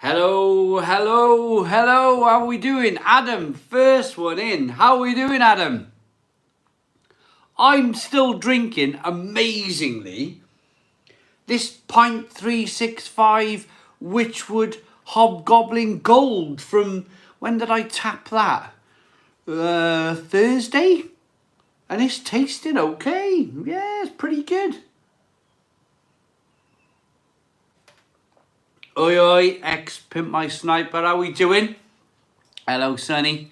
Hello, hello, hello. How are we doing? Adam, first one in. How are we doing, Adam? I'm still drinking, amazingly, this pint 365 Witchwood Hobgoblin Gold from, when did I tap that? Thursday? And it's tasting okay. Yeah, it's pretty good. Oi, oi, ex-pimp my sniper. How we doing? Hello, Sonny.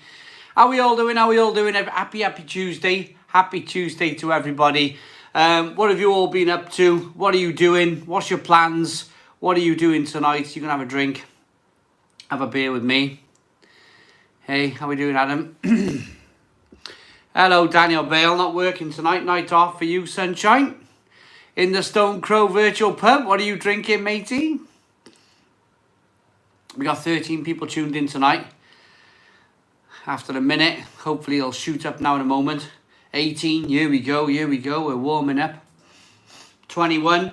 How we all doing? How we all doing? Happy Tuesday. Happy Tuesday to everybody. What have you all been up to? What are you doing? What's your plans? What are you doing tonight? You can have a drink. Have a beer with me. Hey, how we doing, Adam? Hello, Daniel Bale. Not working tonight. Night off for you, sunshine. In the Stone Crow Virtual Pub. What are you drinking, matey? We got 13 people tuned in tonight. After a minute, hopefully it'll shoot up now in a moment. 18, here we go, we're warming up. 21.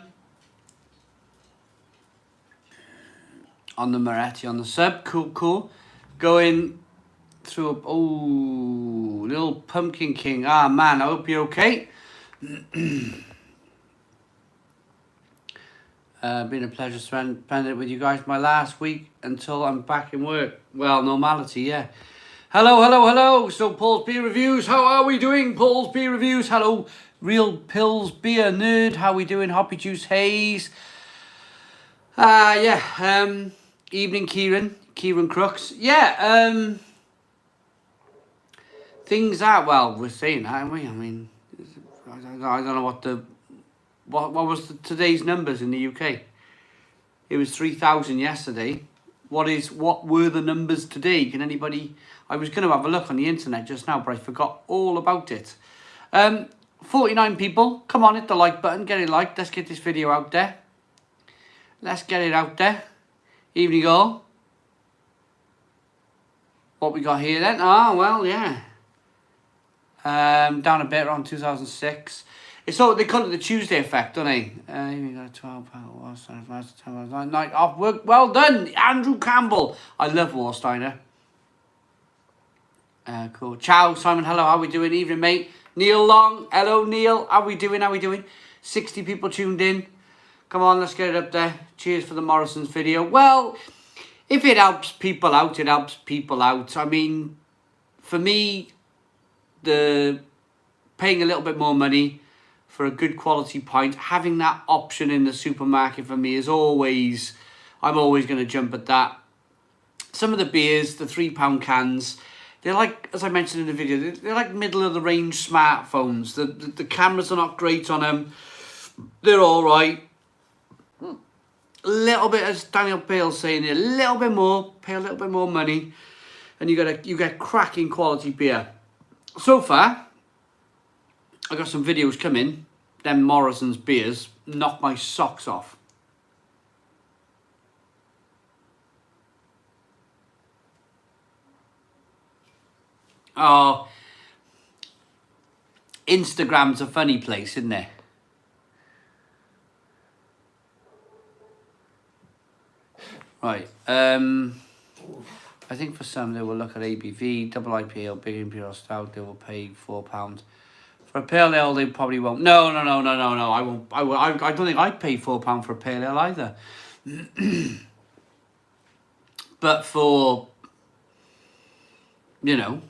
On the Moretti on the sub, cool. Going through a, little Pumpkin King. Ah, man, I hope you're okay. Been a pleasure spending it with you guys my last week until I'm back in work. Well, normality, yeah. Hello. So, Paul's Beer Reviews. How are we doing, Paul's Beer Reviews? Hello, Real Pills Beer Nerd. How we doing, Hoppy Juice Haze? Evening, Kieran Crooks. Yeah, things are, well, we're saying that, aren't we? I mean, I don't know what was today's numbers in the UK? It was 3,000 yesterday. What were the numbers today? Can anybody? I was going to have a look on the internet just now, but I forgot all about it. 49 people. Come on, hit the like button. Get it liked. Let's get this video out there. Let's get it out there. Evening all. What we got here then? Ah, well, yeah. Down a bit around 2006. It's all, they call it the Tuesday effect, don't they? You got 12 pound night off work. Well done, Andrew Campbell. I love Warsteiner. Cool. Ciao, Simon. Hello, how we doing? Evening, mate. Neil Long. Hello, Neil. How we doing? 60 people tuned in. Come on, let's get it up there. Cheers for the Morrison's video. Well, if it helps people out, it helps people out. I mean, for me, the paying a little bit more money for a good quality pint, having that option in the supermarket for me is always, I'm always going to jump at that. Some of the beers, the £3 cans, they're like, as I mentioned in the video, they're like middle of the range smartphones. The cameras are not great on them. They're all right. A little bit, as Daniel Bale's saying here, a little bit more, pay a little bit more money, and you get cracking quality beer. So far, I got some videos coming. Them Morrison's beers knock my socks off. Oh, Instagram's a funny place, isn't it? Right. I think for some they will look at ABV, double IPA or big imperial stout. They will pay £4. For a pale ale, they probably won't. No. I won't. I don't think I'd pay £4 for a pale ale either. But for, you know,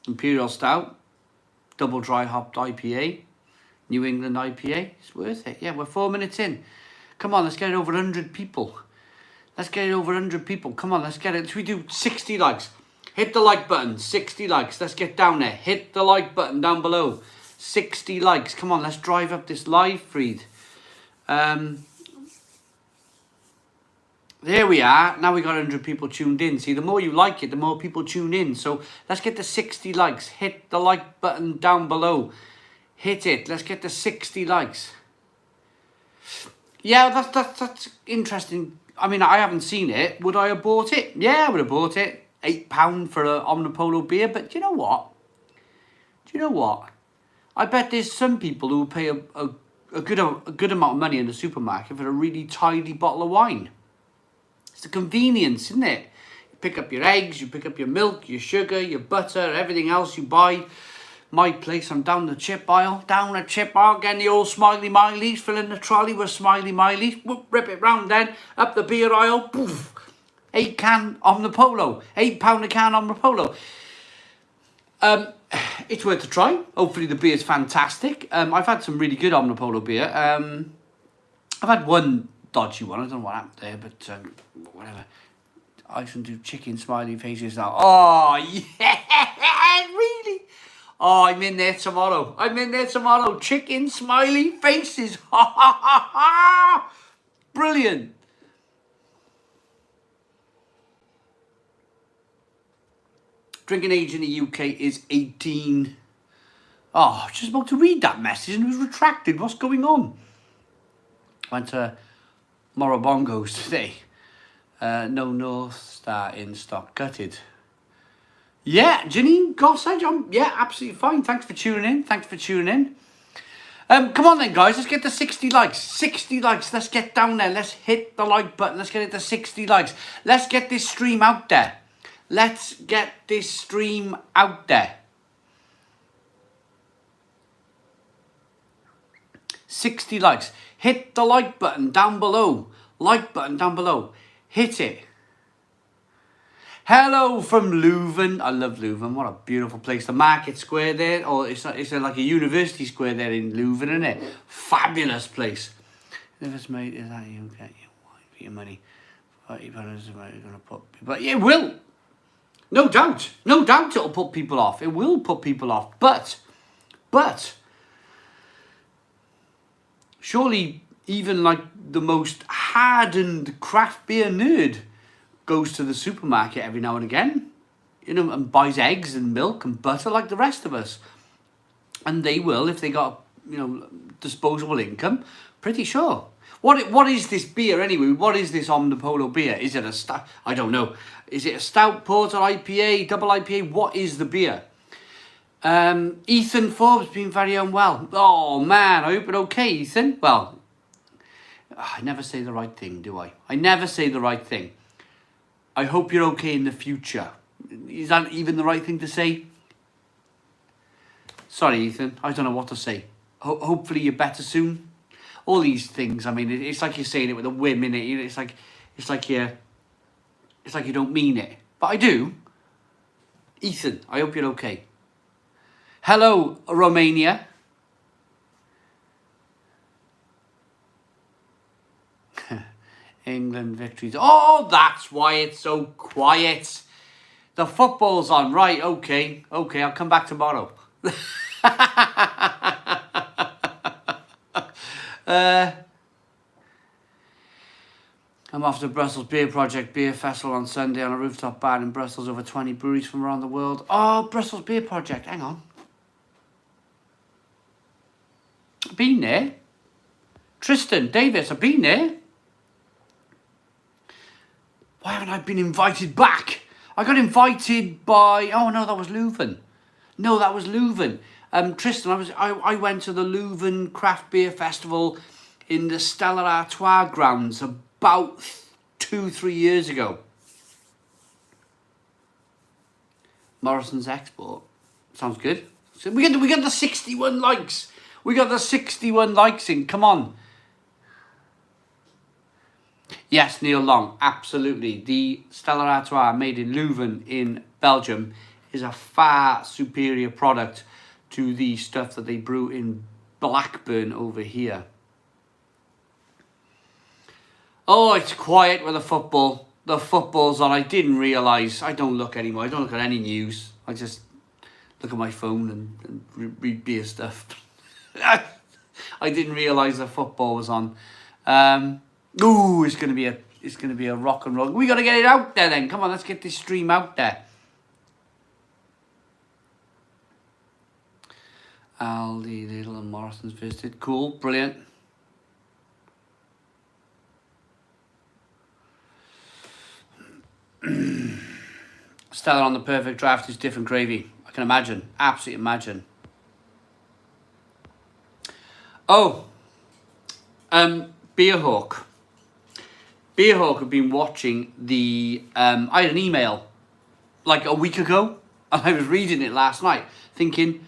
imperial stout, double dry hopped IPA, New England IPA, it's worth it. Yeah, we're 4 minutes in. Come on, let's get it over 100 people. Come on, let's get it. Should we do 60 likes? Hit the like button. 60 likes. Let's get down there. Hit the like button down below. 60 likes. Come on, let's drive up this live feed. There we are. Now we got 100 people tuned in. See, the more you like it, the more people tune in. So let's get the 60 likes. Hit the like button down below. Hit it. Let's get the 60 likes. Yeah, that's interesting. I mean, I haven't seen it. Would I have bought it? Yeah, I would have bought it. £8 for a Omnipolo beer. But do you know what? I bet there's some people who pay a good amount of money in the supermarket for a really tidy bottle of wine. It's the convenience, isn't it? You pick up your eggs, you pick up your milk, your sugar, your butter, everything else you buy. My place, I'm down the chip aisle, getting the old Smiley Mileys, filling the trolley with Smiley Mileys, whoop, rip it round then, up the beer aisle, poof, 8 can Omnipolo, £8 a can Omnipolo. It's worth a try. Hopefully the beer's fantastic. I've had some really good Omnipolo beer. I've had one dodgy one, I don't know what happened there, but whatever. I can do chicken smiley faces now. Oh, yeah, really? Oh, I'm in there tomorrow. Chicken smiley faces. Ha, ha, ha, ha. Brilliant. Drinking age in the UK is 18. Oh, I was just about to read that message and it was retracted. What's going on? Went to Morrobongos today. No North Star in stock. Gutted. Yeah, Janine Gossage, yeah, absolutely fine. Thanks for tuning in. Come on then, guys. Let's get to 60 likes. 60 likes. Let's get down there. Let's hit the like button. Let's get it to 60 likes. Let's get this stream out there. 60 likes. Hit the like button down below. Hit it. Hello from Leuven. I love Leuven. What a beautiful place. The market square there. Oh, it's like a university square there in Leuven, isn't it? Fabulous place. If it's made, is that you get your wine for your money? £30 is going to put. But yeah, it will. No doubt it'll put people off. It will put people off. But surely even like the most hardened craft beer nerd goes to the supermarket every now and again, you know, and buys eggs and milk and butter like the rest of us. And they will, if they got, you know, disposable income, pretty sure. What is this beer anyway? What is this Omnipolo beer? Is it a stout? I don't know. Is it a stout, porter, IPA, double IPA? What is the beer? Ethan Forbes being very unwell. Oh man, I hope it's okay, Ethan. Well, I never say the right thing, do I? I never say the right thing. I hope you're okay in the future. Is that even the right thing to say? Sorry, Ethan. I don't know what to say. Hopefully you're better soon. All these things. I mean, it's like you're saying it with a whim in it. It's like you don't mean it, but I do. Ethan, I hope you're okay. Hello, Romania. England victories. Oh, that's why it's so quiet. The football's on. Right, okay, I'll come back tomorrow. I'm off to Brussels Beer Project Beer Festival on Sunday on a rooftop bar in Brussels. Over 20 breweries from around the world. Oh, Brussels Beer Project. Hang on. Been there. Tristan Davis, I've been there. Why haven't I been invited back? I got invited by... Oh, no, that was Leuven. Tristan, I went to the Leuven Craft Beer Festival in the Stella Artois grounds about 2-3 years ago. Morrison's export. Sounds good. So we got the 61 likes. We got the 61 likes in. Come on. Yes, Neil Long, absolutely. The Stella Artois made in Leuven in Belgium is a far superior product to the stuff that they brew in Blackburn over here. Oh, it's quiet with the football. The football's on. I didn't realise. I don't look anymore. I don't look at any news. I just look at my phone and read beer stuff. I didn't realise the football was on. Ooh, it's gonna be a rock and roll. We gotta get it out there then. Come on, let's get this stream out there. Aldi, Lidl and Morrison's visited. Cool, brilliant. Stella on the perfect draft is different gravy. I can imagine. Absolutely imagine. Oh, Beerhawk. Beerhawk have been watching the... I had an email like a week ago, and I was reading it last night, thinking,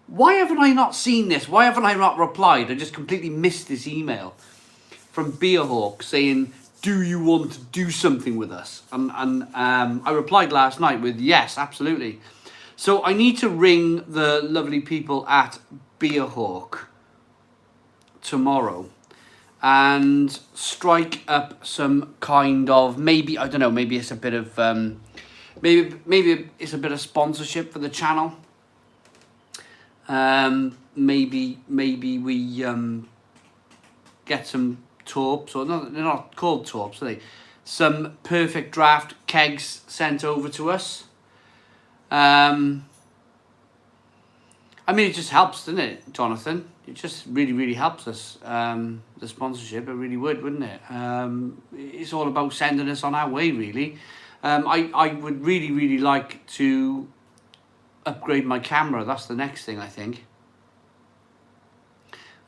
why haven't I not seen this? Why haven't I not replied? I just completely missed this email from Beerhawk saying, do you want to do something with us? And I replied last night with, yes, absolutely. So I need to ring the lovely people at Beerhawk tomorrow and strike up some kind of, maybe, I don't know, maybe it's a bit of, maybe it's a bit of sponsorship for the channel. Maybe we get some torps, or no, they're not called torps, are they? Some perfect draft kegs sent over to us. I mean, it just helps, doesn't it, Jonathan? It just really helps us, the sponsorship. It really would, wouldn't it? It's all about sending us on our way, really. I would really like to upgrade my camera. That's the next thing, I think.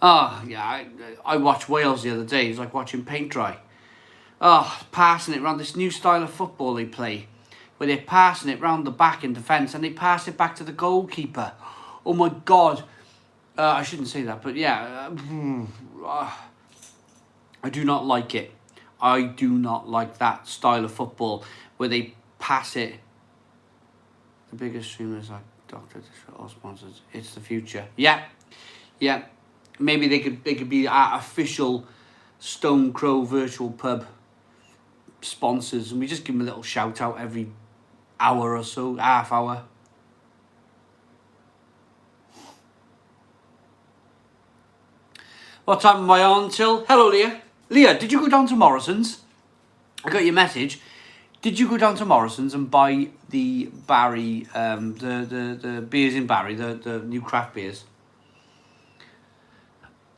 Oh, yeah, I watched Wales the other day. It's like watching paint dry. Oh, passing it around this new style of football they play, where they're passing it round the back in defence and they pass it back to the goalkeeper. Oh my God. I shouldn't say that, but yeah. I do not like it. I do not like that style of football where they pass it. The biggest streamers like Doctor, all sponsors. It's the future. Yeah. Maybe they could be our official Stone Crow virtual pub sponsors, and we just give them a little shout out every hour or so, half hour. What time am I on till? Hello, Leah. Leah, did you go down to Morrison's? I got your message. Did you go down to Morrison's and buy the Barry, the beers in Barry, the new craft beers?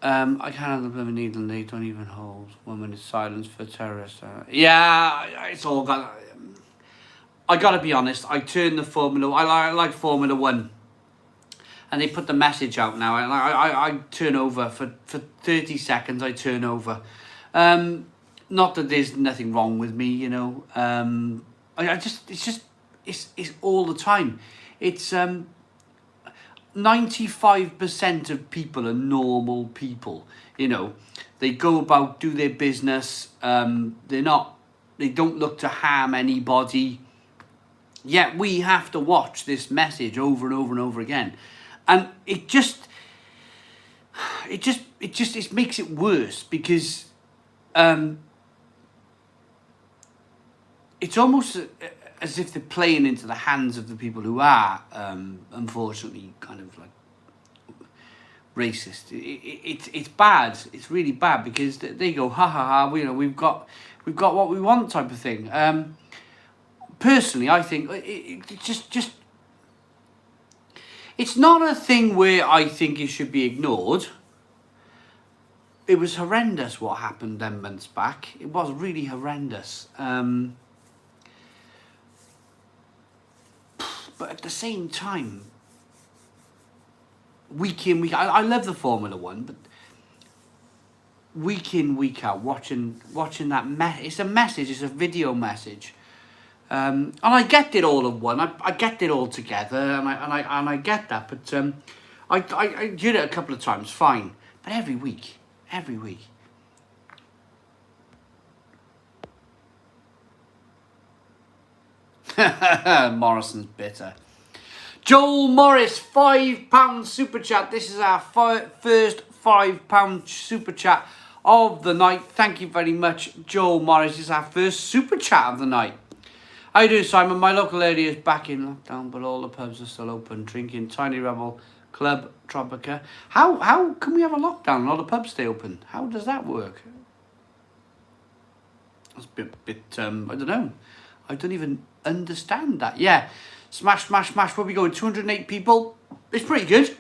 I can't have the blooming needle and they don't even hold. 1 minute silence for terrorists. Yeah, it's all got... I gotta be honest, I turned the Formula... I like Formula 1. And they put the message out now. And I turn over for 30 seconds, I turn over. Not that there's nothing wrong with me, you know. It's all the time. It's 95% of people are normal people, you know. They go about, do their business. They don't look to harm anybody. Yet we have to watch this message over and over and over again, and it makes it worse because it's almost as if they're playing into the hands of the people who are, unfortunately, kind of like racist. It's bad. It's really bad because they go, ha ha ha. You know, we've got what we want, type of thing. Personally, I think it's just it's not a thing where I think it should be ignored. It was horrendous what happened 10 months back. It was really horrendous. But at the same time, week in, week out, I love the Formula 1, but week in, week out, watching that it's a message, it's a video message. And I get it all in one. I get it all together, and I get that. But I did it a couple of times, fine. But every week. Morrison's bitter. Joel Morris, £5 super chat. This is our first £5 super chat of the night. Thank you very much, Joel Morris. This is our first super chat of the night. How you doing, Simon? My local area is back in lockdown, but all the pubs are still open. Drinking Tiny Rebel, Club Tropica. How can we have a lockdown and all the pubs stay open? How does that work? That's a bit I don't know. I don't even understand that. Yeah, smash. Where we going? 208 people. It's pretty good.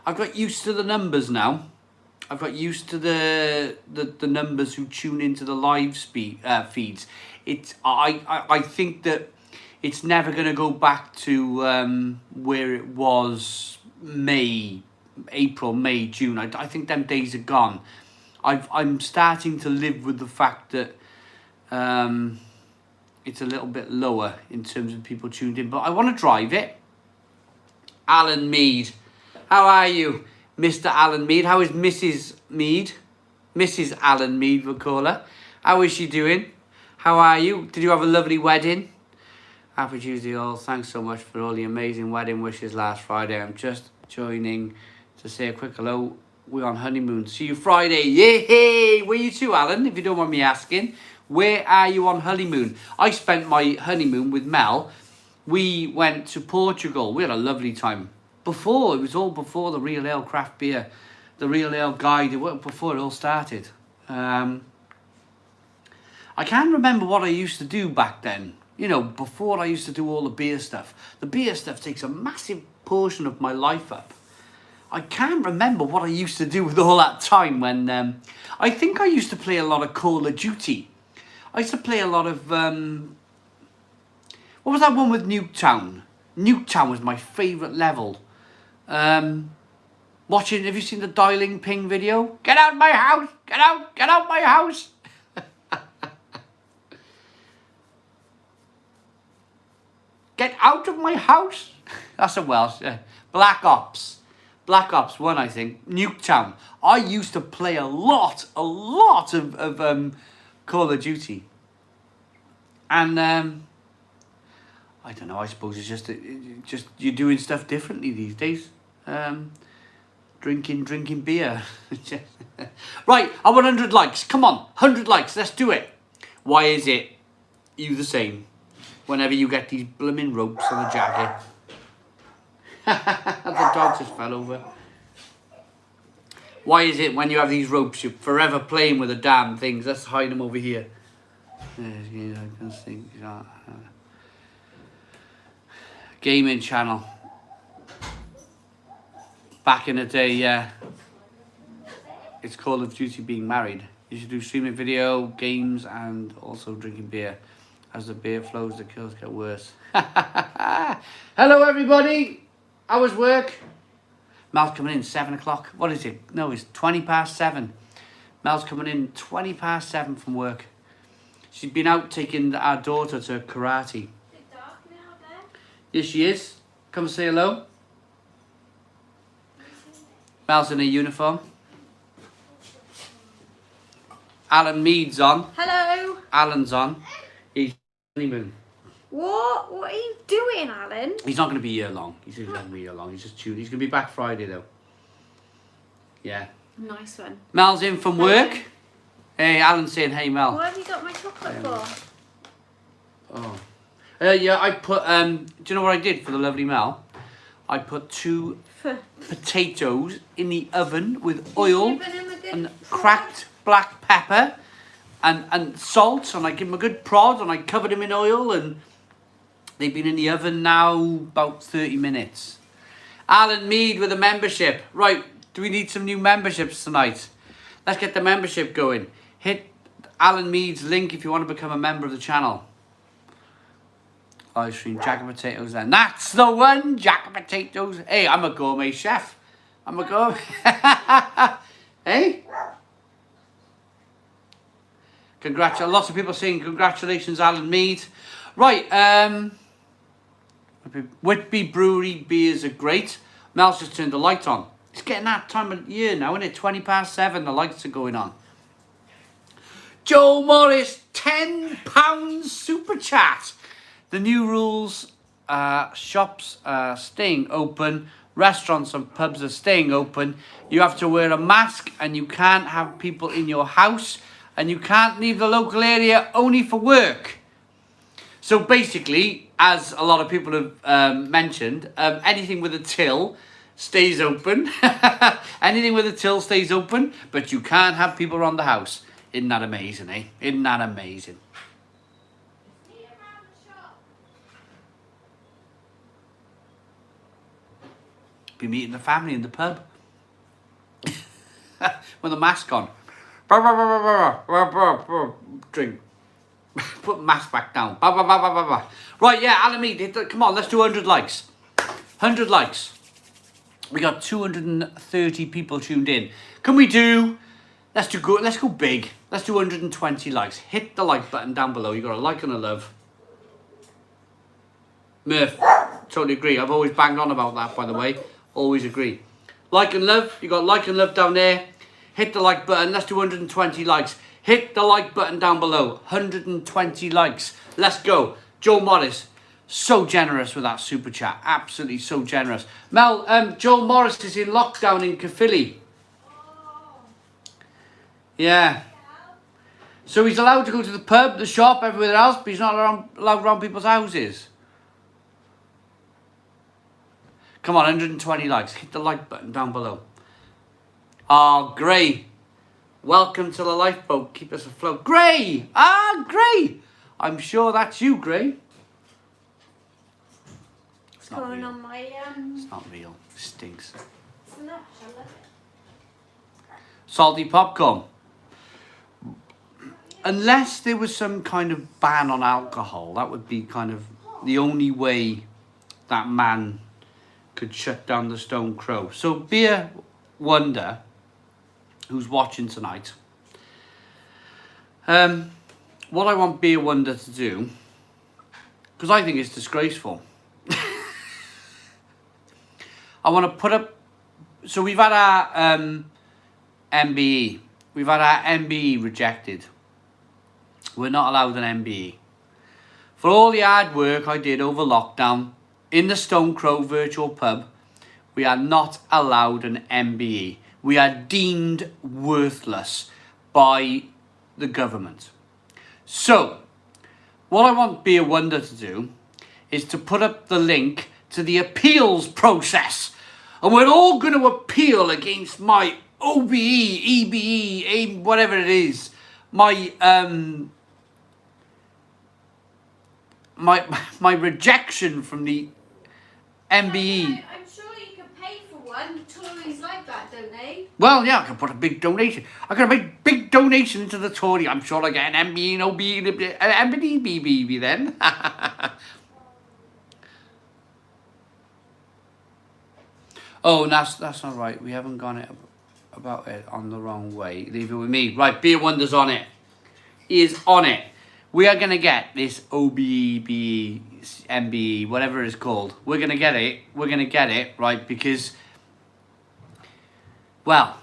I've got used to the numbers now. I've got used to the numbers who tune into the live feeds. I think that it's never going to go back to where it was April, May, June. I think them days are gone. I'm starting to live with the fact that it's a little bit lower in terms of people tuned in, but I want to drive it. Alan Mead, how are you, Mr. Alan Mead? How is Mrs. Mead? Mrs. Alan Mead, we'll call her. How is she doing? How are you? Did you have a lovely wedding? Happy Tuesday all. Thanks so much for all the amazing wedding wishes last Friday. I'm just joining to say a quick hello. We're on honeymoon. See you Friday. Yay! Where you two, Alan, if you don't mind me asking? Where are you on honeymoon? I spent my honeymoon with Mel. We went to Portugal. We had a lovely time. It was all before the Real Ale craft beer, the Real Ale guide, before it all started. I can't remember what I used to do back then. You know, before I used to do all the beer stuff. The beer stuff takes a massive portion of my life up. I can't remember what I used to do with all that time when... I think I used to play a lot of Call of Duty. I used to play a lot of... what was that one with Nuketown? Nuketown was my favourite level. Have you seen the dialing ping video? Get out my house! Get out my house! Get out of my house! That's a Welsh. Black Ops 1, I think. Nuketown. I used to play a lot of Call of Duty. And I don't know, I suppose it's just you're doing stuff differently these days. Drinking beer. Right, I want 100 likes. Come on, 100 likes, let's do it. Why is it you the same whenever you get these blooming ropes on a jacket? The dog just fell over. Why is it when you have these ropes, you're forever playing with the damn things? Let's hide them over here. Gaming channel. Back in the day, yeah. It's Call of Duty being married. You should do streaming video, games, and also drinking beer. As the beer flows, the kills get worse. Hello, everybody. How was work? Mel's coming in 7 o'clock. What is it? No, it's 20 past 7. Mel's coming in 20 past 7 from work. She's been out taking our daughter to karate. Is it dark now there? Yes, she is. Come say hello. Mel's in a uniform. Alan Mead's on. Hello. Alan's on. He's honeymoon. What? What are you doing, Alan? He's not going to be here long. He's not going to be here long. He's just chewing. He's going to be back Friday, though. Yeah. Nice one. Mel's in from work. Hey, Alan's saying, hey, Mel. What have you got my chocolate for? Oh. Yeah, I put, do you know what I did for the lovely Mel? I put 2 potatoes in the oven with oil and cracked black pepper and salt, and I give them a good prod, and I covered them in oil, and they've been in the oven now about 30 minutes. Alan Mead with a membership. Right, do we need some new memberships tonight? Let's get the membership going. Hit Alan Mead's link if you want to become a member of the channel. Live stream, Jack of Potatoes then. That's the one, Jack of Potatoes. Hey, I'm a gourmet chef. I'm a gourmet. Hey? Congratulations. Lots of people saying congratulations, Alan Mead. Right, Whitby Brewery beers are great. Mel's just turned the light on. It's getting that time of year now, isn't it? 20 past 7, the lights are going on. Joe Morris, £10 super chat. The new rules, shops are staying open, restaurants and pubs are staying open. You have to wear a mask and you can't have people in your house and you can't leave the local area only for work. So basically, as a lot of people have mentioned, anything with a till stays open. Anything with a till stays open, but you can't have people around the house. Isn't that amazing, eh? Isn't that amazing? Be meeting the family in the pub. With a mask on. Drink. Put mask back down. Right, yeah, Alan Mead, come on, let's do 100 likes. 100 likes. We got 230 people tuned in. Can we do Let's go big. Let's do 120 likes. Hit the like button down below. You got a like and a love. Murph, totally agree. I've always banged on about that, by the way. Always agree. Like and love. You got like and love down there. Hit the like button. Let's do 120 likes. Hit the like button down below. 120 likes. Let's go. Joe Morris, so generous with that super chat. Absolutely so generous. Mel, Joe Morris is in lockdown in Caerphilly. Yeah. So he's allowed to go to the pub, the shop, everywhere else, but he's not allowed around people's houses. Come on, 120 likes. Hit the like button down below. Ah, Gray. Welcome to the lifeboat. Keep us afloat. Gray! Ah, Gray! I'm sure that's you, Gray. What's going on my It's not real. It stinks. Slush, I love it. Salty popcorn. Unless there was some kind of ban on alcohol, that would be kind of the only way that man could shut down the Stone Crow. So Beer Wonder, who's watching tonight, what I want Beer Wonder to do, because I think it's disgraceful, I want to put up, so we've had our MBE, we've had our MBE rejected. We're not allowed an MBE. For all the hard work I did over lockdown in the Stone Crow virtual pub, we are not allowed an MBE. We are deemed worthless by the government. So, what I want Beer Wonder to do is to put up the link to the appeals process. And we're all going to appeal against my OBE, EBE, whatever it is. My rejection from the MBE. I'm sure you can pay for one. Tories like that, don't they? Well, yeah, I can put a big donation. I can make big donation into the Tory. I'm sure I get an MBE and OBE, MBE, BBB then. Oh, that's not right. We haven't gone it about it on the wrong way. Leave it with me. Right, Beer Wonder's on it. He is on it. We are going to get this OBE, MBE, whatever it's called. We're going to get it. We're going to get it, right, because, well,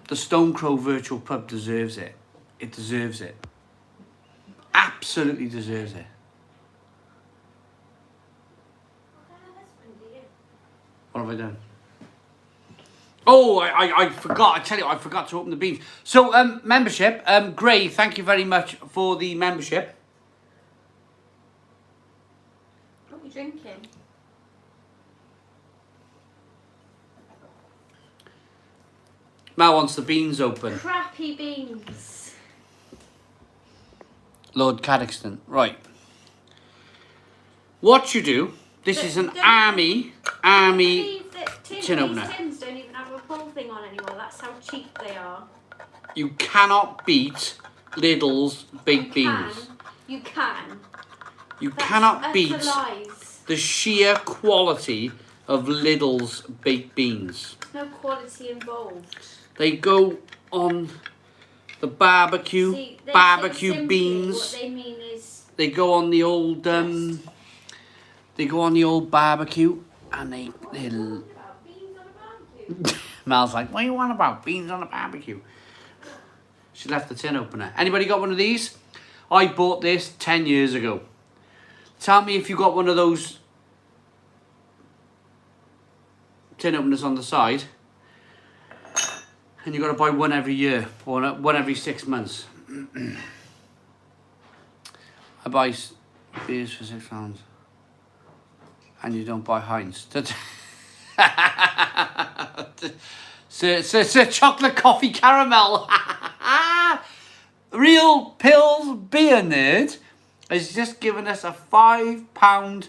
the Stone Crow virtual pub deserves it. It deserves it. Absolutely deserves it. What have I done? Oh, I forgot. I tell you, I forgot to open the beans. So, membership. Gray, thank you very much for the membership. What are you drinking? Mal wants the beans open. Crappy beans. Lord Cadoxton. Right. What you do, this is an army tin opener. These tins don't even have a pull thing on anymore. That's how cheap they are. You cannot beat Lidl's baked beans. You can. You That's cannot beat lies. the sheer quality of Lidl's baked beans. There's no quality involved. They go on the barbecue, See, they barbecue say simply beans. What they mean is They go on the old barbecue, and they beans on a barbecue. Mel's like, what do you want about beans on a barbecue? She left the tin opener. Anybody got one of these? I bought this 10 years ago. Tell me if you got one of those tin openers on the side, and you got to buy one every year or one every 6 months. I buy beers for £6, and you don't buy Heinz. Sir chocolate coffee caramel. Real Pills Beer Nerd has just given us a £5.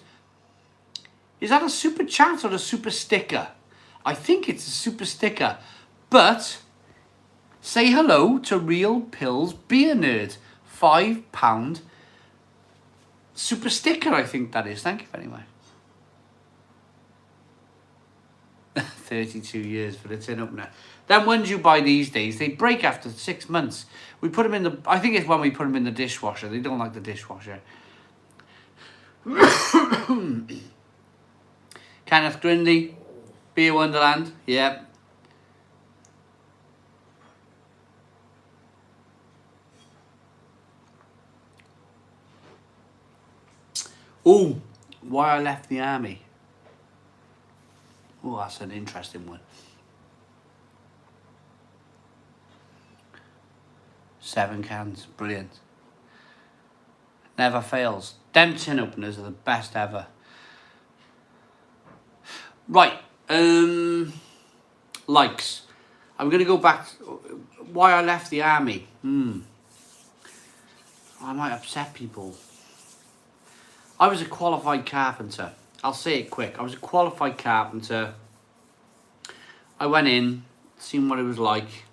Is that a super chat or a super sticker? I think it's a super sticker. But say hello to Real Pills Beer Nerd. £5 super sticker, I think that is. Thank you very much. 32 years for the tin opener. Then ones you buy these days, they break after 6 months. We put them in the, I think it's when we put them in the dishwasher. They don't like the dishwasher. Kenneth Grindley, Beer Wonderland, yeah. Oh, why I left the army. Oh, that's an interesting one. 7 cans, brilliant. Never fails. Them tin openers are the best ever. Right, likes. I'm going to go back to why I left the army. I might upset people. I was a qualified carpenter. I'll say it quick. I was a qualified carpenter. I went in, seen what it was like.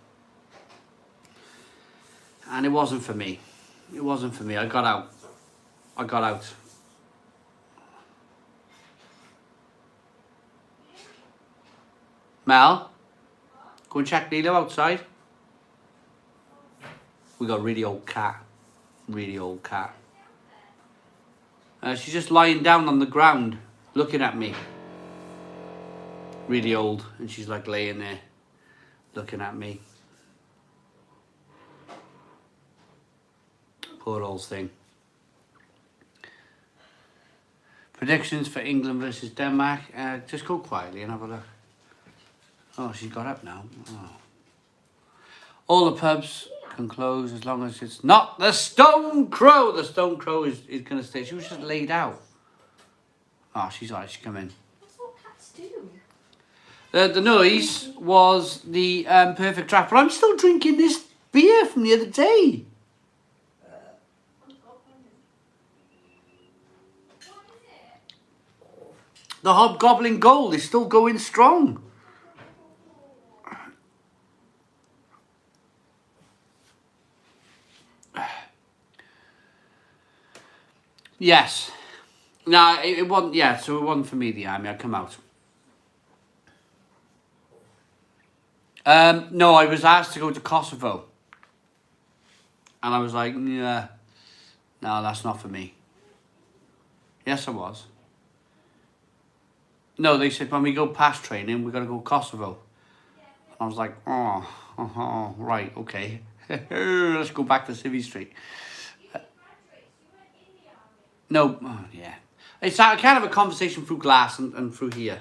And it wasn't for me. It wasn't for me. I got out. Mel, go and check Lilo outside. We got a really old cat. Really old cat. She's just lying down on the ground, looking at me. Really old, and she's like laying there, looking at me. Poor old thing. Predictions for England versus Denmark. Just go quietly and have a look. Oh, she's got up now. Oh. All the pubs can close as long as it's not the Stone Crow. The Stone Crow is going to stay. She was just laid out. Oh, she's alright. She's come in. That's what cats do. The noise was the perfect trap. But I'm still drinking this beer from the other day. The Hobgoblin Gold is still going strong. Yes. No, it wasn't. Yeah, so it wasn't for me, the army. I'd come out. No, I was asked to go to Kosovo. And I was like, yeah, no, that's not for me. Yes, I was. No, they said when we go past training, we got to go Kosovo. And I was like, oh, right, okay. Let's go back to Civvy Street. No, oh, yeah. It's kind of a conversation through glass and through here.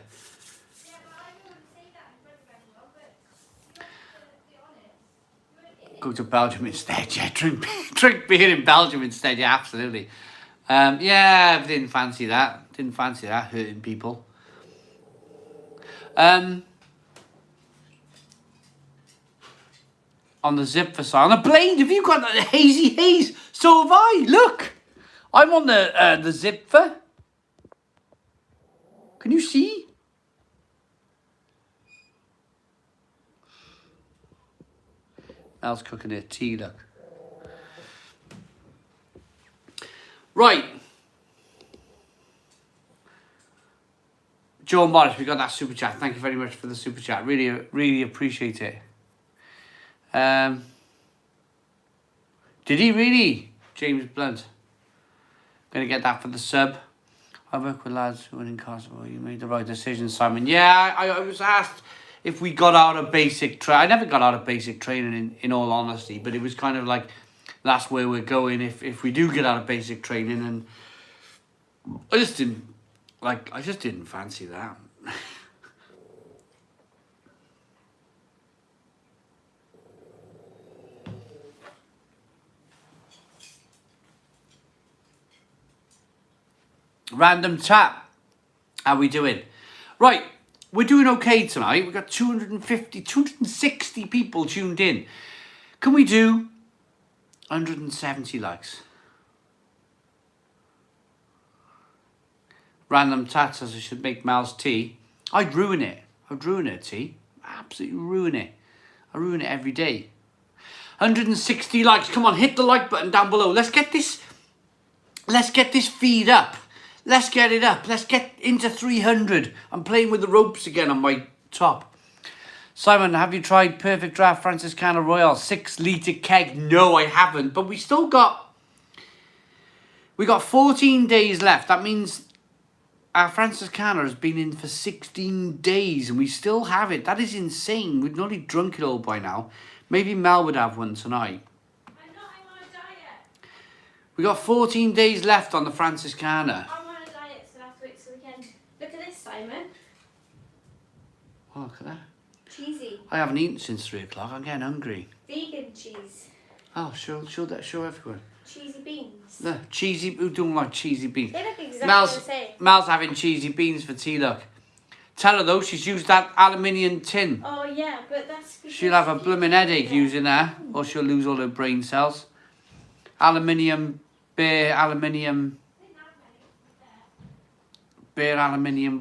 Go to Belgium instead, yeah. Drink beer in Belgium instead, yeah, absolutely. Yeah, I didn't fancy that. Didn't fancy that, hurting people. On the zip for sale. On the blade, have you got the hazy haze? So have I, look. I'm on the zipper. Can you see? Mel's cooking her tea, look. Right. Joe Morris, we got that super chat. Thank you very much for the super chat. Really, really appreciate it. Did he really? James Blunt. Gonna get that for the sub. I work with lads who are in Kosovo. You made the right decision, Simon. Yeah, I was asked if we got out of basic training. I never got out of basic training in all honesty, but it was kind of like that's where we're going if we do get out of basic training, and I just didn't fancy that. Random tap. How we doing? Right, we're doing okay tonight. We've got 260 people tuned in. Can we do 170 likes? Random tat says I should make Mal's tea. I'd ruin it. I'd ruin her tea. Absolutely ruin it. I ruin it every day. 160 likes. Come on, hit the like button down below. Let's get this feed up. Let's get it up. Let's get into 300. I'm playing with the ropes again on my top. Simon, have you tried Perfect Draft Franciscana Royal 6 litre keg? No, I haven't. But we still got... We got 14 days left. That means our Franciscana has been in for 16 days and we still have it. That is insane. We've nearly drunk it all by now. Maybe Mel would have one tonight. I'm on a diet. We got 14 days left on the Franciscana. I'm on a diet, so I have to wait till the weekend. Look at this, Simon. Oh, look at that. Cheesy. I haven't eaten since 3 o'clock. I'm getting hungry. Vegan cheese. Oh, show everyone. Cheesy beans. No, cheesy. Who don't like cheesy beans? They look exactly the same. Mel's having cheesy beans for tea. Look. Tell her though, she's used that aluminium tin. Oh yeah, but that's. She'll have a blooming headache using that, or she'll lose all her brain cells. Aluminium, bare aluminium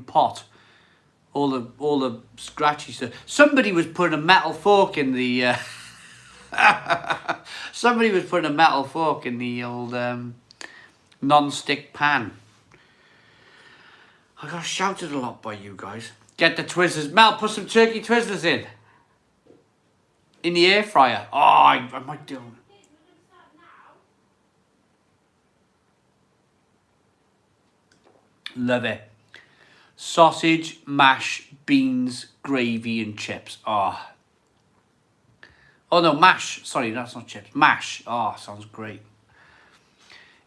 pot. All the scratchy stuff. Somebody was putting a metal fork in the. Somebody was putting a metal fork in the old non-stick pan. I got shouted a lot by you guys. Get the Twizzlers. Mel, put some turkey Twizzlers in. In the air fryer. Oh, I might do. Love it. Sausage, mash, beans, gravy and chips. Oh. Oh no, mash. Sorry, that's not chips. Mash. Oh, sounds great.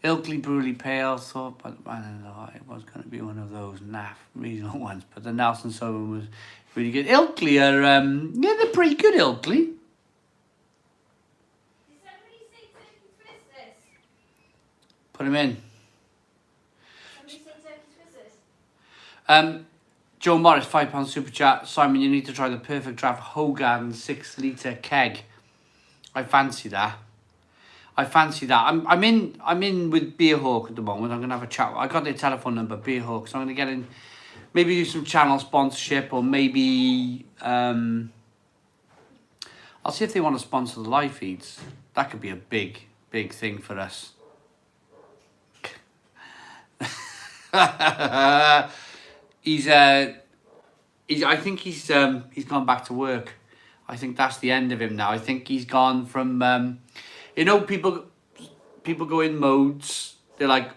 Ilkley Brewery Pale. Thought, but I don't know, it was going to be one of those naff regional ones. But the Nelson Southern was really good. Ilkley are, yeah, they're pretty good, Ilkley. Did somebody say turkey twisted? Put them in. Somebody say turkey twisted? Joe Morris, £5 super chat. Simon, you need to try the Perfect Draft Hogan 6 litre keg. I fancy that. I'm in with Beer Hawk at the moment. I'm gonna have a chat. I got their telephone number, Beer Hawk. So I'm gonna get in, maybe do some channel sponsorship, or maybe I'll see if they want to sponsor the live feeds. That could be a big thing for us. I think he's gone back to work. I think that's the end of him now. I think he's gone from you know, people go in modes. They're like,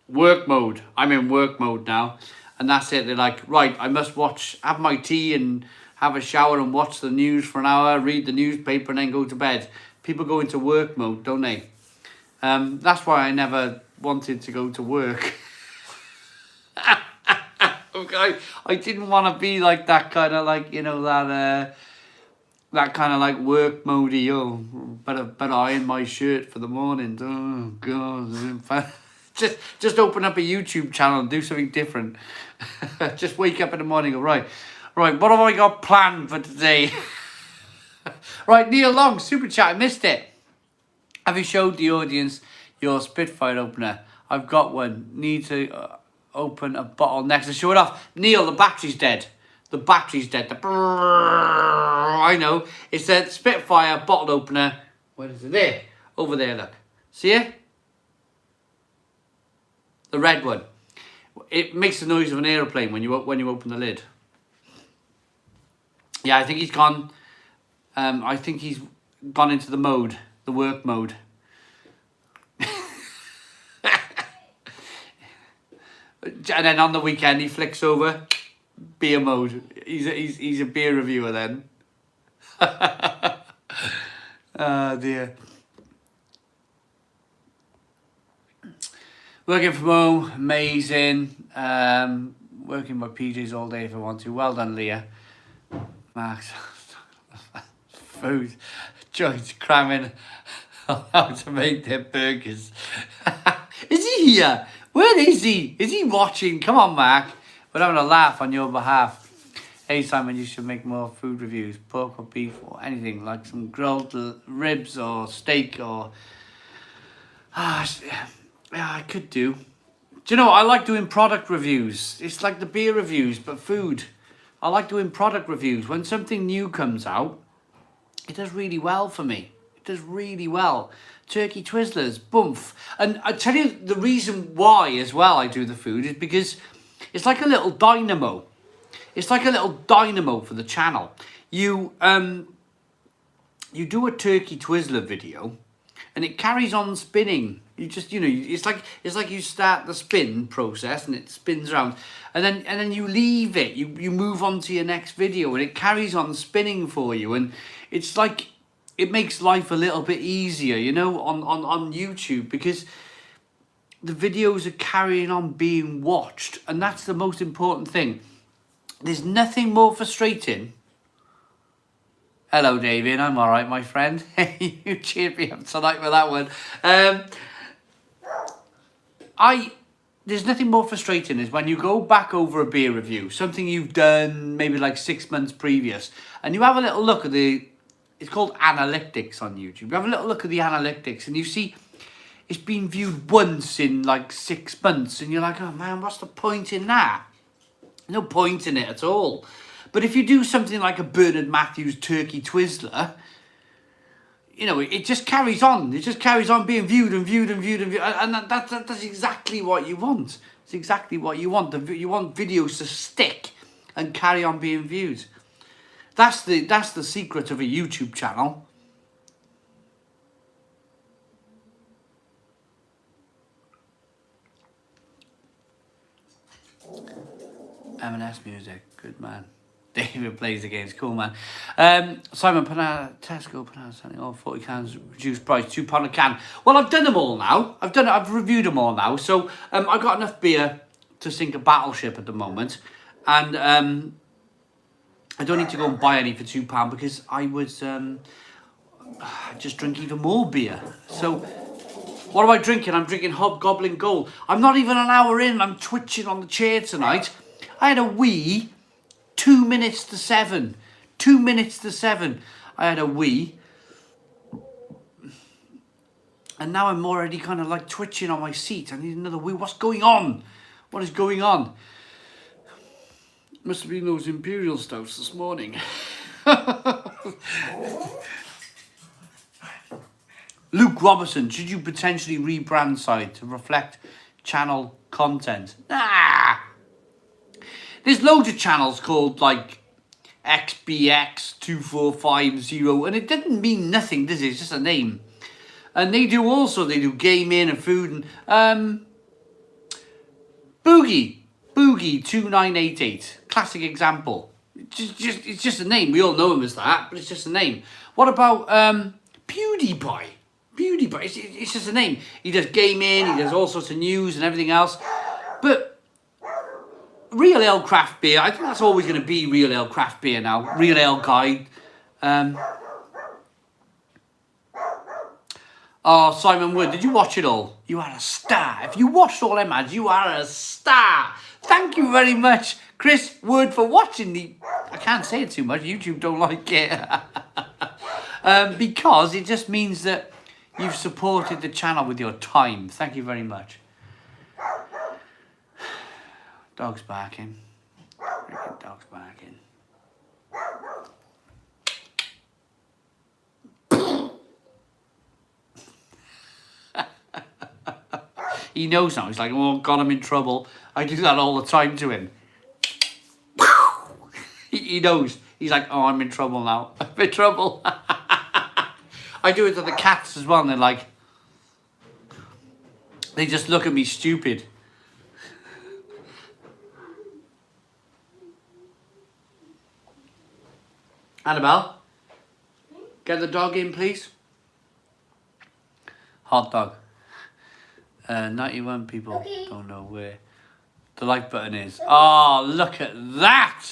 work mode. I'm in work mode now, and that's it. They're like, right, I must have my tea and have a shower and watch the news for an hour, read the newspaper, and then go to bed. People go into work mode, don't they? That's why I never wanted to go to work. Okay, I didn't want to be like that kind of like, you know, that kind of like work modey. Oh, better iron my shirt for the morning. Oh God, just open up a YouTube channel and do something different. Just wake up in the morning and go, right, what have I got planned for today? Right, Neil Long, super chat, I missed it. Have you showed the audience your Spitfire opener? I've got one. Need to open a bottle next to show it off. Neil, the battery's dead. The battery's dead. I know. It's a Spitfire bottle opener. Where is it? There. Over there, look. See it? The red one. It makes the noise of an aeroplane when you open the lid. Yeah, I think he's gone. I think he's gone into the work mode. And then on the weekend he flicks over beer mode. He's a beer reviewer then. Oh dear. Working from home, amazing. Working my PJs all day if I want to. Well done, Leah. Max. Food. Joy's cramming on how to make their burgers. Is he here? Where is he? Is he watching? Come on, Mark. We're having a laugh on your behalf. Hey, Simon, you should make more food reviews. Pork or beef or anything. Like some grilled ribs or steak or... yeah, I could do. Do you know, I like doing product reviews. It's like the beer reviews, but food. I like doing product reviews. When something new comes out, it does really well for me. It does really well. Turkey Twizzlers, boomf. And I tell you the reason why as well I do the food is because it's like a little dynamo. It's like a little dynamo for the channel. You do a turkey Twizzler video, and it carries on spinning. You just, it's like you start the spin process and it spins around, and then you leave it. You move on to your next video, and it carries on spinning for you. And it's like it makes life a little bit easier, on YouTube, because the videos are carrying on being watched, and that's the most important thing. There's nothing more frustrating. Hello, David. I'm all right, my friend. You cheered me up tonight with that one. There's nothing more frustrating is when you go back over a beer review, something you've done maybe like 6 months previous, and you have a little look at it's called analytics on YouTube. You have a little look at the analytics, and you see it's been viewed once in like 6 months, and you're like, oh man, what's the point in that? No point in it at all. But if you do something like a Bernard Matthews Turkey Twizzler, it just carries on. It just carries on being viewed and viewed and viewed and viewed. And that's exactly what you want. It's exactly what you want. You want videos to stick and carry on being viewed. That's the secret of a YouTube channel. M&S music, good man. David plays the games, cool man. Simon Panada, Tesco Panada selling all 40 cans, reduced price, £2 a can. Well, I've done them all now. I've reviewed them all now. So I've got enough beer to sink a battleship at the moment, and I don't need to go and buy any for £2 because I was just drink even more beer. So what am I drinking? I'm drinking Hobgoblin Gold. I'm not even an hour in. I'm twitching on the chair tonight. I had a wee 2 minutes to 7. 2 minutes to 7. I had a wee. And now I'm already kind of like twitching on my seat. I need another wee. What's going on? What is going on? Must have been those Imperial stouts this morning. Luke Robertson, should you potentially rebrand site to reflect channel content? Nah! There's loads of channels called like XBX2450, and it didn't mean nothing, does it? It's just a name. And they do gaming and food and Boogie 2988, classic example. It's just a name. We all know him as that, but it's just a name. What about PewDiePie? It's just a name. He does gaming, he does all sorts of news and everything else. But Real Ale Craft Beer, I think that's always going to be Real Ale Craft Beer now. Real Ale Guide. Oh, Simon Wood, did you watch it all? You are a star. If you watched all them ads, you are a star. Thank you very much, Chris Wood, for watching the... I can't say it too much. YouTube don't like it. Because it just means that you've supported the channel with your time. Thank you very much. Dog's barking. Freaking dog's barking. He knows now. He's like, oh God, I'm in trouble. I do that all the time to him. He knows. He's like, oh, I'm in trouble now. I'm in trouble. I do it to the cats as well, and they're like, they just look at me stupid. Annabelle, get the dog in, please. Hot dog. 91 people don't know where the like button is. Oh, look at that!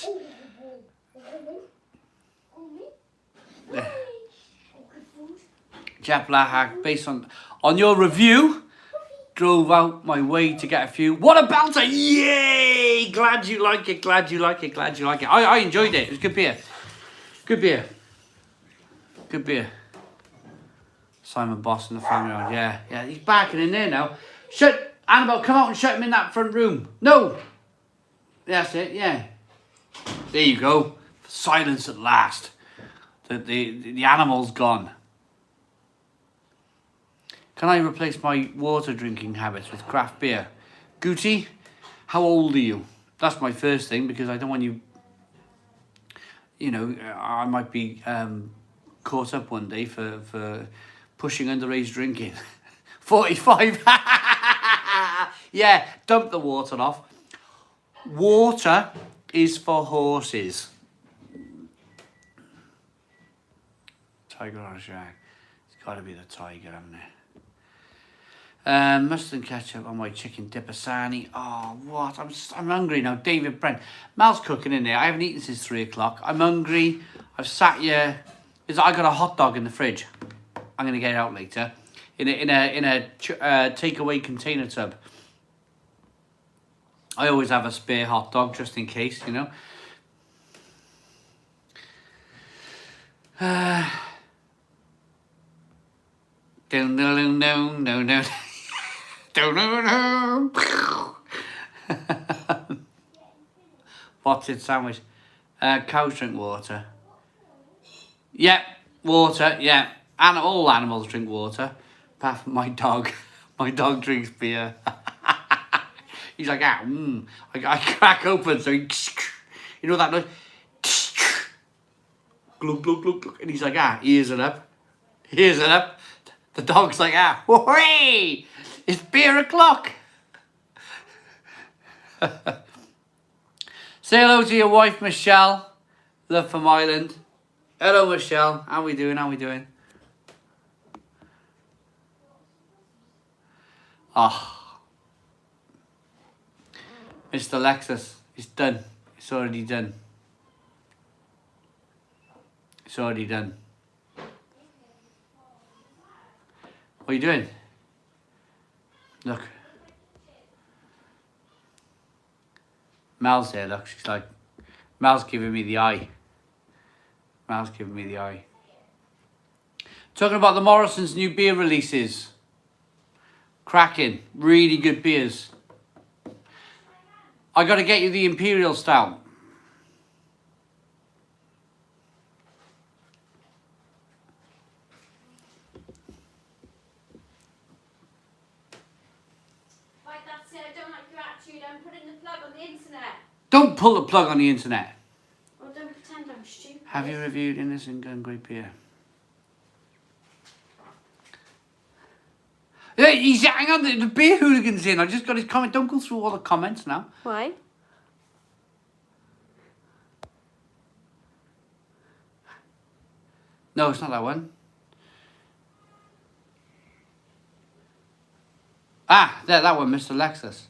Jeff Lahak, based on your review, drove out my way to get a few. What a belter! Yay! Glad you like it. Glad you like it. Glad you like it. I enjoyed it. It was good beer. Good beer. Good beer. Simon Boss and the family on. Yeah, he's barking in there now. Shut, Annabelle, come out and shut him in that front room. No. That's it, yeah. There you go. Silence at last. The animal's gone. Can I replace my water drinking habits with craft beer? Gucci, how old are you? That's my first thing, because I don't want you you know, I might be caught up one day for pushing underage drinking. 45. Yeah, dump the water off. Water is for horses. Tiger or a shag? It's got to be the tiger, hasn't it? Mustard and ketchup on my chicken dipasani. Oh, what? I'm hungry now. David Brent. Mal's cooking in there. I haven't eaten since 3 o'clock. I'm hungry. I've sat here. I got a hot dog in the fridge. I'm going to get it out later. In a takeaway container tub. I always have a spare hot dog just in case, you know. Down, down, down, down, down. What's it sandwich? Cows drink water. Yeah, water, yeah. And all animals drink water. Apart from my dog. My dog drinks beer. He's like, I crack open, so he, you know that noise? Glug, glug, glug, glug. And he's like, ears it up. Ears it up. The dog's like, hooray! It's beer o'clock. Say hello to your wife, Michelle. Love from Ireland. Hello, Michelle. How we doing? How we doing? Oh. Mr. Lexus. It's done. It's already done. It's already done. What are you doing? Look. Mal's there, look. She's like, Mal's giving me the eye. Mal's giving me the eye. Talking about the Morrison's new beer releases. Cracking. Really good beers. I got to get you the Imperial Stout. Don't pull the plug on the internet. Well, don't pretend I'm stupid. Have you reviewed Innocent Gun Great Beer? Hey, hang on, the beer hooligan's in. I just got his comment. Don't go through all the comments now. Why? No, it's not that one. There, that one, Mr. Lexus.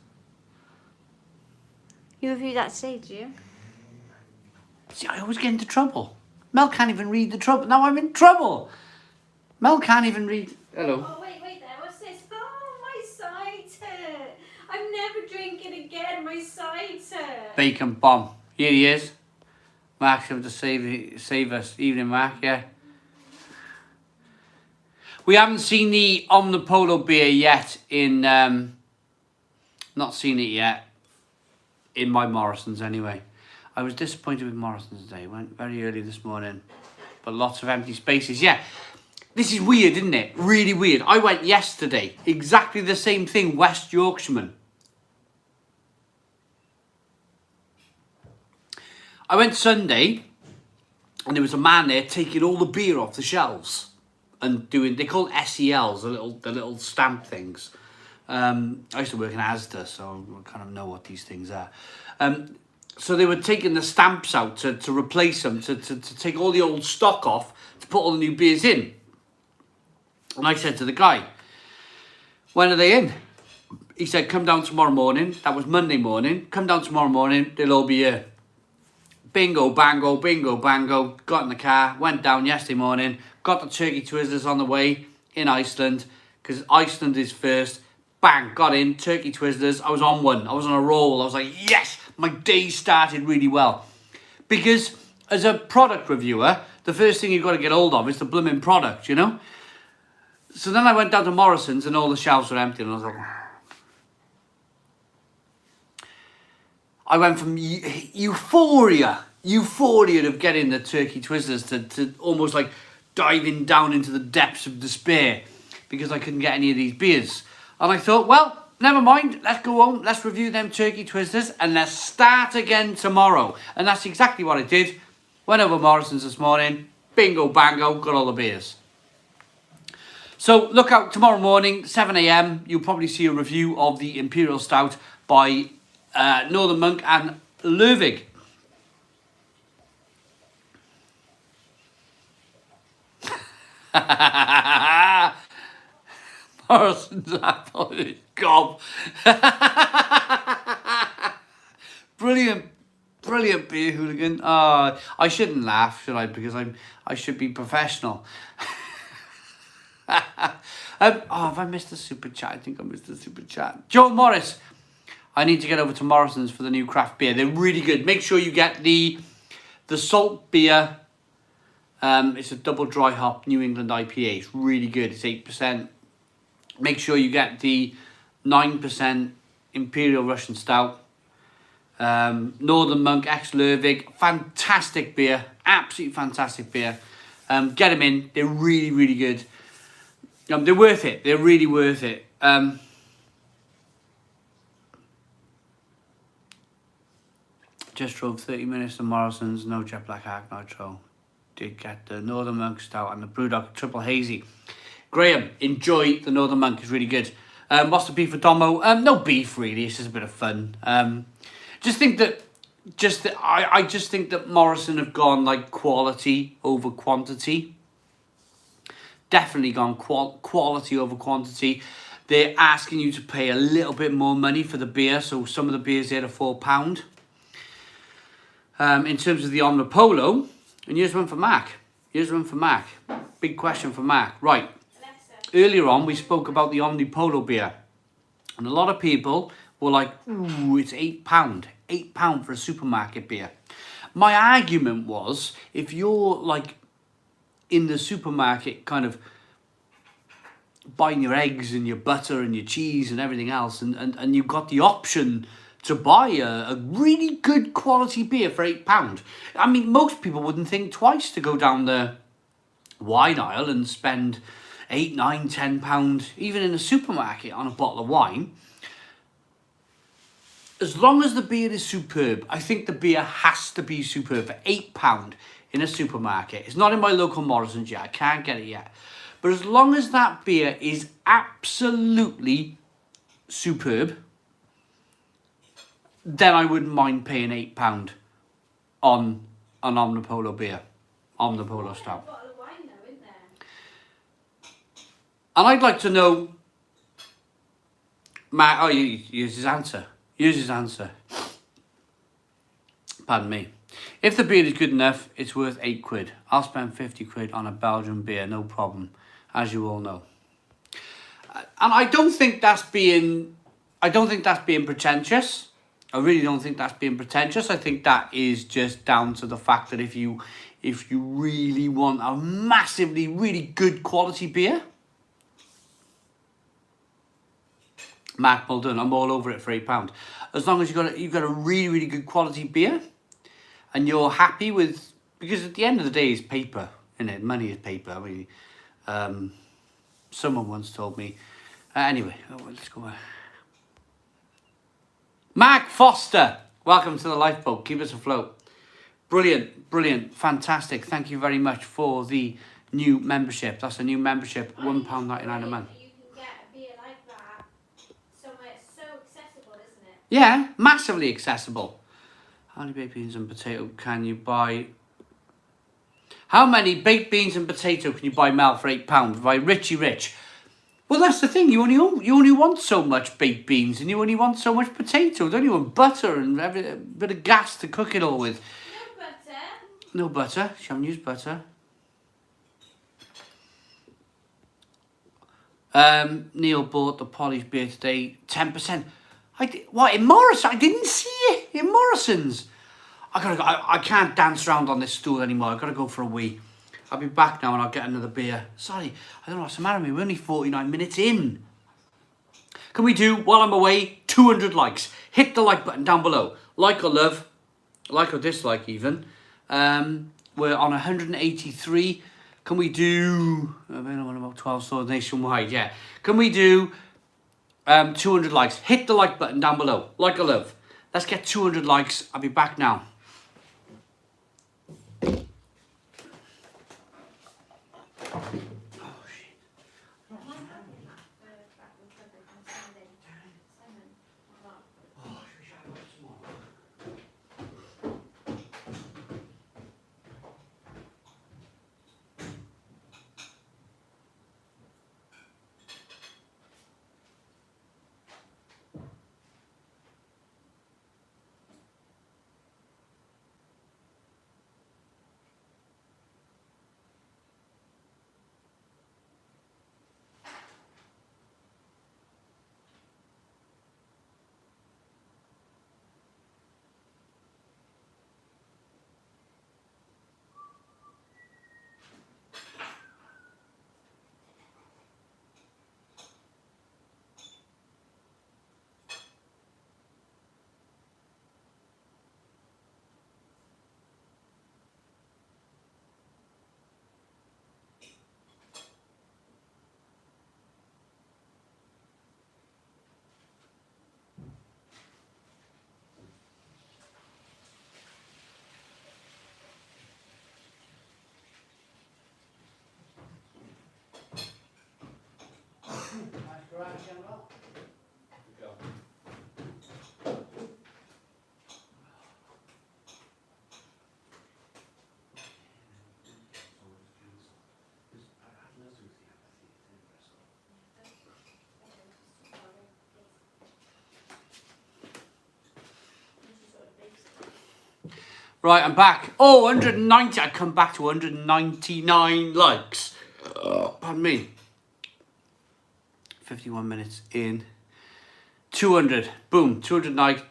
You reviewed that today, did you? See, I always get into trouble. Mel can't even read the trouble. Now I'm in trouble. Mel can't even read. Hello. Oh, wait there. What's this? Oh, my sides hurt. I'm never drinking again. My sides hurt. Bacon bomb. Here he is. Mark's able to save us. Evening, Mark, yeah. We haven't seen the Omnipolo beer yet in... not seen it yet. In my Morrison's anyway. I was disappointed with Morrison's today. Went very early this morning. But lots of empty spaces. Yeah. This is weird, isn't it? Really weird. I went yesterday. Exactly the same thing. West Yorkshireman. I went Sunday. And there was a man there taking all the beer off the shelves. And doing... They call SELs. The little stamp things. I used to work in Asda, so I kind of know what these things are. So they were taking the stamps out to replace them, to take all the old stock off, to put all the new beers in. And I said to the guy, when are they in? He said, come down tomorrow morning. That was Monday morning. Come down tomorrow morning, they'll all be here. Bingo, bango, bingo, bango. Got in the car, went down yesterday morning, got the turkey twizzlers on the way in Iceland, because Iceland is first. Bang, got in, turkey twizzlers. I was on one. I was on a roll. I was like, yes, my day started really well. Because as a product reviewer, the first thing you've got to get hold of is the blooming product, you know? So then I went down to Morrison's and all the shelves were empty and I was like... I went from euphoria of getting the turkey twizzlers to almost like diving down into the depths of despair because I couldn't get any of these beers. And I thought, well, never mind. Let's go home. Let's review them turkey twizzlers and let's start again tomorrow. And that's exactly what I did. Went over Morrison's this morning. Bingo, bango, got all the beers. So look out tomorrow morning, 7 a.m. You'll probably see a review of the Imperial Stout by Northern Monk and Lervig. Morrison's apple is gob. Brilliant beer hooligan. I shouldn't laugh, should I? Because I should be professional. Have I missed the super chat? I think I missed the super chat. Joe Morris. I need to get over to Morrison's for the new craft beer. They're really good. Make sure you get the salt beer. It's a double dry hop New England IPA. It's really good. It's 8%. Make sure you get the 9% Imperial Russian Stout. Northern Monk X Lervig. Fantastic beer. Absolutely fantastic beer. Get them in. They're really, really good. They're worth it. They're really worth it. Just drove 30 minutes to Morrison's. No jet black hack nitro. Did get the Northern Monk Stout and the Brewdog Triple Hazy. Graham, enjoy the Northern Monk. It's really good. What's the beef for Domo? No beef really. It's just a bit of fun. I just think that Morrison have gone like quality over quantity. Definitely gone quality over quantity. They're asking you to pay a little bit more money for the beer. So some of the beers there are £4. In terms of the Omni Polo, and here's one for Mac. Big question for Mac. Right. Earlier on, we spoke about the Omni Polo beer. And a lot of people were like, ooh, it's £8. £8 for a supermarket beer. My argument was, if you're like in the supermarket kind of buying your eggs and your butter and your cheese and everything else, and you've got the option to buy a really good quality beer for £8. I mean, most people wouldn't think twice to go down the wine aisle and spend £8, £9, £10, even in a supermarket, on a bottle of wine. As long as the beer is superb, I think the beer has to be superb for £8 in a supermarket. It's not in my local Morrison's yet. I can't get it yet. But as long as that beer is absolutely superb, then I wouldn't mind paying £8 on an Omnipolo beer. Omnipolo Stout. Bottle of wine though, isn't there? And I'd like to know, Matt, use his answer. Pardon me. If the beer is good enough, it's worth £8. I'll spend £50 on a Belgian beer, no problem, as you all know. And I don't think that's being pretentious. I really don't think that's being pretentious. I think that is just down to the fact that if you really want a massively, really good quality beer, Mark Muldoon, I'm all over it for £8. As long as you've got a really, really good quality beer, and you're happy with, because at the end of the day, it's paper, isn't it? Money is paper. I mean, someone once told me. Anyway, let's go. Mark Foster, welcome to the lifeboat. Keep us afloat. Brilliant, fantastic. Thank you very much for the new membership. That's a new membership, £1.99 a month. You can get a beer like that somewhere so accessible, isn't it? Yeah, massively accessible. How many baked beans and potato can you buy? How many baked beans and potato can you buy, Mel, for £8? By Richie Rich. Well, that's the thing. You only want so much baked beans, and you only want so much potato, don't you? And butter and a bit of gas to cook it all with. No butter. No butter. She haven't used butter. Neil bought the polished beer today, 10%. What, in Morrison? I didn't see it in Morrison's. I can't dance around on this stool anymore. I've got to go for a wee. I'll be back now and I'll get another beer. Sorry, I don't know what's the matter with me. We're only 49 minutes in. Can we do, while I'm away, 200 likes? Hit the like button down below. Like or love, like or dislike even. We're on 183. Can we do, available about 12 stores nationwide, yeah. Can we do 200 likes? Hit the like button down below. Like or love. Let's get 200 likes. I'll be back now. Right, I'm back. Oh, 190. I come back to 199 likes. Pardon me. 51 minutes in. 200. Boom. 200 likes.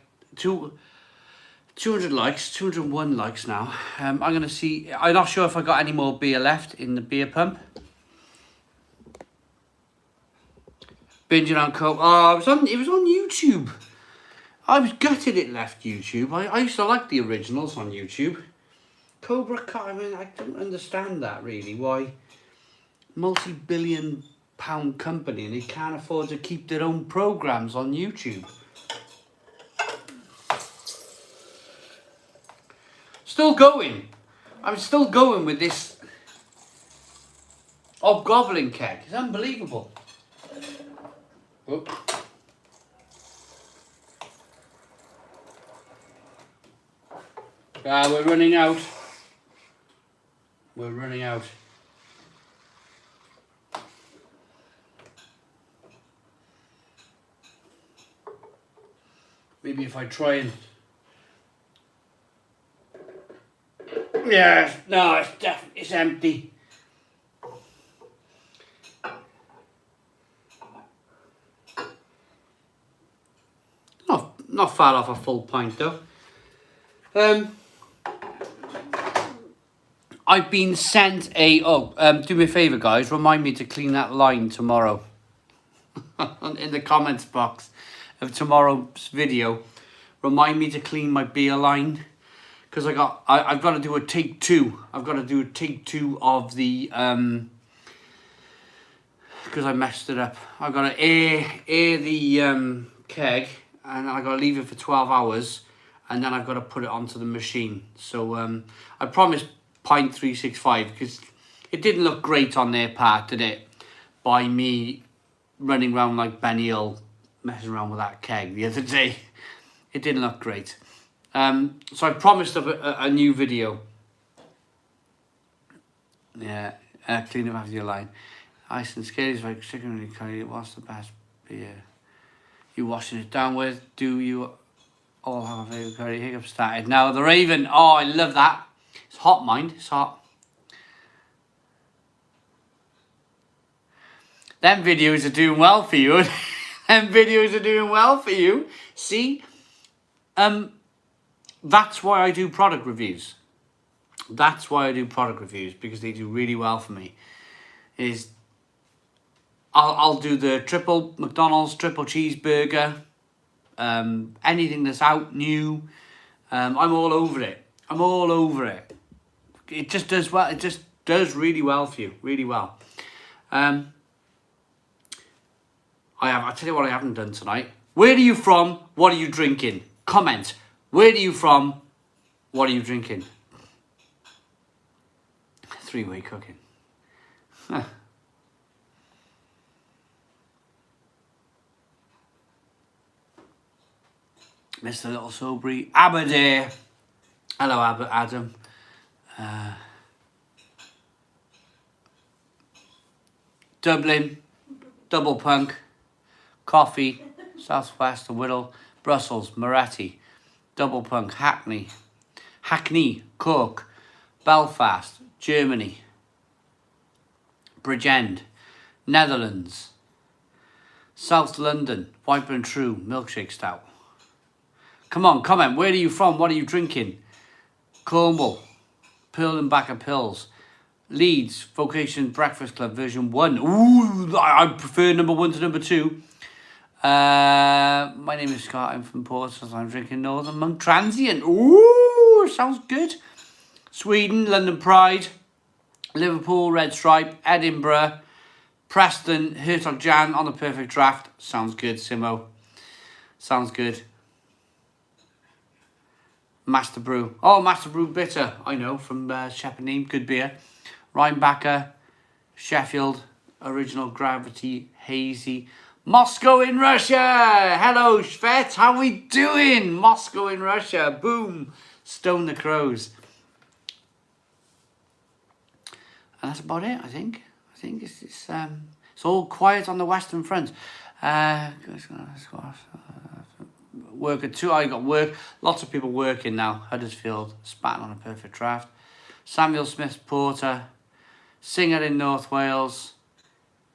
201 likes now. I'm going to see. I'm not sure if I got any more beer left in the beer pump. Binging on Coke. Oh, it was on YouTube. I was gutted it left YouTube. I used to like the originals on YouTube. Cobra Kai, I mean, I don't understand that really. Why multi-billion pound company and they can't afford to keep their own programs on YouTube. Still going. I'm still going with this hobgoblin keg. It's unbelievable. Whoop. We're running out. We're running out. Maybe if I try and... Yeah, no, it's empty. Not far off a full pint though. I've been sent a... do me a favour, guys. Remind me to clean that line tomorrow. In the comments box of tomorrow's video. Remind me to clean my beer line. Because I've got to do a take two. I've got to do a take two of the... Because I messed it up. I've got to air the keg. And I've got to leave it for 12 hours. And then I've got to put it onto the machine. So I promised... Pint 365 because it didn't look great on their part, did it? By me running around like Benny Hill, messing around with that keg the other day. It didn't look great. So I promised a new video. Yeah, clean up after your line. Ice and scale is like chicken curry. What's the best beer you washing it down with? Do you all have a favourite curry? Hiccup started. Now the Raven. Oh, I love that. It's hot, mind. It's hot. Them videos are doing well for you. Them videos are doing well for you. See? That's why I do product reviews. That's why I do product reviews. Because they do really well for me. I'll do the McDonald's triple cheeseburger. Anything that's out new. I'm all over it. I'm all over it. It just does well. It just does really well for you. Really well. I'll tell you what I haven't done tonight. Where are you from? What are you drinking? Comment. Where are you from? What are you drinking? 3-way cooking. Mr. Little Sobry. Aberdare. Hello, Adam. Dublin, Double Punk, Coffee, Southwest, Whittle, Brussels, Moretti, Double Punk, Hackney, Cork, Belfast, Germany, Bridgend, Netherlands, South London, Wiper and True, Milkshake Stout. Come on, comment. Where are you from? What are you drinking? Cornwall, Pearl and Backer Pills, Leeds, Vocation Breakfast Club version 1. Ooh, I prefer number 1 to number 2. My name is Scott. I'm from Portsmouth. I'm drinking Northern Monk Transient. Ooh, sounds good. Sweden, London Pride, Liverpool, Red Stripe, Edinburgh, Preston, Hertog Jan on the Perfect Draft. Sounds good, Simo. Sounds good. Master Brew. Oh, Master Brew Bitter. I know, from Shepherd Neame. Good beer. Rhinebacker, Sheffield, Original Gravity, Hazy, Moscow in Russia. Hello, Shvet. How we doing? Moscow in Russia. Boom. Stone the Crows. And that's about it, I think. I think it's all quiet on the Western Front. Work at 2. I got work. Lots of people working now. Huddersfield, Spatten on a perfect draft. Samuel Smith Porter. Singer in North Wales.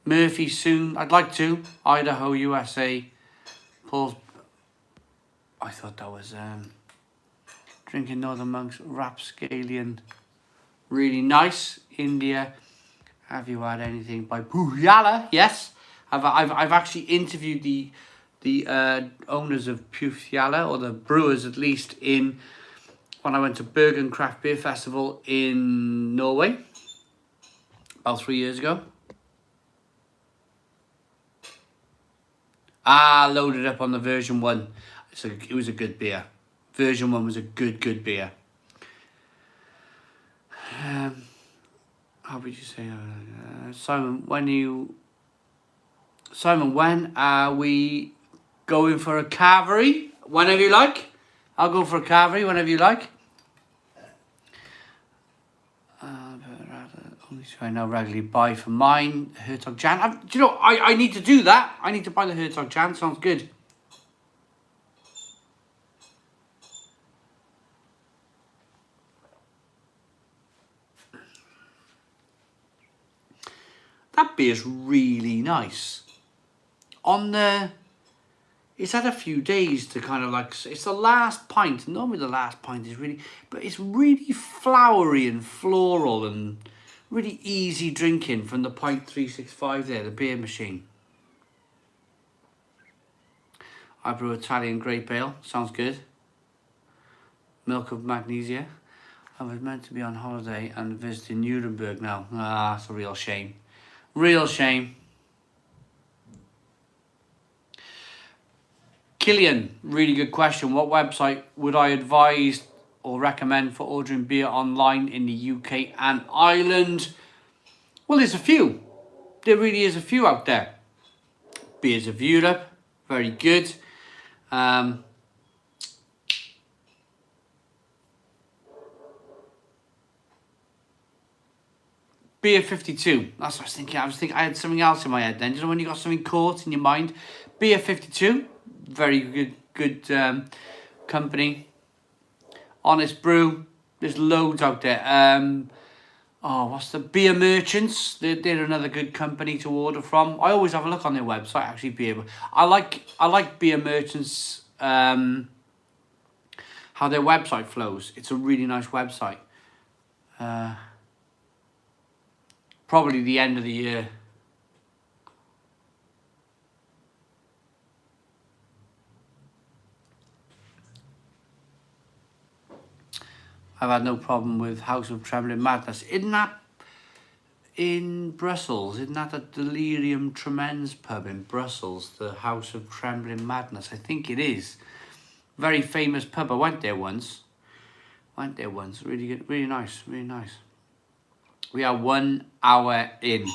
Murphy soon. I'd like to. Idaho, USA. Paul's. I thought that was Drinking Northern Monks. Rapscallion. Really nice. India. Have you had anything by Puyala? Yes. I've actually interviewed the owners of Puyala, or the brewers at least, when I went to Bergen Craft Beer Festival in Norway about 3 years ago. Loaded up on the version 1. It was a good beer. Version 1 was a good beer. How would you say, Simon? When are we going for a carvery? Whenever you like. I'll go for a carvery whenever you like. Only so I now regularly buy for mine. Hertog Jan. Do you know, I need to do that. I need to buy the Hertog Jan. Sounds good. That beer's really nice. It's had a few days to kind of like, it's the last pint. Normally the last pint is really, but it's really flowery and floral and really easy drinking from the pint 365 there, the beer machine. I brew Italian grape ale. Sounds good. Milk of magnesia. I was meant to be on holiday and visiting Nuremberg now. It's a real shame. Real shame. Killian, really good question. What website would I advise or recommend for ordering beer online in the UK and Ireland? Well, there's a few. There really is a few out there. Beers of Europe, very good. Beer 52. That's what I was thinking. I had something else in my head then. Do you know when you got something caught in your mind? Beer 52. Very good company. Honest Brew. There's loads out there. What's the Beer Merchants? They're another good company to order from. I always have a look on their website. Actually, I like Beer Merchants. How their website flows. It's a really nice website. Probably the end of the year. I've had no problem with House of Trembling Madness. Isn't that in Brussels? Isn't that a Delirium Tremens pub in Brussels? The House of Trembling Madness. I think it is. Very famous pub. I went there once. Really good. Really nice. Really nice. We are 1 hour in.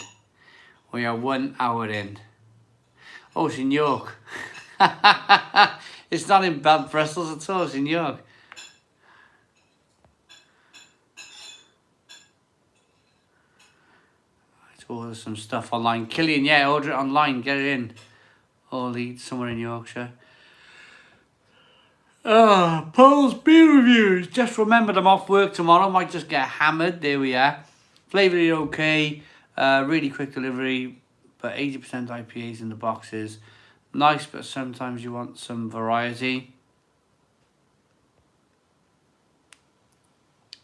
Oh, it's in York. It's not in Brussels at all. It's in York. Order some stuff online. Killian, yeah, order it online. Get it in. Or Leeds, somewhere in Yorkshire. Paul's beer reviews. Just remembered I'm off work tomorrow. Might just get hammered. There we are. Flavour okay. Really quick delivery. But 80% IPAs in the boxes. Nice, but sometimes you want some variety.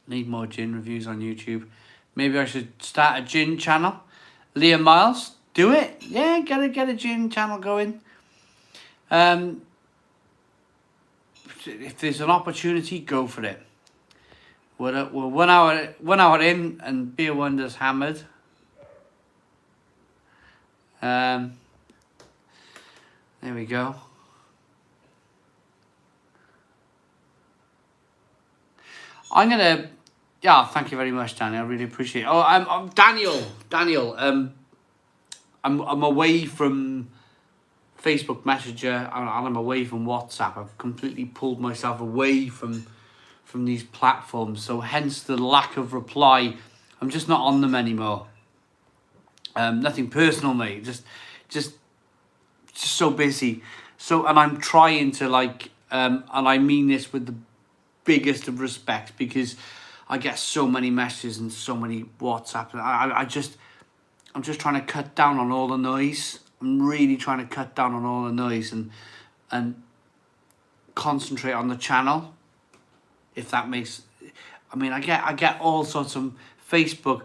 Need more gin reviews on YouTube. Maybe I should start a gin channel. Liam Miles, do it. Yeah, get a gin channel going. If there's an opportunity, go for it. We're 1 hour in, and Beer Wonders hammered. There we go. I'm gonna. Yeah, thank you very much, Daniel. I really appreciate it. Oh, I'm Daniel. I'm away from Facebook Messenger, and I'm away from WhatsApp. I've completely pulled myself away from these platforms, so hence the lack of reply. I'm just not on them anymore. Nothing personal, mate. Just so busy. So, and I'm trying to like, and I mean this with the biggest of respect, because I get so many messages and so many WhatsApp. I'm just trying to cut down on all the noise. I'm really trying to cut down on all the noise and concentrate on the channel. If that makes, I mean, I get all sorts of Facebook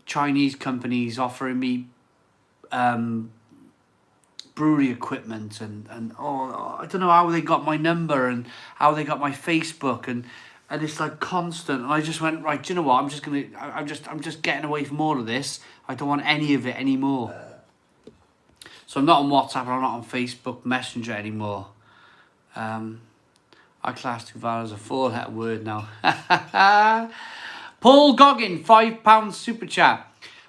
Chinese companies offering me brewery equipment and I don't know how they got my number and how they got my Facebook, and it's like constant. And I just went, right, do you know what? I'm just getting away from all of this. I don't want any of it anymore. So I'm not on WhatsApp, I'm not on Facebook Messenger anymore. I class Duval as a 4-letter word now. Paul Goggin, £5 super chat.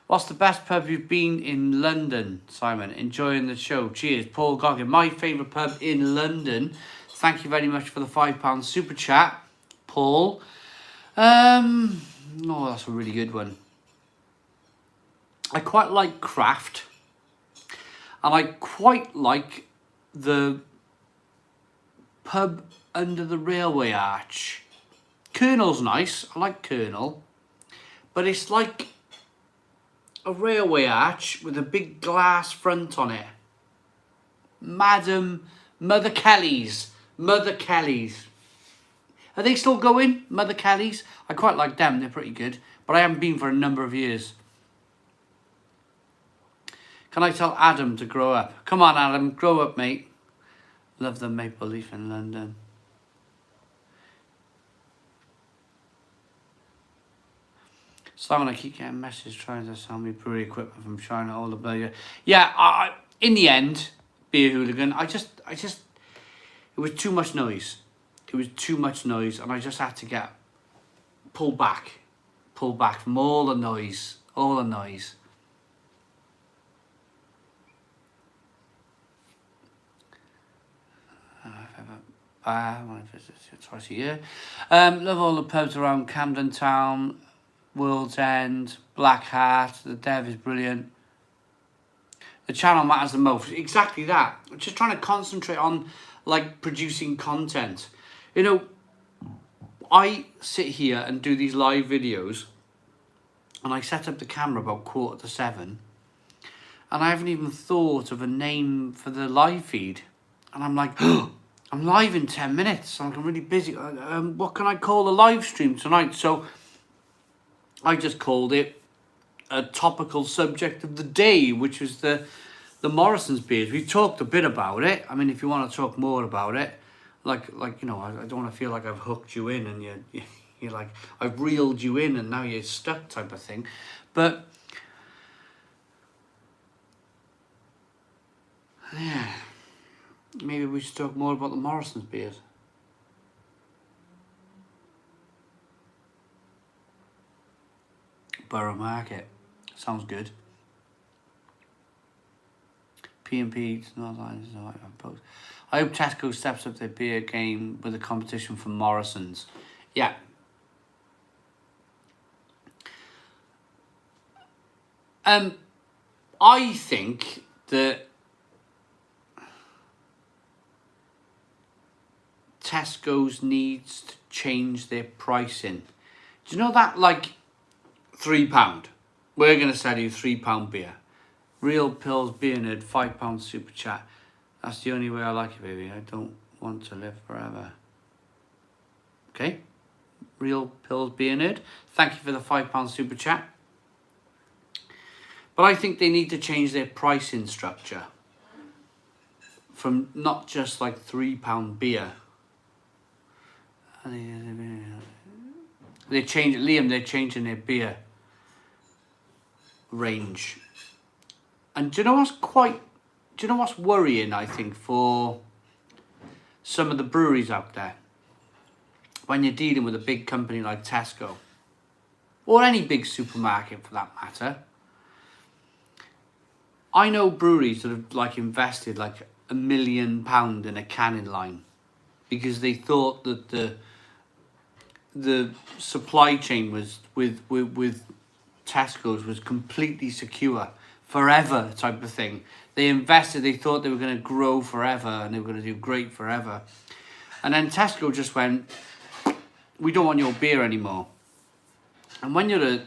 What's the best pub you've been in London, Simon? Enjoying the show. Cheers, Paul Goggin. My favourite pub in London. Thank you very much for the £5 super chat, Paul. Oh, that's a really good one. I quite like Craft. And I quite like the pub under the railway arch. Colonel's nice. I like Colonel. But it's like a railway arch with a big glass front on it. Mother Kelly's. Mother Kelly's. Are they still going? Mother Kelly's? I quite like them. They're pretty good. But I haven't been for a number of years. Can I tell Adam to grow up? Come on, Adam. Grow up, mate. Love the Maple Leaf in London. Simon, I keep getting messages trying to sell me brewery equipment from China, all the blah. Yeah, in the end, Beer Hooligan, it was too much noise. It was too much noise, and I just had to pull back from all the noise. I want to visit twice a year. Love all the pubs around Camden Town, World's End, Black Hat. The Dev is brilliant. The channel matters the most. Exactly that. I'm just trying to concentrate on like producing content. You know, I sit here and do these live videos, and I set up the camera about 7:15, and I haven't even thought of a name for the live feed. And I'm like, I'm live in 10 minutes. I'm really busy. What can I call the live stream tonight? So I just called it a topical subject of the day, which was the Morrison's beers. We talked a bit about it. I mean, if you want to talk more about it, like you know, I don't want to feel like I've hooked you in and you're like, I've reeled you in and now you're stuck type of thing. But yeah, maybe we should talk more about the Morrison's beers. Borough Market. Sounds good. P&P, I hope Tesco steps up their beer game with a competition for Morrison's. Yeah. I think that Tesco's needs to change their pricing. Do you know that, like, £3? We're going to sell you £3 beer. Real Pills Beer Nerd, £5 super chat. That's the only way I like it, baby. I don't want to live forever. Okay? Real Pills Beer Nerd. Thank you for the £5 super chat. But I think they need to change their pricing structure from not just like £3 beer. They're changing their beer range. And do you know what's worrying, I think, for some of the breweries out there? When you're dealing with a big company like Tesco, or any big supermarket for that matter. I know breweries that have like invested like £1 million in a canning line because they thought that the supply chain was with Tesco's was completely secure forever type of thing. They invested, they thought they were going to grow forever and they were going to do great forever. And then Tesco just went, we don't want your beer anymore. And when you're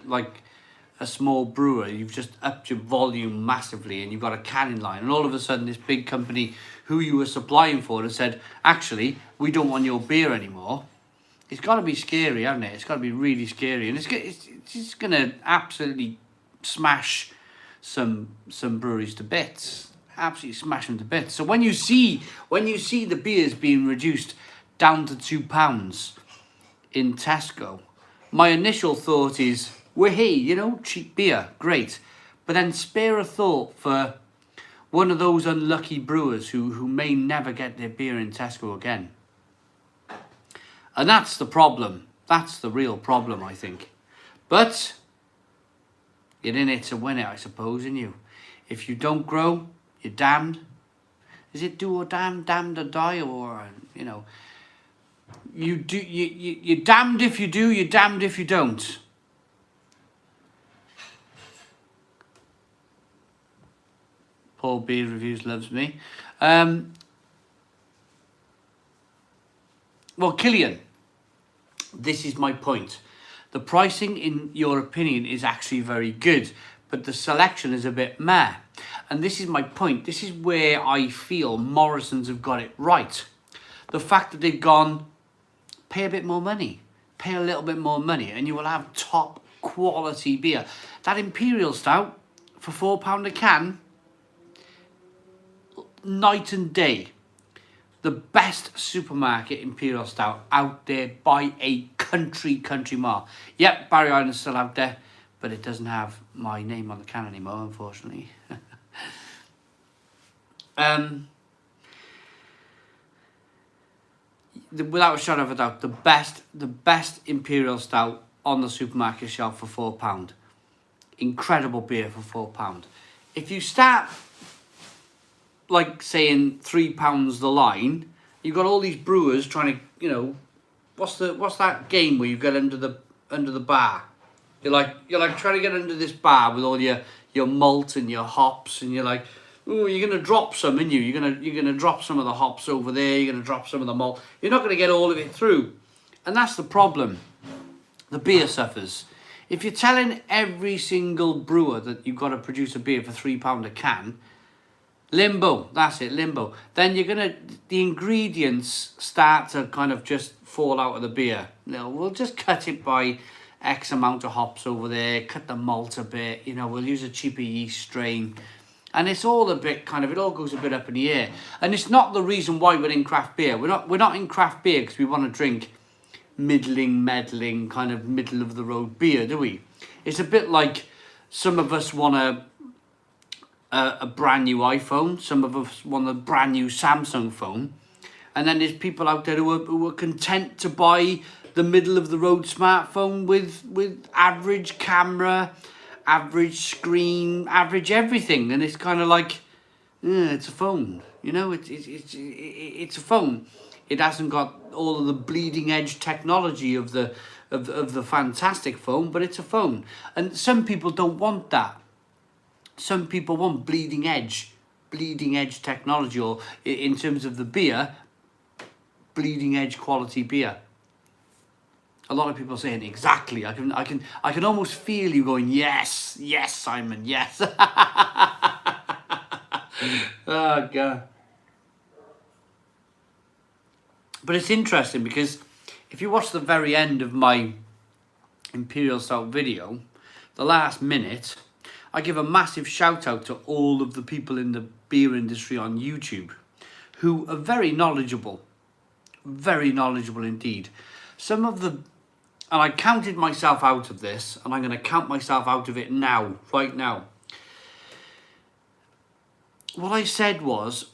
a small brewer, you've just upped your volume massively and you've got a canning line. And all of a sudden this big company who you were supplying for has said, actually, we don't want your beer anymore. It's got to be scary, hasn't it? It's got to be really scary. And it's going to absolutely smash some breweries to bits. Absolutely smash them to bits. So when you see the beers being reduced down to £2 in Tesco, my initial thought is, well, hey, you know, cheap beer, great. But then spare a thought for one of those unlucky brewers who may never get their beer in Tesco again. And that's the problem. That's the real problem, I think. But you're in it to win it, I suppose, and you. If you don't grow, you're damned. Is it do or damned or die, or, you know, you're damned if you do, you're damned if you don't. Paul Beer Reviews loves me. Well, Killian, this is my point. The pricing, in your opinion, is actually very good, but the selection is a bit meh. And this is my point. This is where I feel Morrison's have got it right. The fact that they've gone, pay a bit more money, pay a little bit more money, and you will have top quality beer. That Imperial Stout for £4 a can, night and day. The best supermarket Imperial Stout out there by a country mile. Yep, Barry Island's still out there, but it doesn't have my name on the can anymore, unfortunately. Without a shadow of a doubt, the best Imperial Stout on the supermarket shelf for £4. Incredible beer for £4. If you start like saying £3 the line, you've got all these brewers trying to, you know, what's that game where you get under the bar? You're like trying to get under this bar with all your malt and your hops, and you're like, oh, you're gonna drop some, aren't you? You're gonna drop some of the hops over there. You're gonna drop some of the malt. You're not gonna get all of it through, and that's the problem. The beer suffers. If you're telling every single brewer that you've got to produce a beer for £3 a can, limbo, that's it, limbo. Then the ingredients start to kind of just fall out of the beer. You know, we'll just cut it by X amount of hops over there, cut the malt a bit, you know, we'll use a cheaper yeast strain. And it's all a bit kind of, it all goes a bit up in the air. And it's not the reason why we're in craft beer. We're not in craft beer because we want to drink meddling, kind of middle of the road beer, do we? It's a bit like some of us want a brand new iPhone, some of us want a brand new Samsung phone, and then there's people out there who are content to buy the middle of the road smartphone with average camera, average screen, average everything, and it's kind of like, it's a phone, you know, it's a phone. It hasn't got all of the bleeding edge technology of the fantastic phone, but it's a phone. And some people don't want that. Some people want bleeding edge technology, or in terms of the beer, bleeding edge quality beer. A lot of people saying exactly. I can almost feel you going, yes, Simon, yes. Oh God. But it's interesting because if you watch the very end of my Imperial Stout video, the last minute, I give a massive shout out to all of the people in the beer industry on YouTube who are very knowledgeable indeed. Some of the, and I counted myself out of this, and I'm going to count myself out of it now, right now. What I said was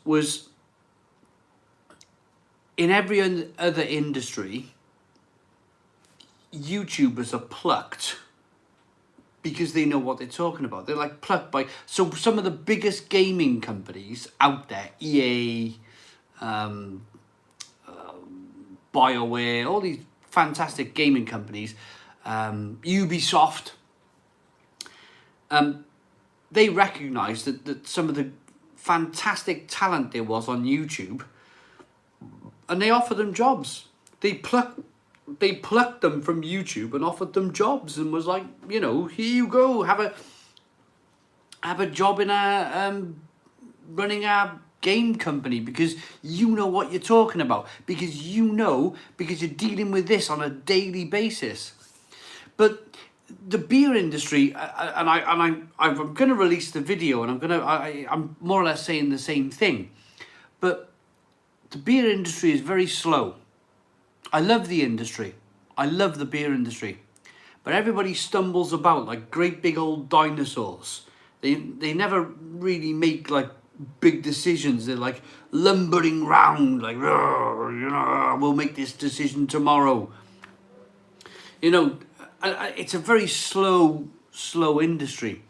in every other industry, YouTubers are plucked because they know what they're talking about. They're like plucked by... So some of the biggest gaming companies out there, EA, BioWare, all these fantastic gaming companies, Ubisoft, they recognise that some of the fantastic talent there was on YouTube, and they offered them jobs. They plucked them from YouTube and offered them jobs and was like, you know, here you go, have a job in a running a game company, because you know what you're talking about, because you're dealing with this on a daily basis. But the beer industry, I'm going to release the video, and I'm more or less saying the same thing, but the beer industry is very slow. I love the industry. I love the beer industry. But everybody stumbles about like great big old dinosaurs. They never really make like big decisions. They're like lumbering round, like, we'll make this decision tomorrow. You know, it's a very slow industry.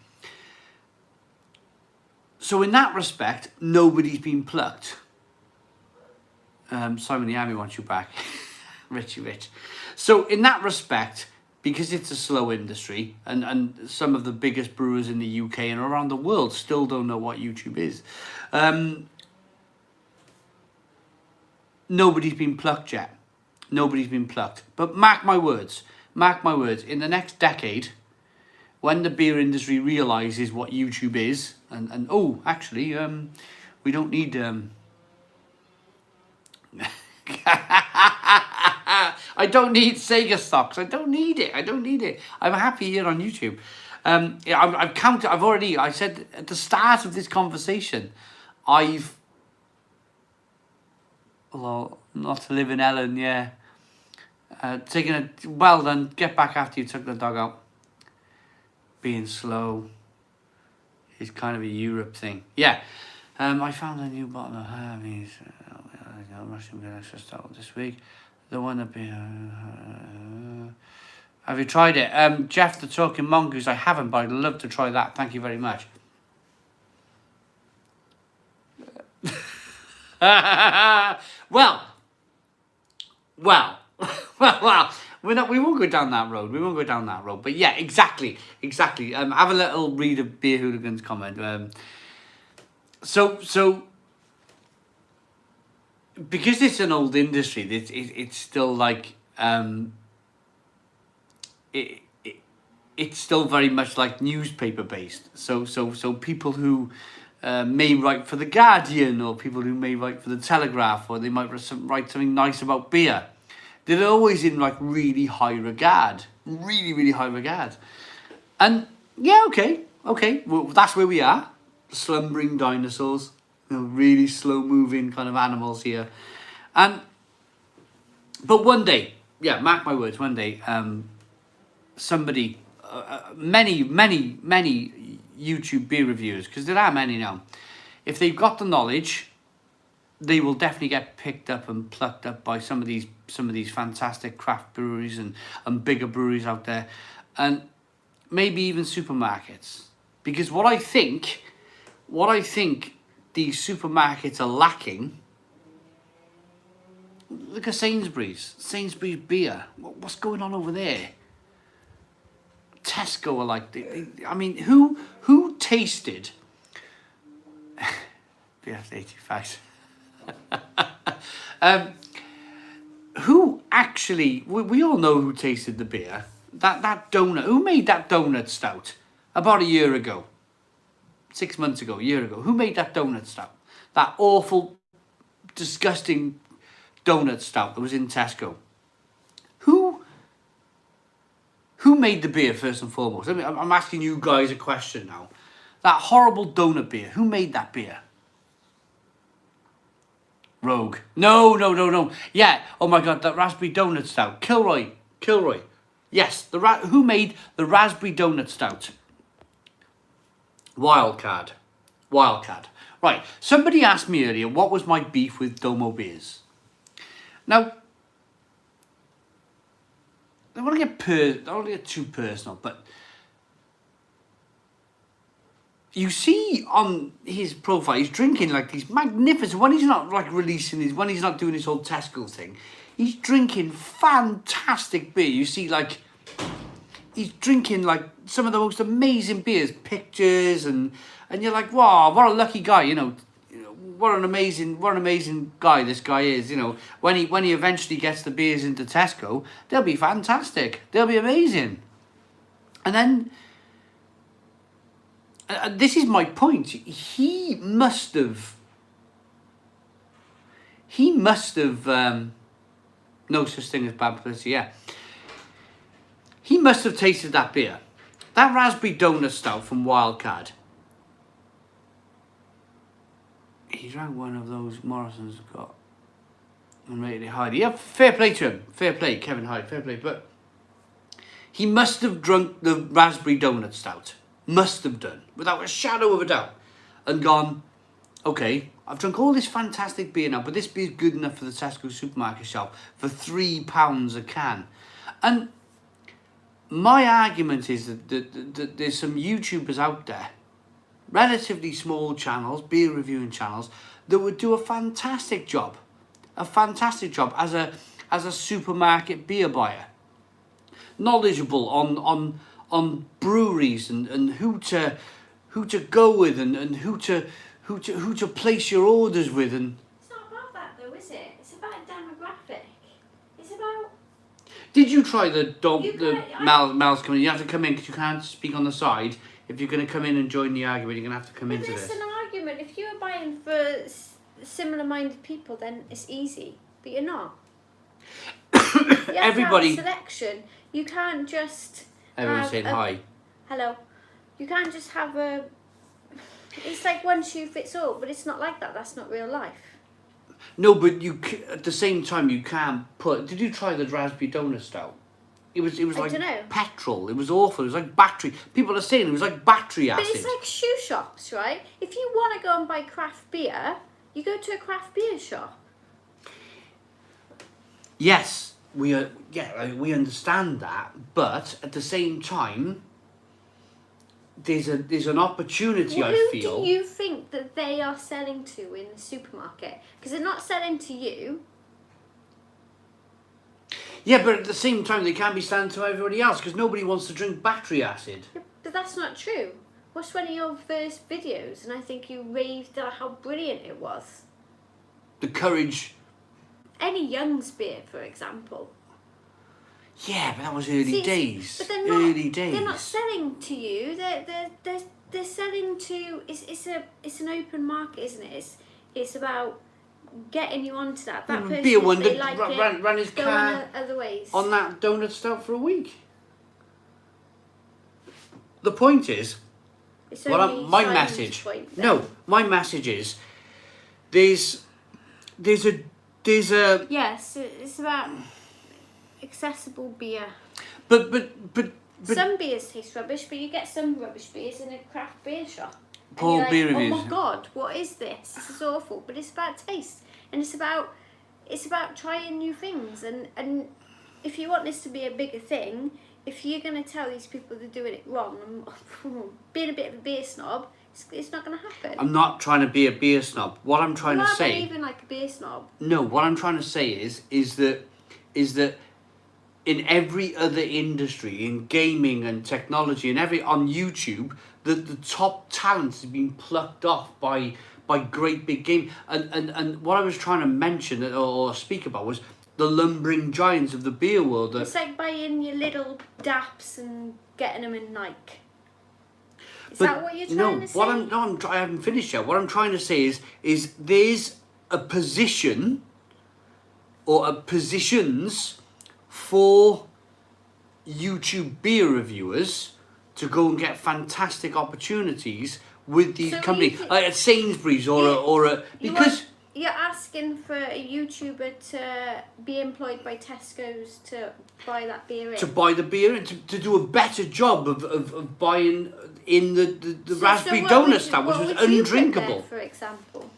So in that respect, nobody's been plucked. Simon the Army wants you back. Richie Rich. So in that respect, because it's a slow industry, and some of the biggest brewers in the UK and around the world still don't know what YouTube is, nobody's been plucked yet. Nobody's been plucked. But mark my words, in the next decade, when the beer industry realises what YouTube is, and oh, actually, we don't need... I don't need Sega stocks. I don't need it. I'm happy here on YouTube. I've counted. I said at the start of this conversation, although not to live in Ellen, yeah. Taking a... Well done. Get back after you took the dog out. Being slow is kind of a Europe thing. Yeah. I found a new bottle of hobbies. Russian beer extra stout this week. The one that be... have you tried it? Jeff the Talking Mongoose, I haven't, but I'd love to try that. Thank you very much. Well. We won't go down that road. But yeah, exactly. Have a little read of Beer Hooligans' comment. So because it's an old industry, it's still like it's still very much like newspaper based. So people who may write for the Guardian, or people who may write for the Telegraph, or they might write something nice about beer, they're always in like really high regard, really high regard. And yeah, okay, well, that's where we are, slumbering dinosaurs. Really slow moving kind of animals here. But one day, yeah, mark my words, one day, somebody, many YouTube beer reviewers, because there are many now, if they've got the knowledge, they will definitely get picked up and plucked up by some of these fantastic craft breweries and bigger breweries out there, and maybe even supermarkets. Because what I think these supermarkets are lacking. Look at Sainsbury's beer. What's going on over there? Tesco are like, I mean, who tasted? BF85. Who actually? We all know who tasted the beer. That donut. Who made that donut stout about a year ago? 6 months ago, a year ago. Who made that donut stout? That awful, disgusting donut stout that was in Tesco. Who made the beer, first and foremost? I mean, I'm asking you guys a question now. That horrible donut beer, who made that beer? Rogue. No. Yeah, oh my God, that raspberry donut stout. Kilroy. Yes, who made the raspberry donut stout? Wildcard. Right, somebody asked me earlier what was my beef with Domo beers. Now, I don't want to get too personal, but you see on his profile, he's drinking like these magnificent. When he's not like releasing his, when he's not doing this whole Tesco thing, he's drinking fantastic beer. You see, like he's drinking like some of the most amazing beers, pictures, and you're like, wow, what a lucky guy, you know. What an amazing guy this guy is, you know. When he eventually gets the beers into Tesco, they'll be fantastic. They'll be amazing. And then, this is my point. He must have. No such thing as bad publicity. Yeah. He must have tasted that beer, that raspberry donut stout from Wildcard. He drank one of those Morrison's got and rated it high. Yeah, fair play to him. Fair play, Kevin Hyde. Fair play. But he must have drunk the raspberry donut stout. Must have done, without a shadow of a doubt, and gone, okay, I've drunk all this fantastic beer now, but this beer's good enough for the Tesco supermarket shelf for £3 a can. And my argument is that there's some YouTubers out there, relatively small channels, beer reviewing channels, that would do a fantastic job as a supermarket beer buyer, knowledgeable on breweries and who to go with and who to place your orders with. And it's not about that though, is it? It's about demographic. It's about. Did you try Mal's coming in? You have to come in because you can't speak on the side. If you're going to come in and join the argument, you're going to have to come into this. But it's an argument. If you're buying for similar-minded people, then it's easy. But you're not. You Everybody. have to have a selection. You can't just. Everyone's saying hi. Hello. You can't just have a. It's like one shoe fits all, but it's not like that. That's not real life. No, but at the same time you can't put. Did you try the raspberry donut stout? It was like petrol. It was awful. It was like battery. People are saying it was like battery acid. But it's like shoe shops, right? If you want to go and buy craft beer, you go to a craft beer shop. Yes, we understand that, but at the same time, there's an opportunity. I feel. Who do you think that they are selling to in the supermarket? Because they're not selling to you. Yeah, but at the same time, they can't be selling to everybody else because nobody wants to drink battery acid. Yeah, but that's not true. Watched one of your first videos, and I think you raved at how brilliant it was. The courage. Any Young's beer, for example. Yeah, but that was early days. But they're not, early days. They're not selling to you. They're selling to. It's an open market, isn't it? It's about getting you onto that. That person, be a one they that like ran his car other ways. On that donut stout for a week. The point is, my message. My message is, there's a. Yes, it's about accessible beer. But some beers taste rubbish, but you get some rubbish beers in a craft beer shop. Paul beer reviews. Oh my god, what is this? This is awful. But it's about taste, and it's about trying new things. And if you want this to be a bigger thing, if you're going to tell these people they're doing it wrong and being a bit of a beer snob, it's not going to happen. I'm not trying to be a beer snob. What I'm trying to say. I'm not even like a beer snob. No, what I'm trying to say is that in every other industry, in gaming and technology, and on YouTube, the top talent has been plucked off by great big game. And what I was trying to mention or speak about was the lumbering giants of the beer world. It's like buying your little daps and getting them in Nike. Is that what you're trying to say? I haven't finished yet. What I'm trying to say is there's a position or positions for YouTube beer reviewers to go and get fantastic opportunities with these companies, like at Sainsbury's because you're asking for a YouTuber to be employed by Tesco's to buy that beer in. To buy the beer and to do a better job of buying in the raspberry donut stout, which was undrinkable. You put there, for example.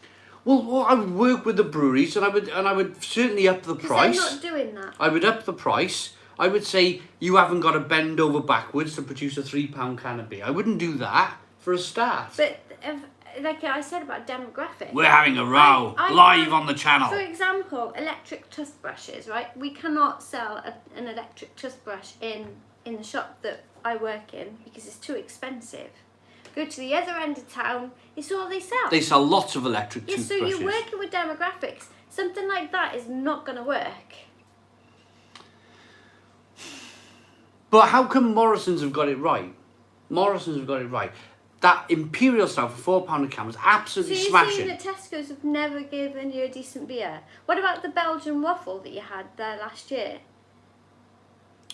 Well, I would work with the breweries, and I would certainly up the price. They're not doing that. I would up the price. I would say you haven't got to bend over backwards to produce a £3 can of beer. I wouldn't do that. for a start. But like I said about demographic, We're having a row live on the channel. For example, electric toothbrushes, right? We cannot sell an electric toothbrush in the shop that I work in because it's too expensive. Go to the other end of town, it's all they sell. They sell lots of electric toothbrushes. So you're working with demographics. Something like that is not going to work. But how come Morrison's have got it right? Morrison's have got it right. That Imperial Stout for £4 a can was absolutely smashing. So you're saying that Tesco's have never given you a decent beer? What about the Belgian waffle that you had there last year?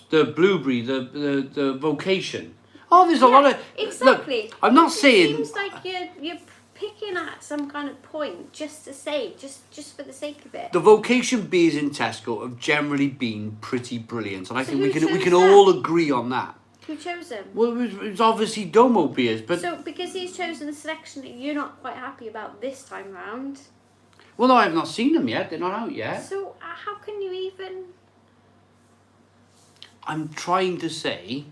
The blueberry, the vocation. Oh, there's a lot of... Exactly. Look, I'm not saying... It seems like you're picking at some kind of point just to say, just for the sake of it. The vocation beers in Tesco have generally been pretty brilliant. And I think we can chose all agree on that. Who chose them? Well, it was obviously Domo beers, but... So, because he's chosen a selection that you're not quite happy about this time round... Well, no, I've not seen them yet. They're not out yet. So, how can you even... I'm trying to say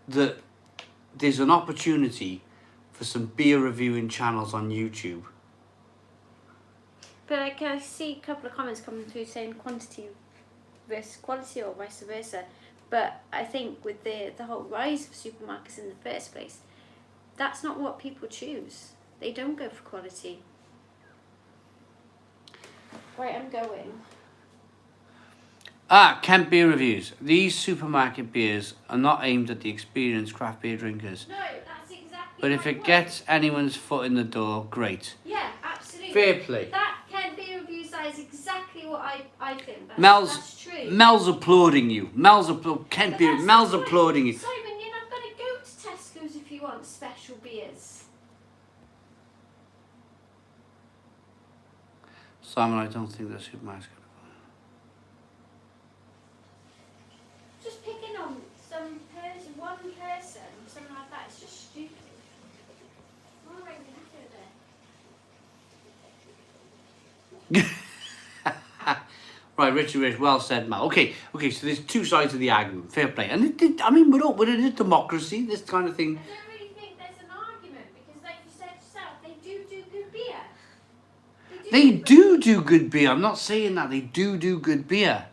that there's an opportunity for some beer reviewing channels on YouTube. But like, I see a couple of comments coming through saying quantity versus quality or vice versa. But I think with the whole rise of supermarkets in the first place, that's not what people choose. They don't go for quality. Right, I'm going. Kent Beer Reviews. These supermarket beers are not aimed at the experienced craft beer drinkers. No, that's exactly. But if it gets anyone's foot in the door, great. Yeah, absolutely. Fair play. That Kent Beer Reviews, that is exactly what I think. Mel's that's true. Mel's applauding you. Kent Beer. Mel's applauding you. Simon, you're not going to go to Tesco's if you want special beers. Simon, I don't think the supermarket's going to... Just picking on one person, something like that, it's just stupid. What am I going to do? Right, Richard Rich, well said, Mal. Okay, so there's two sides of the argument. Fair play. And we're in a democracy, this kind of thing. I don't really think there's an argument because, like you said yourself, they do good beer. They do good beer. I'm not saying that. They do good beer.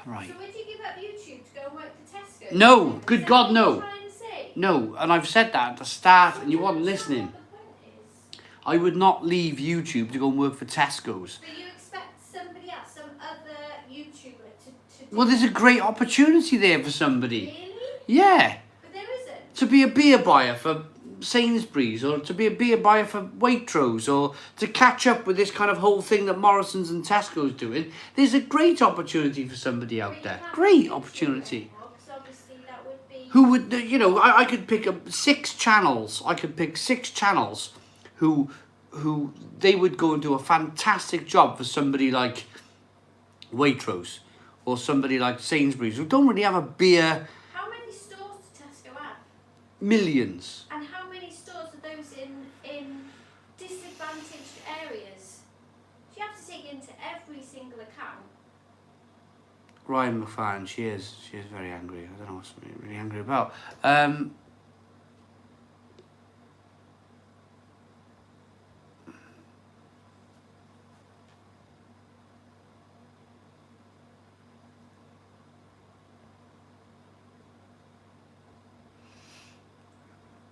Right. So would you give up YouTube to go and work for Tesco? No, good God, no. Trying to say? No, and I've said that at the start and you weren't listening. What the point is. I would not leave YouTube to go and work for Tesco's. But you expect somebody else, some other YouTuber to do Well, there's a great opportunity there for somebody. Really? Yeah. But there isn't. To be a beer buyer for Sainsbury's, or to be a beer buyer for Waitrose, or to catch up with this kind of whole thing that Morrison's and Tesco's doing. There's a great opportunity for somebody out there. Great opportunity. Who would, I could pick up 6 channels. I could pick 6 channels who they would go and do a fantastic job for somebody like Waitrose or somebody like Sainsbury's, who don't really have a beer. How many stores does Tesco have? Millions. And how many stores are those in disadvantaged areas? Do you have to dig into every single account? Ryan McFarlane, she is very angry. I don't know what's really angry about.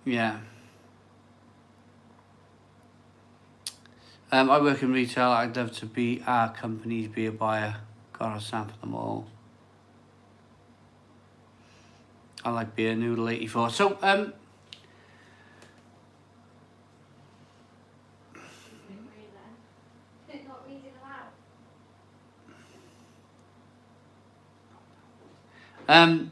Yeah. I work in retail. I'd love to be our company's beer buyer. Gotta sample them all. I like beer, Noodle 84. So, Not reading aloud.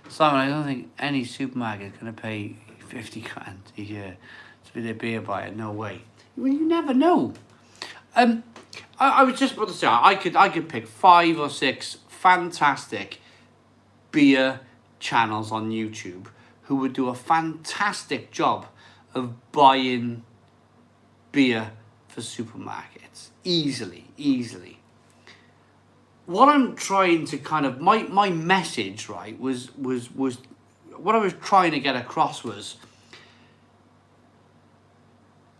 Simon, I don't think any supermarket is going to pay 50 grand a year to be their beer buyer. No way. Well, you never know. I was just about to say, I could pick 5 or 6 fantastic beer channels on YouTube who would do a fantastic job of buying beer for supermarkets. Easily. what I'm trying to kind of, my message, right, was what I was trying to get across was,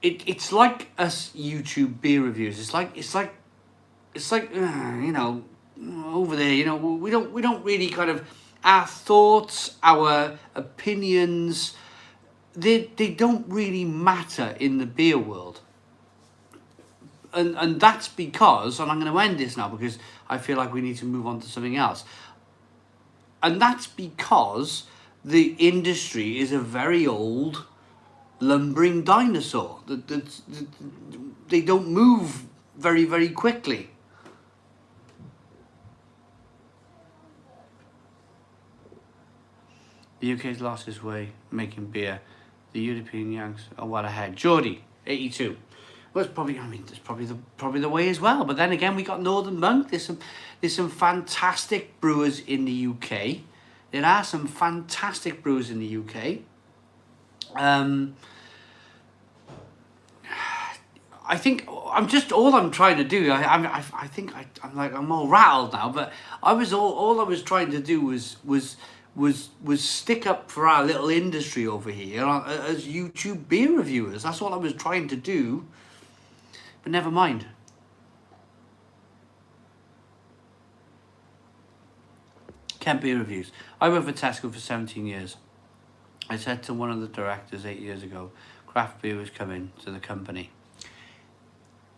it's like us YouTube beer reviews. It's like you know, over there, you know, we don't really kind of, our thoughts, our opinions, they don't really matter in the beer world. And that's because, and I'm going to end this now because I feel like we need to move on to something else. And that's because the industry is a very old, lumbering dinosaur. They don't move very, very quickly. The UK's lost its way making beer. The European Yanks are well ahead. Geordie, 82. Well, it's probably, I mean, it's probably the way as well. But then again, we got Northern Monk. There's some fantastic brewers in the UK. There are some fantastic brewers in the UK. I think all I'm trying to do. I think I'm all rattled now. But all I was trying to do was stick up for our little industry over here as YouTube beer reviewers. That's all I was trying to do. But never mind. Kent Beer Reviews. I worked for Tesco for 17 years. I said to one of the directors 8 years ago, craft beer was coming to the company.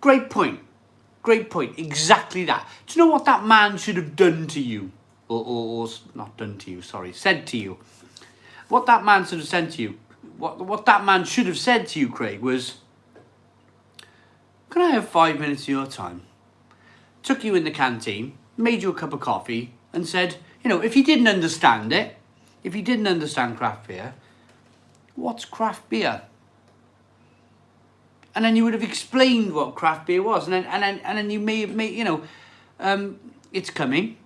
Great point. Great point. Exactly that. Do you know what that man should have done to you? Or not done to you, sorry, said to you. What that man should have said to you, what that man should have said to you, Craig, was, can I have 5 minutes of your time? Took you in the canteen, made you a cup of coffee, and said, you know, if you didn't understand it, if you didn't understand craft beer, what's craft beer? And then you would have explained what craft beer was, and then you may have made, you know, it's coming,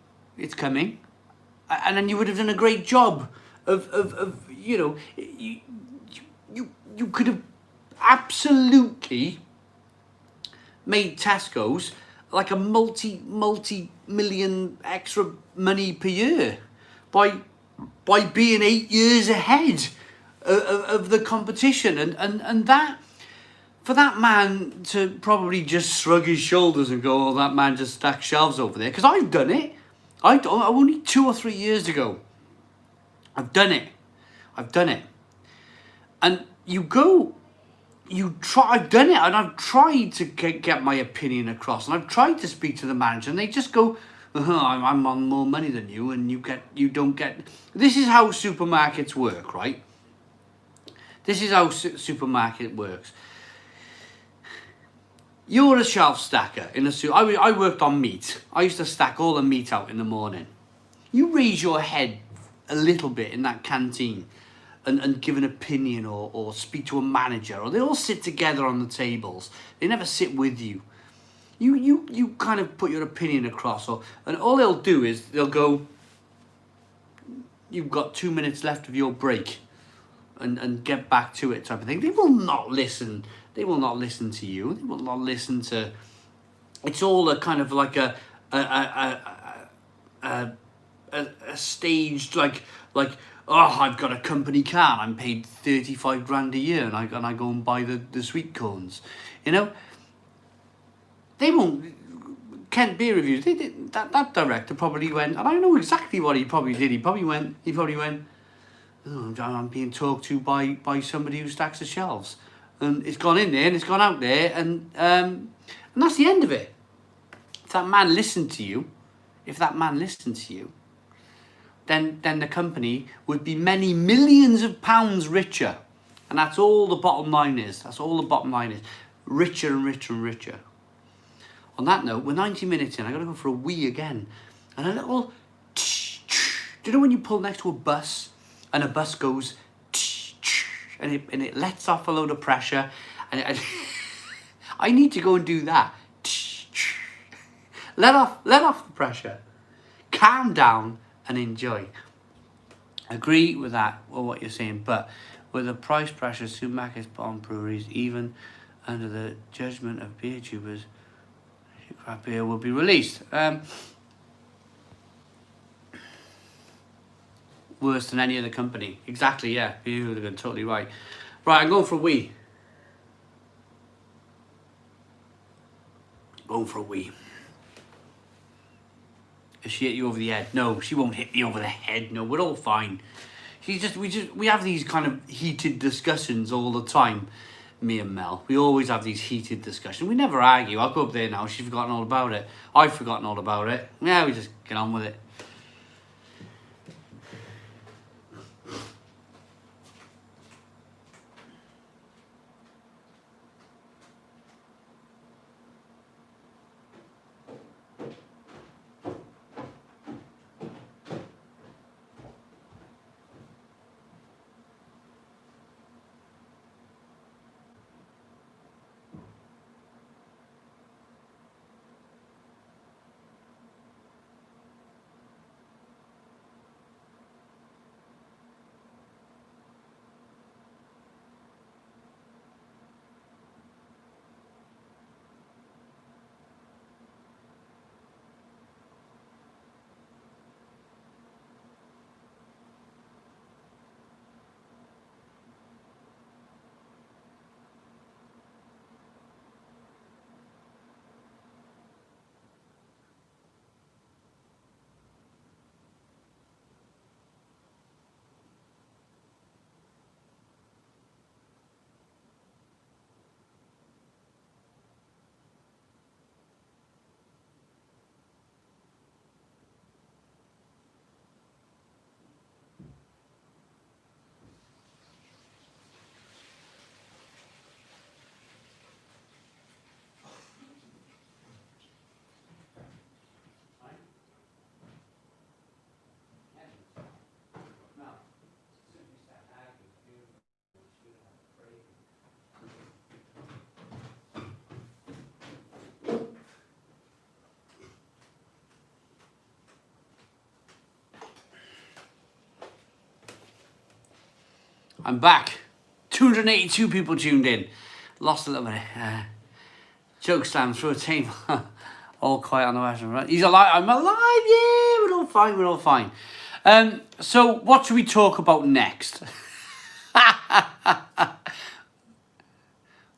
and then you would have done a great job of you know, you could have absolutely made Tesco's like a multi-million extra money per year by being 8 years ahead of the competition, and that, for that man to probably just shrug his shoulders and go, oh, that man just stacked shelves over there, because I've done it. Only 2 or 3 years ago, I've done it, and I've done it, and I've tried to get my opinion across, and I've tried to speak to the manager, and they just go, I'm on more money than you, and you don't get. This is how supermarkets work, right? This is how supermarket works. You're a shelf stacker in a suit. I worked on meat. I used to stack all the meat out in the morning. You raise your head a little bit in that canteen and give an opinion or speak to a manager, or they all sit together on the tables. They never sit with you. You kind of put your opinion across, and all they'll do is they'll go, you've got 2 minutes left of your break, and get back to it type of thing. They will not listen. They will not listen to you. They will not listen to. It's all a kind of like a staged like oh, I've got a company car and I'm paid 35 grand a year, and I go and buy the sweet cones, you know. They won't. Kent Beer Reviews. They did that director probably went, and I know exactly what he probably did. He probably went. Oh, I'm being talked to by somebody who stacks the shelves. And it's gone in there and it's gone out there, and that's the end of it. If that man listened to you, then the company would be many millions of pounds richer. And that's all the bottom line is. Richer and richer and richer. On that note, we're 90 minutes in. I gotta go for a wee again. And a little do you know when you pull next to a bus and a bus goes and it lets off a load of pressure, and I need to go and do that. Let off the pressure. Calm down and enjoy. Agree with that, or what you're saying, but with the price pressure supermarkets put on breweries, even under the judgment of beer tubers, craft beer will be released. worse than any other company. Exactly, yeah. You're totally right. Right, I'm going for a wee. Going for a wee. If she hit you over the head, no, she won't hit me over the head. No, we're all fine. We have these kind of heated discussions all the time. Me and Mel, we always have these heated discussions. We never argue. I'll go up there now. She's forgotten all about it. I've forgotten all about it. Yeah, we just get on with it. I'm back. 282 people tuned in. Lost a little bit. Joke slams through a table. All quiet on the Western Front. He's alive. I'm alive. Yeah, we're all fine. We're all fine. So what should we talk about next?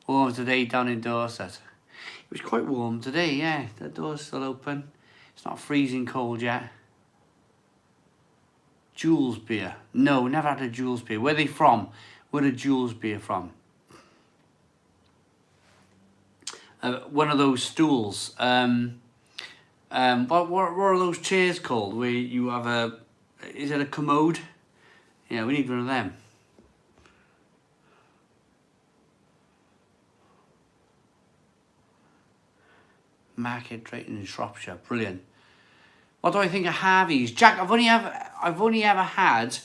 Warm today down in Dorset. It was quite warm today, yeah. The door's still open. It's not freezing cold yet. Jules beer. No, never had a Jules beer. Where are they from? Where are Jules beer from? One of those stools. What are those chairs called? Where you have a... Is it a commode? Yeah, we need one of them. Market Drayton in Shropshire. Brilliant. What do I think of Harvey's? Jack, I've only ever had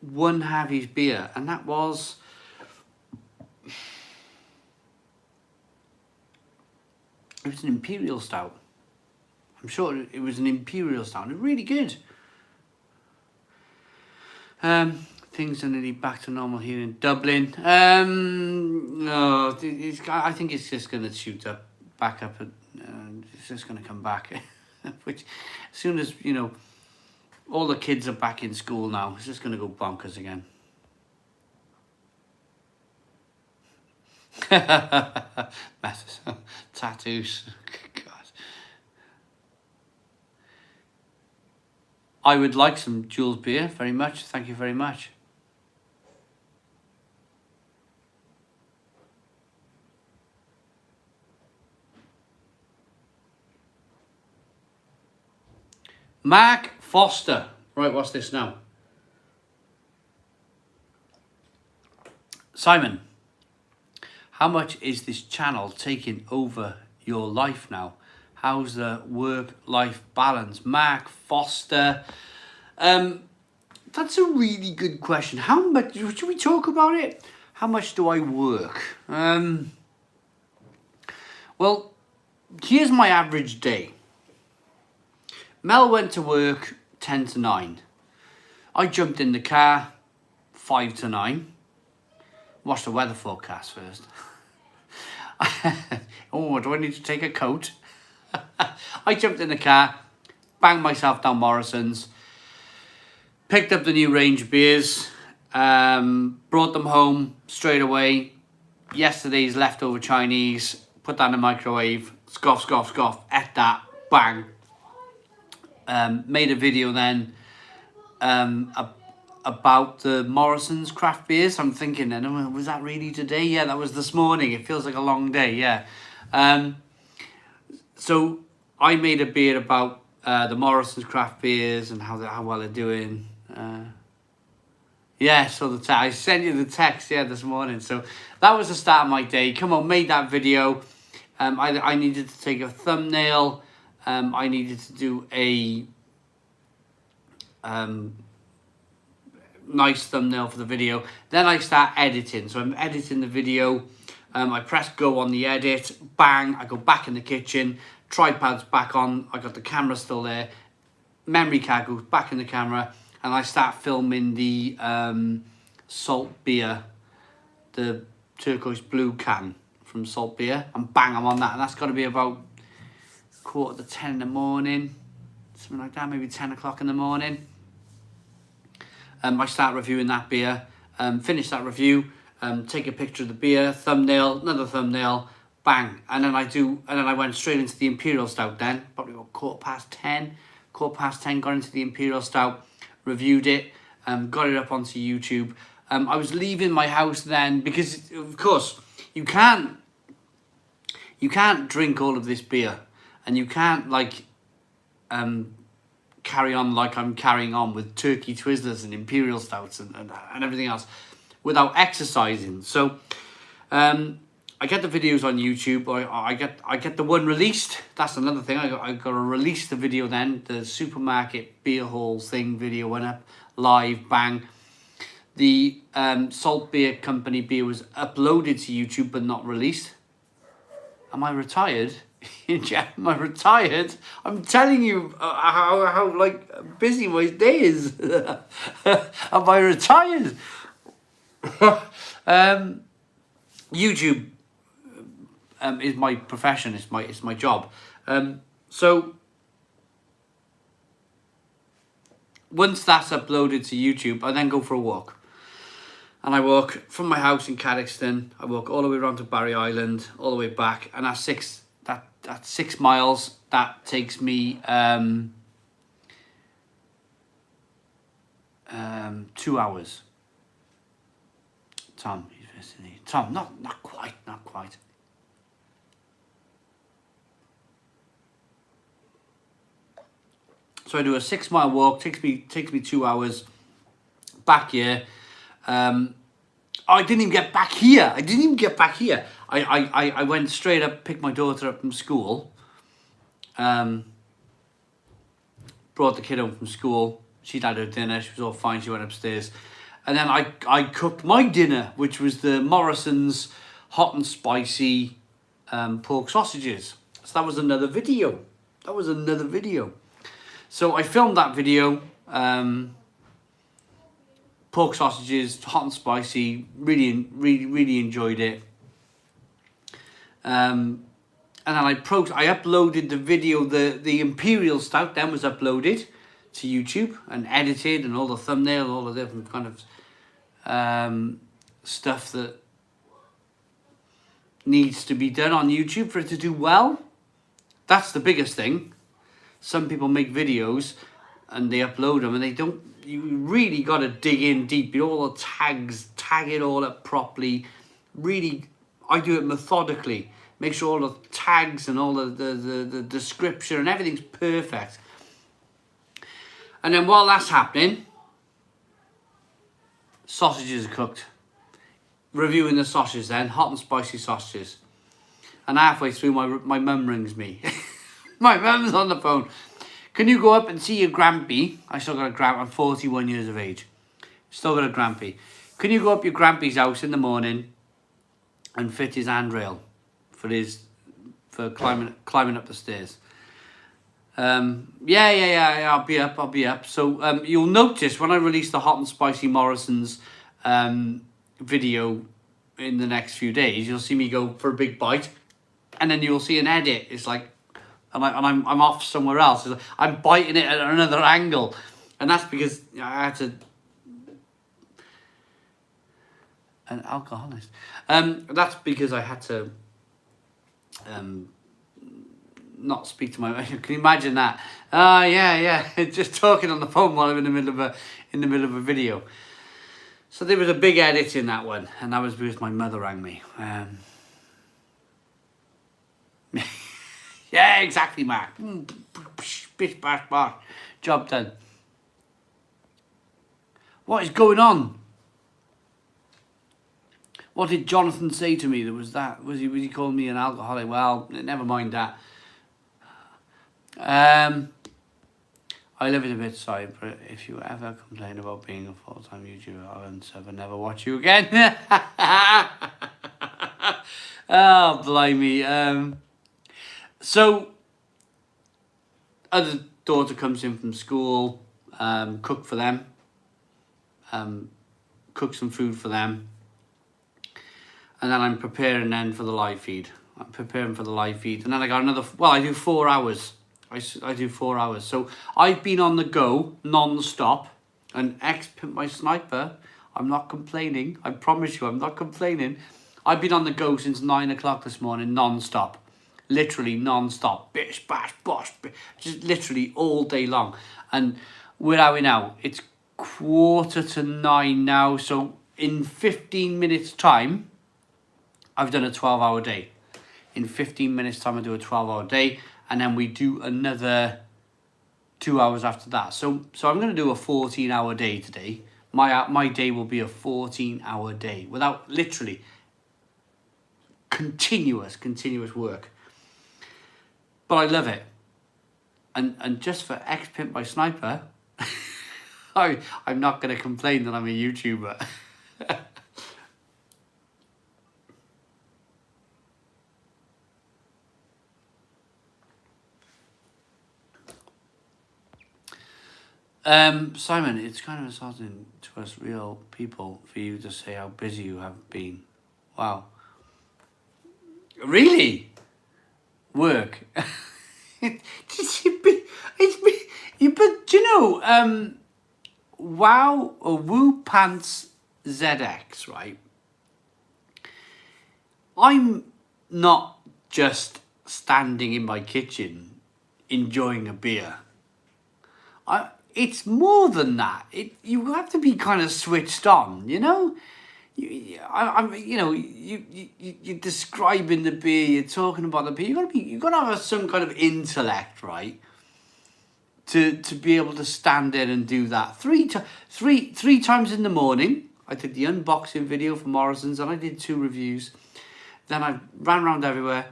one Harvey's beer, and that was it was an Imperial Stout. I'm sure it was an Imperial Stout. It's really good. Things are nearly back to normal here in Dublin. No, I think it's just going to shoot up, back up, and it's just going to come back. Which, as soon as, you know, all the kids are back in school now, it's just going to go bonkers again. Methods. Tattoos. God. I would like some Jules beer very much. Thank you very much. Mark Foster. Right, what's this now? Simon, how much is this channel taking over your life now? How's the work-life balance? Mark Foster. That's a really good question. How much, should we talk about it? How much do I work? Well, here's my average day. Mel went to work 10 to 9. I jumped in the car 5 to 9. Watched the weather forecast first. Oh, do I need to take a coat? I jumped in the car, banged myself down Morrison's. picked up the new range of beers, brought them home straight away. Yesterday's leftover Chinese, put that in the microwave, scoff, ate that, bang. Made a video then about the Morrison's craft beers. I'm thinking then, was that really today? Yeah, that was this morning. It feels like a long day, yeah. So I made a beer about the Morrison's craft beers and how well they're doing. Yeah, so I sent you the text, yeah, this morning. So that was the start of my day. Come on, made that video. I needed to take a thumbnail. I needed to do a nice thumbnail for the video. Then I start editing. So I'm editing the video. I press go on the edit. Bang, I go back in the kitchen. Tripod's back on. I got the camera still there. Memory card goes back in the camera. And I start filming the salt beer. The turquoise blue can from salt beer. And bang, I'm on that. And that's got to be about 9:45 in the morning. Something like that, maybe 10 o'clock in the morning. I start reviewing that beer, finish that review, take a picture of the beer, thumbnail, another thumbnail, bang. And then I went straight into the Imperial Stout then, probably about 10:15, got into the Imperial Stout, reviewed it, got it up onto YouTube. I was leaving my house then because, of course, you can't drink all of this beer and you can't, like, carry on like I'm carrying on with turkey twizzlers and Imperial Stouts and everything else without exercising. So I get the videos on YouTube. I get the one released. That's another thing. I got to release the video then. The supermarket beer hall thing video went up live, bang. The Salt Beer Company beer was uploaded to YouTube but not released. Am I retired? Am I retired? I'm telling you how like busy my day is. Am I retired? YouTube is my profession. It's my job. So once that's uploaded to YouTube, I then go for a walk. And I walk from my house in Caddixton. I walk all the way around to Barry Island, all the way back, and that's 6 miles. That takes me 2 hours. Tom, not quite. So I do a 6 mile walk. Takes me 2 hours. Back here. I didn't even get back here. I went straight up, picked my daughter up from school. Brought the kid home from school. She'd had her dinner. She was all fine. She went upstairs. And then I cooked my dinner, which was the Morrison's hot and spicy pork sausages. So that was another video. So I filmed that video. Pork sausages, hot and spicy, really enjoyed it. And then I uploaded the video, the Imperial Stout then was uploaded to YouTube and edited, and all the thumbnail, all the different kind of stuff that needs to be done on YouTube for it to do well. That's the biggest thing. Some people make videos and they upload them and they don't. You really got to dig in deep. All the tags, tag it all up properly. Really, I do it methodically. Make sure all the tags and all the description and everything's perfect. And then while that's happening, sausages are cooked. Reviewing the sausages then, hot and spicy sausages. And halfway through, my mum rings me. My mum's on the phone. Can you go up and see your grampy? I still got a grand. I'm 41 years of age. Still got a grampy. Can you go up your grampy's house in the morning and fit his handrail for climbing up the stairs? Yeah. I'll be up. So you'll notice when I release the hot and spicy Morrison's video in the next few days, you'll see me go for a big bite, and then you'll see an edit. It's like. And I'm off somewhere else. I'm biting it at another angle. And that's because I had to... An alcoholist. That's because I had to not speak to my... Can you imagine that? Yeah. Just talking on the phone while I'm in the middle of a video. So there was a big edit in that one, and that was because my mother rang me. Yeah, exactly, Mark. Bish, bash, bash. Job done. What is going on? What did Jonathan say to me? Was he calling me an alcoholic? Well, never mind that. I live it a bit sorry, but if you ever complain about being a full-time YouTuber, I'll never watch you again. Oh, blimey. So, other daughter comes in from school, cook for them, cook some food for them, and then I'm preparing then for the live feed. I'm preparing for the live feed, and then I got another, well, I do 4 hours. I do 4 hours. So I've been on the go non-stop, and Pimp My Sniper, I'm not complaining. I promise you, I'm not complaining. I've been on the go since 9 o'clock this morning non-stop. Literally non-stop. Bish, bash, bosh. Just literally all day long. And where are we now? It's 8:45 now. So in 15 minutes time, I've done a 12-hour day. In 15 minutes time, I do a 12-hour day. And then we do another 2 hours after that. So I'm going to do a 14-hour day today. My day will be a 14-hour day without literally continuous work. But I love it. And just for Pimp My Sniper, I'm not going to complain that I'm a YouTuber. Simon, it's kind of insulting to us real people for you to say how busy you have been. Wow. Really? Work. But you know, wow, or Woo Pants ZX, right? I'm not just standing in my kitchen enjoying a beer. It's more than that. You have to be kind of switched on, you know. You're describing the beer. You're talking about the beer. You gotta have some kind of intellect, right? To be able to stand there and do that. Three times in the morning, I did the unboxing video for Morrison's, and I did 2 reviews. Then I ran around everywhere,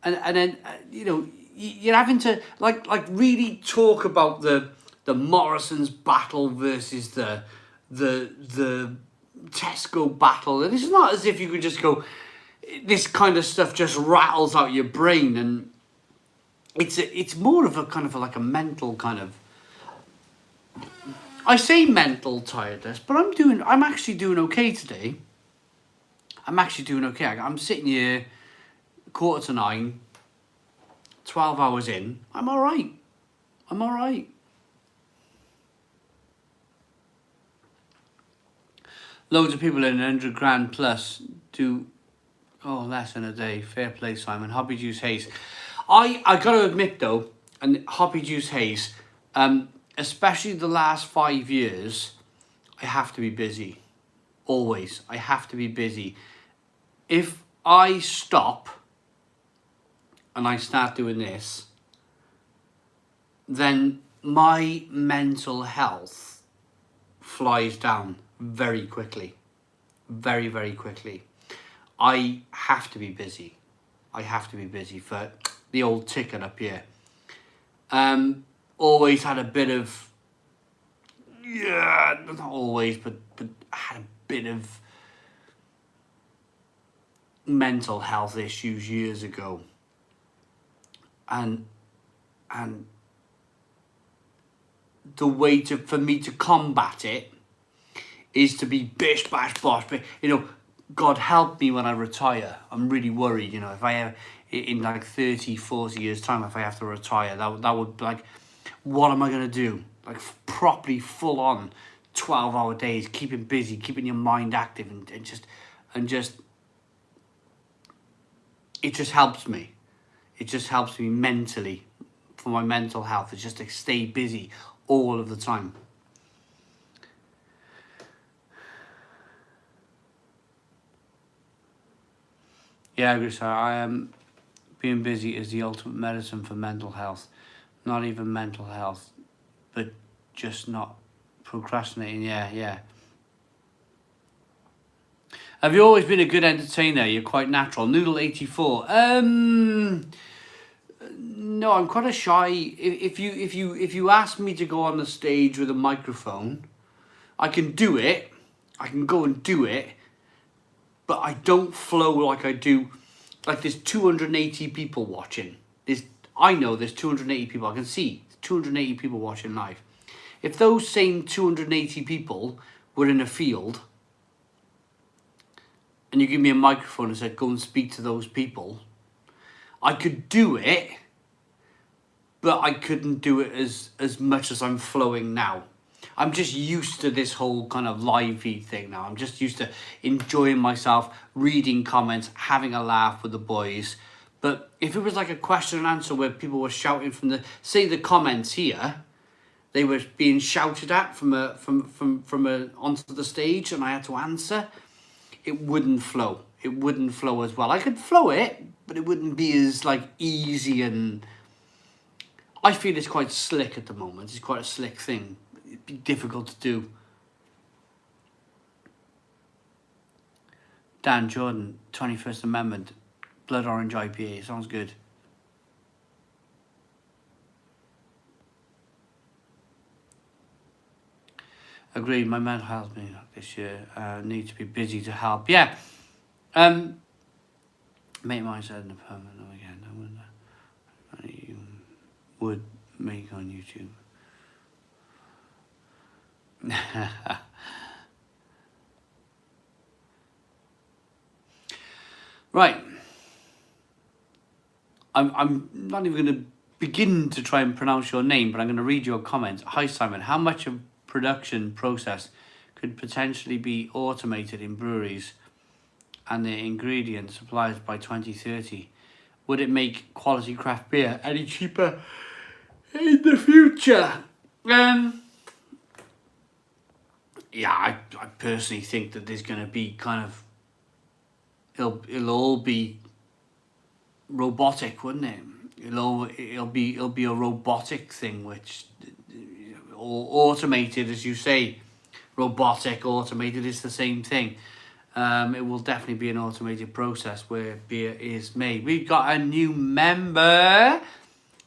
and then you're having to like really talk about the Morrison's battle versus the Tesco battle. And it's not as if you could just go, this kind of stuff just rattles out your brain, and it's more of a kind of like a mental kind of, I say mental tiredness, but I'm actually doing okay today. I'm actually doing okay. I'm sitting here 8:45, 12 hours in. I'm all right. Loads of people in 100 grand plus do less than a day. Fair play, Simon. Hobby Juice Haze. I got to admit though, and Hobby Juice Haze, especially the last 5 years, I have to be busy. Always. I have to be busy. If I stop and I start doing this, then my mental health flies down very quickly. Very, very quickly. I have to be busy. I have to be busy for the old ticket up here. Always had a bit of, not always, but had a bit of mental health issues years ago. And the way for me to combat it is to be bish, bash, bosh. God help me when I retire. I'm really worried, if I have, in like 30, 40 years time, if I have to retire, that would be like, what am I going to do? like properly full on 12-hour days, keeping busy, keeping your mind active, and just it just helps me. It just helps me mentally, for my mental health. It's just to stay busy all of the time. Yeah, I agree, sir. I am being busy is the ultimate medicine for mental health. Not even mental health, but just not procrastinating. Yeah. Have you always been a good entertainer? You're quite natural. Noodle84. No, I'm quite a shy. If you ask me to go on the stage with a microphone, I can do it. I can go and do it, but I don't flow like I do. Like there's 280 people watching. I know there's 280 people. I can see 280 people watching live. If those same 280 people were in a field, and you give me a microphone and said, go and speak to those people, I could do it, but I couldn't do it as much as I'm flowing now. I'm just used to this whole kind of live feed thing now. I'm just used to enjoying myself, reading comments, having a laugh with the boys. But if it was like a question and answer where people were shouting from the comments here, they were being shouted at from onto the stage, and I had to answer, it wouldn't flow. It wouldn't flow as well. I could flow it, but it wouldn't be as like easy, and I feel it's quite slick at the moment. It's quite a slick thing. It'd be difficult to do. Dan Jordan, 21st Amendment, Blood Orange IPA. Sounds good. Agreed. My mental health this year need to be busy to help. Yeah. Mate mine said in the permanent again. I wonder you would make on YouTube. Right. I'm not even going to begin to try and pronounce your name, but I'm going to read your comments. Hi Simon, how much of production process could potentially be automated in breweries and their ingredient suppliers by 2030? Would it make quality craft beer any cheaper in the future? Yeah, I personally think that there's going to be kind of, it'll all be robotic, wouldn't it? It'll be a robotic thing, which, or automated, as you say. Robotic, automated is the same thing. It will definitely be an automated process where beer is made. We've got a new member,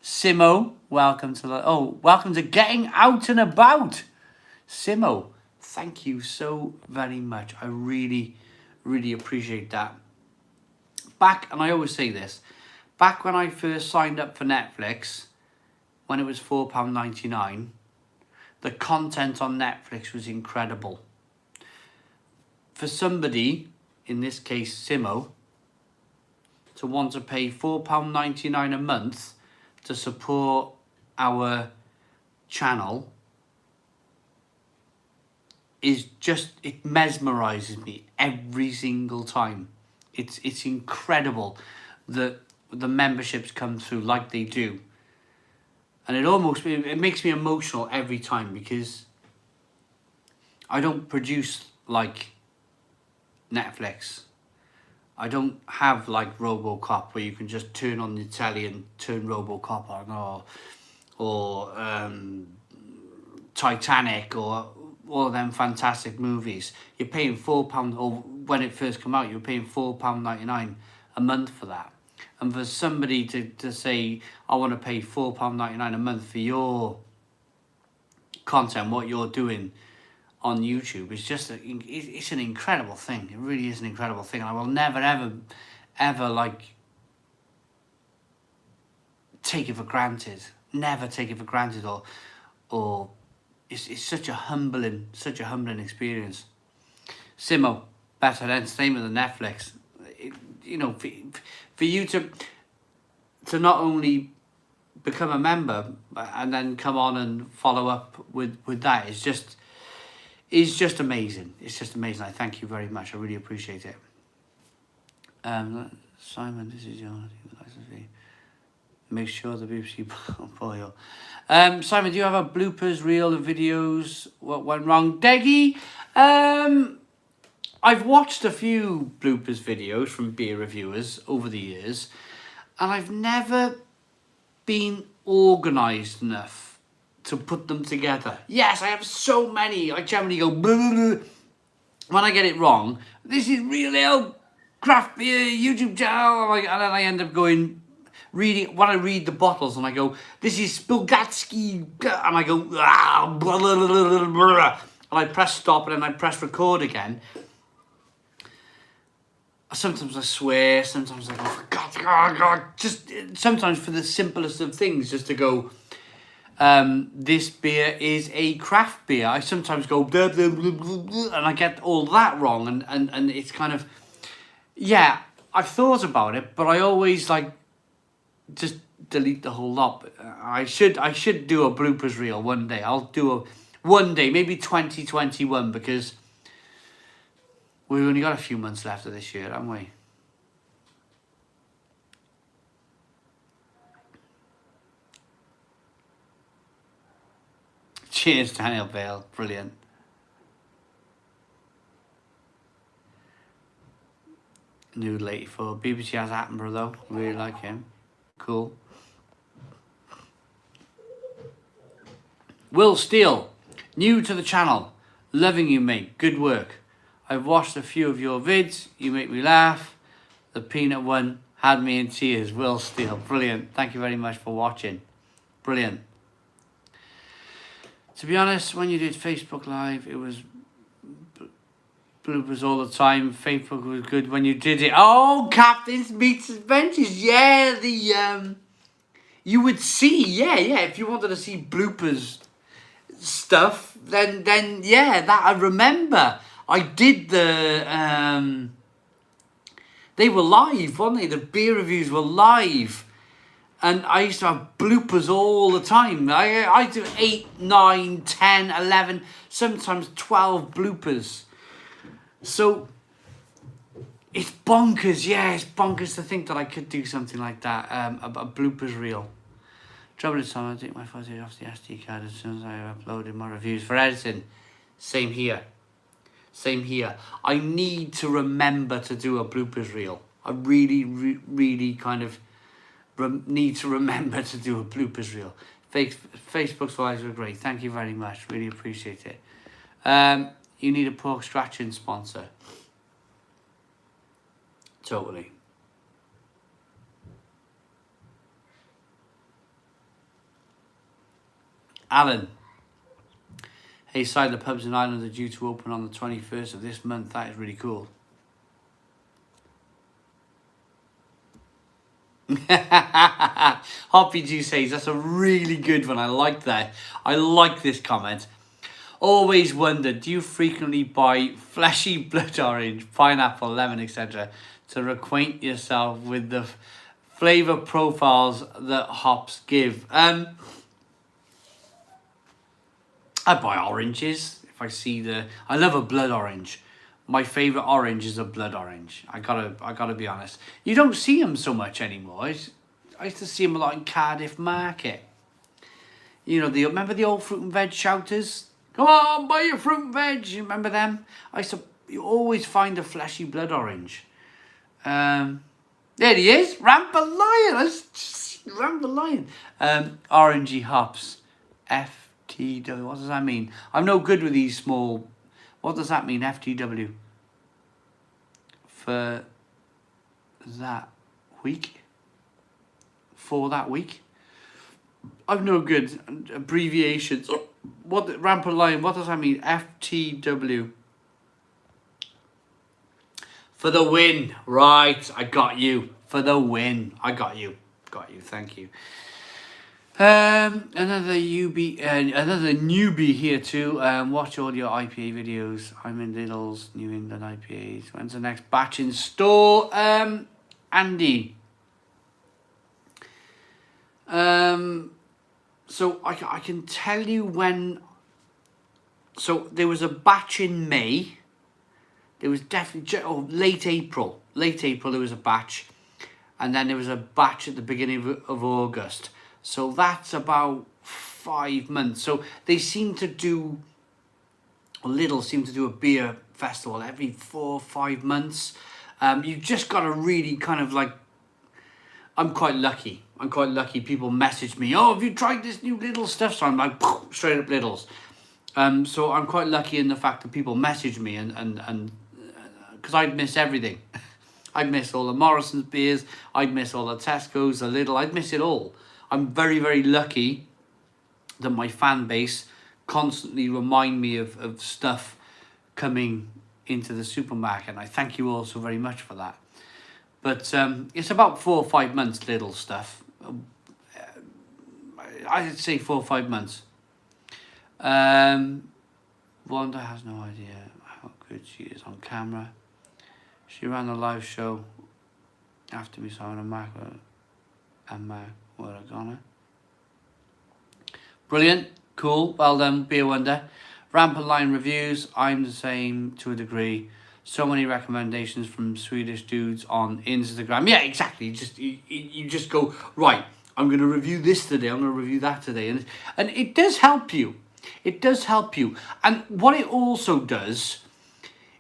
Simo. Welcome to Getting Out and About. Simo, thank you so very much. I really, really appreciate that. And I always say this, back when I first signed up for Netflix, when it was £4.99, the content on Netflix was incredible. For somebody, in this case Simo, to want to pay £4.99 a month to support our channel is just, it mesmerizes me every single time. It's incredible that the memberships come through like they do. And it makes me emotional every time, because I don't produce like Netflix. I don't have like RoboCop where you can just turn on the telly and turn RoboCop on, or Titanic, or all of them fantastic movies. You're paying £4, or when it first came out, you're paying £4.99 a month for that. And for somebody to say, I want to pay £4.99 a month for your content, what you're doing on YouTube, is just it's an incredible thing. It really is an incredible thing. I will never ever like take it for granted. Never take it for granted, or it's such a humbling experience. Simo, better entertainment than Netflix. For you to not only become a member and then come on and follow up with that is just amazing. It's just amazing. I thank you very much. I really appreciate it. Simon, this is your license fee. Make sure the BBC boil. Simon, do you have a bloopers reel of videos? What went wrong? Deggy, I've watched a few bloopers videos from beer reviewers over the years, and I've never been organised enough to put them together. Yes, I have so many. I generally go blah, blah, blah. When I get it wrong. This is real ale craft beer YouTube channel, and then I end up going reading. When I read the bottles and I go, this is Spilgatsky, and I go blah, blah, blah, blah, blah, and I press stop and then I press record again. Sometimes I swear, sometimes I go, for God, just sometimes for the simplest of things, just to go, this beer is a craft beer. I sometimes go, blah, blah, blah, blah, blah, and I get all that wrong, and it's kind of, yeah, I've thought about it, but I always, like, just delete the whole lot. I should do a bloopers reel one day. I'll do one day, maybe 2021, because we've only got a few months left of this year, haven't we? Cheers, Daniel Bale. Brilliant. Nude 84. BBC has Attenborough, though. Really like him. Cool. Will Steele. New to the channel. Loving you, mate. Good work. I've watched a few of your vids. You make me laugh. The peanut one had me in tears. Will Steele. Brilliant. Thank you very much for watching. Brilliant. To be honest, when you did Facebook Live, it was bloopers all the time. Facebook was good when you did it. Oh, Captain's Meets Adventures. Yeah, you would see. Yeah. If you wanted to see bloopers stuff, then yeah, that I remember. I did the, they were live, weren't they? The beer reviews were live. And I used to have bloopers all the time. I do 8, 9, 10, 11, sometimes 12 bloopers. So, it's bonkers, yeah, it's bonkers to think that I could do something like that, a bloopers reel. Trouble is, I take my footage off the SD card as soon as I uploaded my reviews for editing. Same here. Same here. I need to remember to do a bloopers reel. I really, really kind of need to remember to do a bloopers reel. Facebook's lives were great. Thank you very much. Really appreciate it. You need a pork scratching sponsor. Totally. Alan. Hey, side, the pubs in Ireland are due to open on the 21st of this month. That is really cool. Hoppy G says, that's a really good one. I like that. I like this comment. Always wondered, do you frequently buy fleshy blood orange, pineapple, lemon, etc. to reacquaint yourself with the flavour profiles that hops give? I buy oranges if I see I love a blood orange. My favourite orange is a blood orange. I gotta be honest. You don't see them so much anymore. I used to see them a lot in Cardiff Market. You know, remember the old fruit and veg shouters? Come on, buy your fruit and veg. You remember them? You always find a fleshy blood orange. There he is, Rampant Lion. That's Rampant Lion. Orangey hops, FTW. What does that mean? I'm no good with these small. What does that mean, FTW? For that week? For that week? I've no good abbreviations. What, Rampant Lion, what does that mean? FTW. For the win. Right, I got you. For the win. I got you. Got you, thank you. Another newbie here too. Watch all your IPA videos. I'm in Lidl's New England IPAs. When's the next batch in store? Andy. So I can tell you when. So there was a batch in May. There was definitely late April. Late April there was a batch, and then there was a batch at the beginning of August. So that's about 5 months. So they seem to do. Lidl seem to do a beer festival every 4 or 5 months. You've just got to really kind of like. I'm quite lucky. People message me, oh, have you tried this new Lidl stuff? So I'm like, straight up Lidl's. So I'm quite lucky in the fact that people message me and because I'd miss everything. I'd miss all the Morrison's beers. I'd miss all the Tesco's, the Lidl. I'd miss it all. I'm very, very lucky that my fan base constantly remind me of stuff coming into the supermarket. And I thank you all so very much for that. But it's about 4 or 5 months, Lidl stuff. I'd say 4 or 5 months. Wanda has no idea how good she is on camera. She ran a live show after me saw a Mac and Mac were gonna. Brilliant, cool, well done, Beer Wonder. Rampant line reviews, I'm the same to a degree. So many recommendations from Swedish dudes on Instagram. Yeah, exactly. You just go, right, I'm going to review this today. I'm going to review that today. And it does help you. It does help you. And what it also does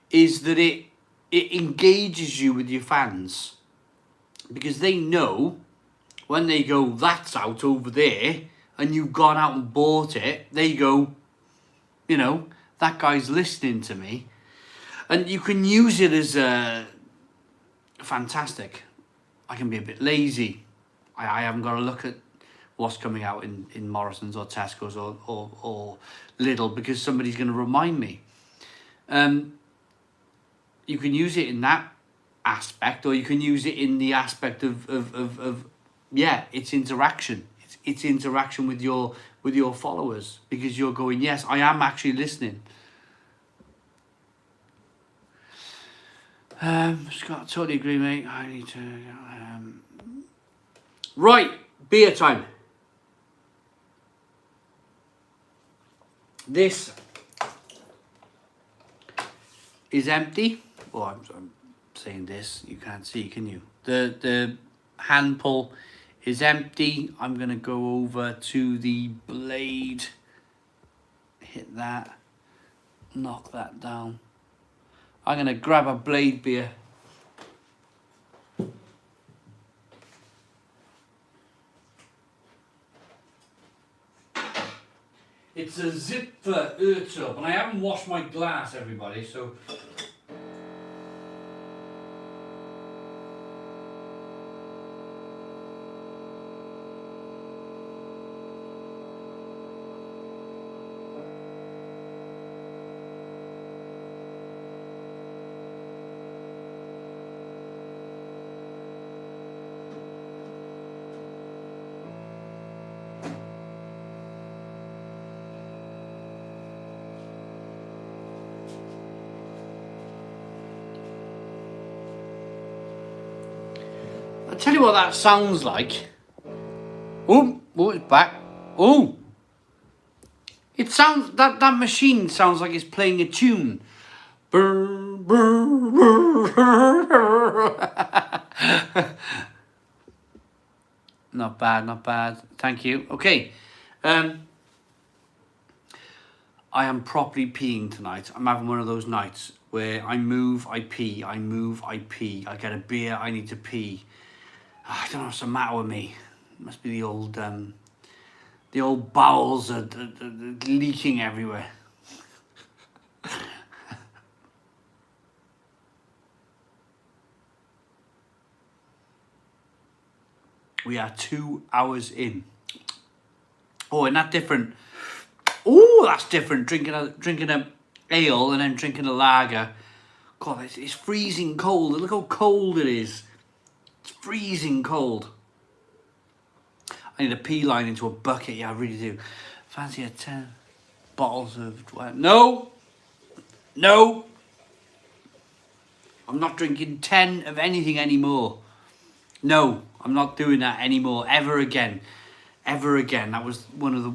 is that it engages you with your fans. Because they know when they go, that's out over there, and you've gone out and bought it, they go, you know, that guy's listening to me. And you can use it as fantastic. I can be a bit lazy. I haven't got to look at what's coming out in Morrison's or Tesco's or Lidl because somebody's going to remind me. You can use it in that aspect, or you can use it in the aspect of it's interaction. It's interaction with your followers because you're going, yes, I am actually listening. Scott, totally agree, mate. I need to. Right, beer time. This is empty. Oh, I'm saying this. You can't see, can you? The hand pull is empty. I'm gonna go over to the blade. Hit that. Knock that down. I'm going to grab a blade beer. It's a Zipfer Urtub, and I haven't washed my glass, everybody, so... I'll tell you what that sounds like. Oh, it's back. Oh! It sounds, that machine sounds like it's playing a tune. Brr, brr, brr. Not bad. Thank you. Okay. I am properly peeing tonight. I'm having one of those nights where I move, I pee, I move, I pee. I get a beer, I need to pee. I don't know what's the matter with me. It must be the old bowels are leaking everywhere. We are 2 hours in. Oh, and that different. Oh, that's different. Drinking a ale and then drinking a lager. God, it's freezing cold. Look how cold it is. It's freezing cold. I need a pea line into a bucket. Yeah, I really do. Fancy a 10 bottles of... No. I'm not drinking 10 of anything anymore. No, I'm not doing that anymore, ever again. ever again. That was one of the...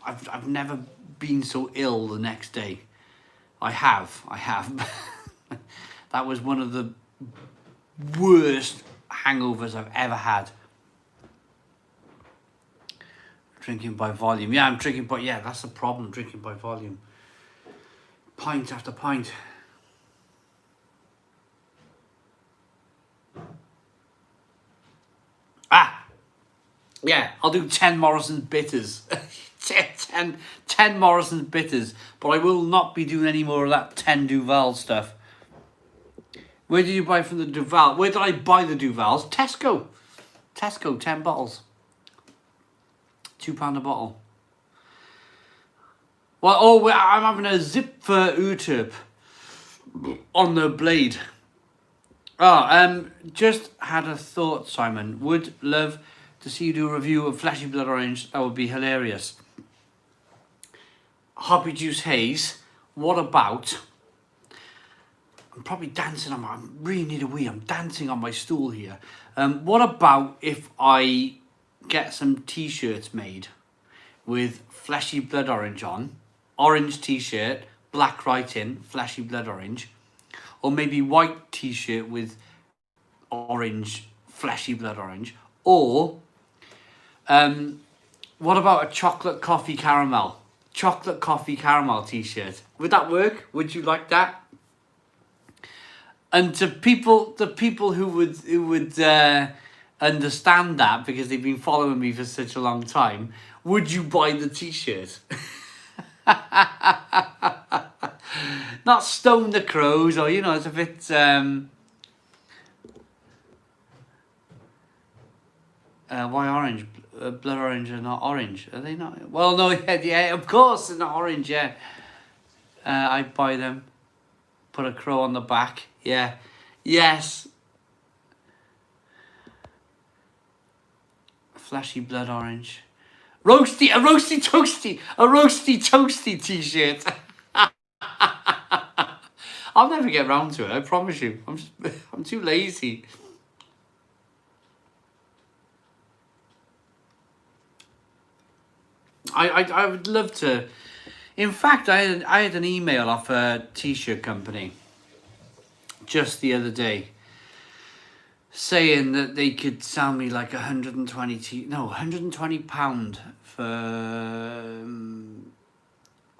I've never been so ill the next day. I have. That was one of the worst hangovers I've ever had. Drinking by volume. Yeah, I'm drinking by... Yeah, that's the problem, drinking by volume. Pint after pint. Ah! Yeah, I'll do 10 Morrison's bitters. 10 Morrison's bitters. But I will not be doing any more of that 10 Duval stuff. Where did you buy from the Duval? Where did I buy the Duvals? Tesco. Tesco, 10 bottles. £2 a bottle. Well, oh, I'm having a Zipfer Uterp on the blade. Oh, just had a thought, Simon. Would love to see you do a review of Fleshy Blood Orange. That would be hilarious. Hoppy Juice Haze. What about... I'm probably dancing on my... I really need a wee. I'm dancing on my stool here. What about if I get some t-shirts made with Fleshy Blood Orange on? Orange t-shirt, black writing, Fleshy Blood Orange. Or maybe white t-shirt with orange, Fleshy Blood Orange. Or, what about a chocolate coffee caramel? Chocolate coffee caramel t-shirt. Would that work? Would you like that? And to people, the people who would understand that because they've been following me for such a long time, would you buy the t-shirt? Not Stone the Crows, or it's a bit why orange? Blood orange are not orange, are they not? Well, no, yeah, of course they're not orange. Yeah, I buy them. Put a crow on the back. Yeah, yes. Fleshy Blood Orange. A roasty toasty t-shirt. I'll never get round to it, I promise you. I'm too lazy. I would love to. In fact, I had an email off a t-shirt company just the other day saying that they could sell me like 120 pound for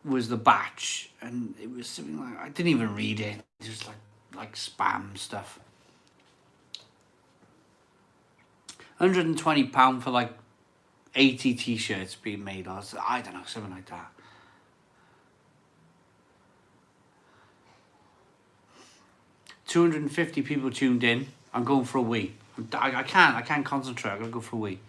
was the batch, and it was something like, I didn't even read it. It was like spam stuff. £120 for like 80 t-shirts being made, or I don't know, something like that. $250 people tuned in. I'm going for a wee. I can't concentrate. I gotta go for a wee.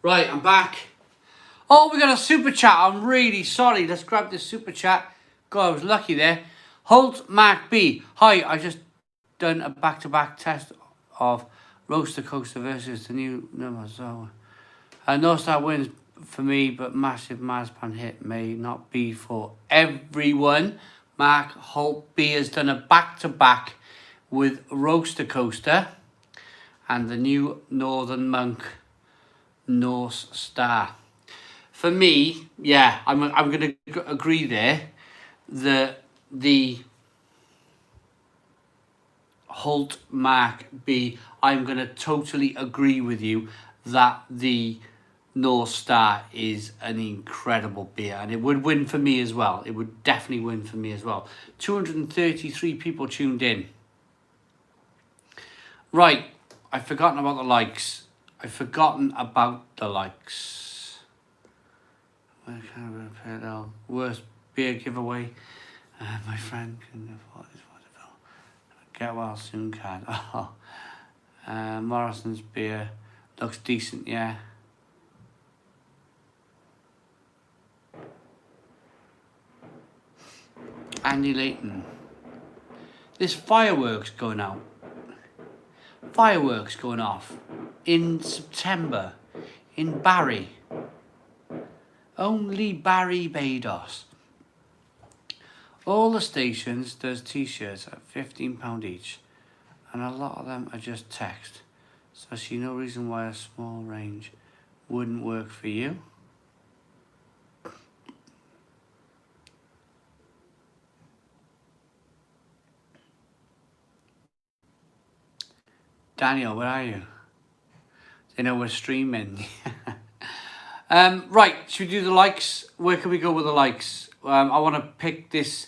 Right, I'm back. Oh, we got a super chat. I'm really sorry. Let's grab this super chat. God, I was lucky there. Holt Mac B. Hi, I just done a back-to-back test of Roaster Coaster versus the new number. So no star wins for me, but massive Mazpan hit may not be for everyone. Mark Holt B has done a back-to-back with Roaster Coaster and the new Northern Monk North Star. For me, yeah, I'm going to agree there that the Holt Mark B, I'm going to totally agree with you that the North Star is an incredible beer, and it would win for me as well. It would definitely win for me as well. 233 people tuned in. Right, I've forgotten about the likes. I've forgotten about the likes. Worst beer giveaway. My friend can afford his waterfall. Get well soon, card. Oh. Morrison's beer looks decent, yeah. Andy Layton. There's fireworks going out. Fireworks going off in September in Barry. Only Barry Bados. All the stations does t-shirts at £15 each, and a lot of them are just text. So I see no reason why a small range wouldn't work for you. Daniel, where are you? They know we're streaming. Right, should we do the likes? Where can we go with the likes? I want to pick this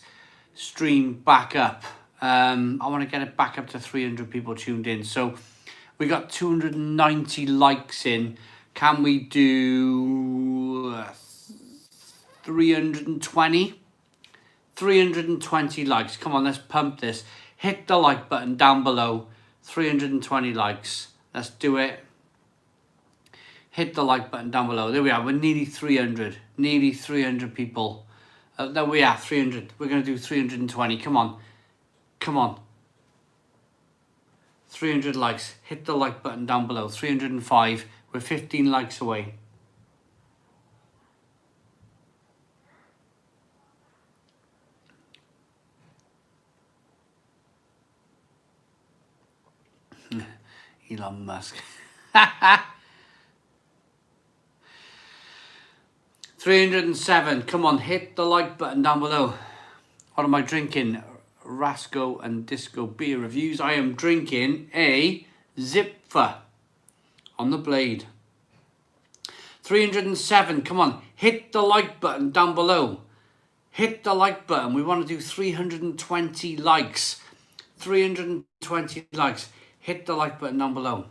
stream back up. I want to get it back up to 300 people tuned in. So we got 290 likes in. Can we do 320? 320 likes. Come on, let's pump this. Hit the like button down below. 320 likes. Let's do it. Hit the like button down below. There we are. We're nearly 300. Nearly 300 people. There we are. 300. We're going to do 320. Come on. Come on. 300 likes. Hit the like button down below. 305. We're 15 likes away. Elon Musk. 307. Come on, hit the like button down below. What am I drinking? Rasco and Disco beer reviews. I am drinking a Zipfer on the blade. 307. Come on, hit the like button down below. Hit the like button. We want to do 320 likes. 320 likes. Hit the like button down below.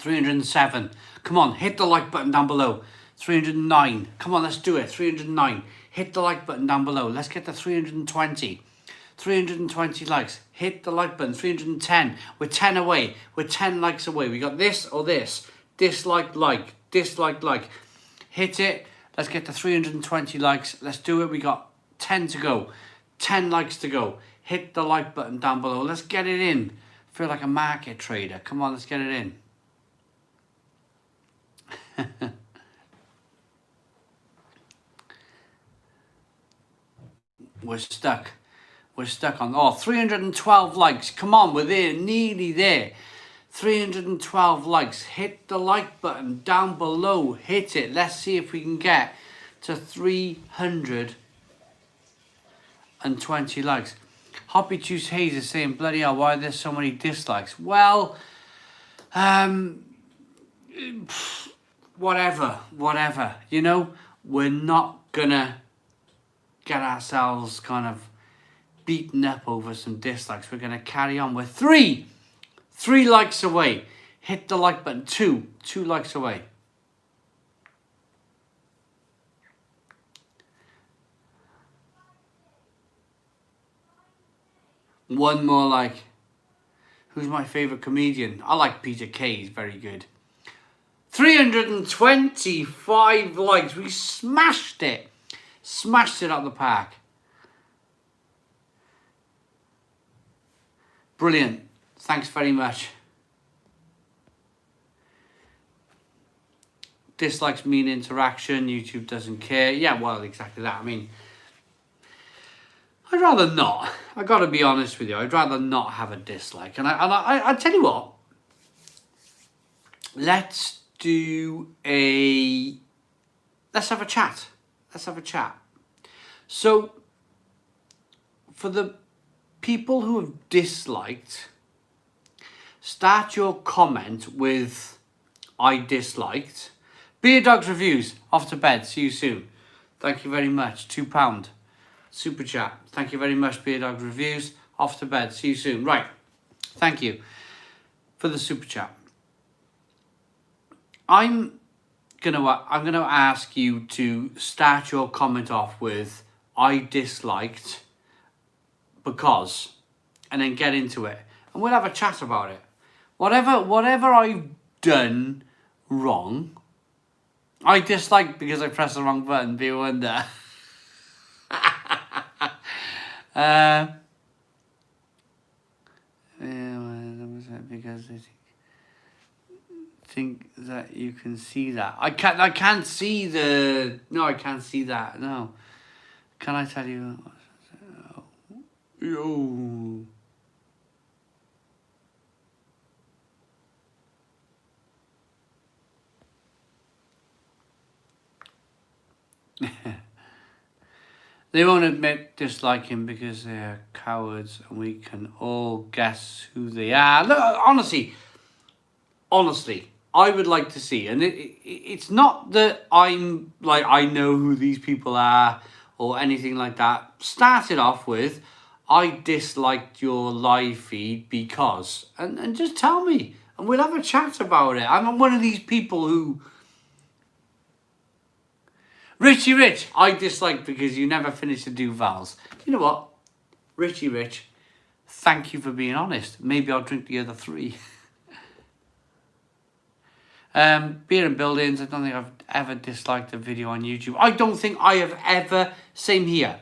$307. Come on, hit the like button down below. 309. Come on, let's do it. 309. Hit the like button down below. Let's get to 320. 320 likes. Hit the like button. 310. We're 10 away. We're 10 likes away. We got this or this. Dislike, like. Dislike, like. Hit it. Let's get to 320 likes. Let's do it. We got 10 to go. 10 likes to go. Hit the like button down below. Let's get it in. Feel like a market trader. Come on, let's get it in. We're stuck. We're stuck on 312 likes. Come on, we're there, nearly there. 312 likes. Hit the like button down below. Hit it. Let's see if we can get to 320 likes. Hoppy Juice Hayes is saying, bloody hell, why are there so many dislikes? Well, whatever, you know, we're not gonna get ourselves kind of beaten up over some dislikes. We're gonna carry on. We're three likes away. hit the like button. Two likes away. One more like. Who's my favourite comedian? I like Peter Kay, he's very good. 325 likes. We smashed it. Smashed it out of the park. Brilliant. Thanks very much. Dislikes mean interaction. YouTube doesn't care. Yeah, well, exactly that. I mean, I'd rather not. I got to be honest with you. I'd rather not have a dislike. And I tell you what. Let's have a chat. Let's have a chat. So, for the people who have disliked, start your comment with I disliked. Beer Dogs Reviews, off to bed. See you soon. Thank you very much. £2. Super chat. Thank you very much, Beer Dogs Reviews. Off to bed. See you soon. Right. Thank you for the super chat. I'm gonna ask you to start your comment off with I disliked because, and then get into it, and we'll have a chat about it. Whatever I've done wrong, I dislike because I pressed the wrong button. Be a wonder. Because I think that you can see that. I can't see the. No, I can't see that. No. Can I tell you? Yo. They won't admit disliking because they are cowards, and we can all guess who they are. Look, honestly, I would like to see, and it's not that I'm like I know who these people are or anything like that. Start it off with, I disliked your live feed because, and just tell me, and we'll have a chat about it. I'm one of these people who. Richie Rich, I dislike because you never finished the Duvals. You know what? Richie Rich, thank you for being honest. Maybe I'll drink the other 3. Beer and Buildings, I don't think I've ever disliked a video on YouTube. I don't think I have ever, same here.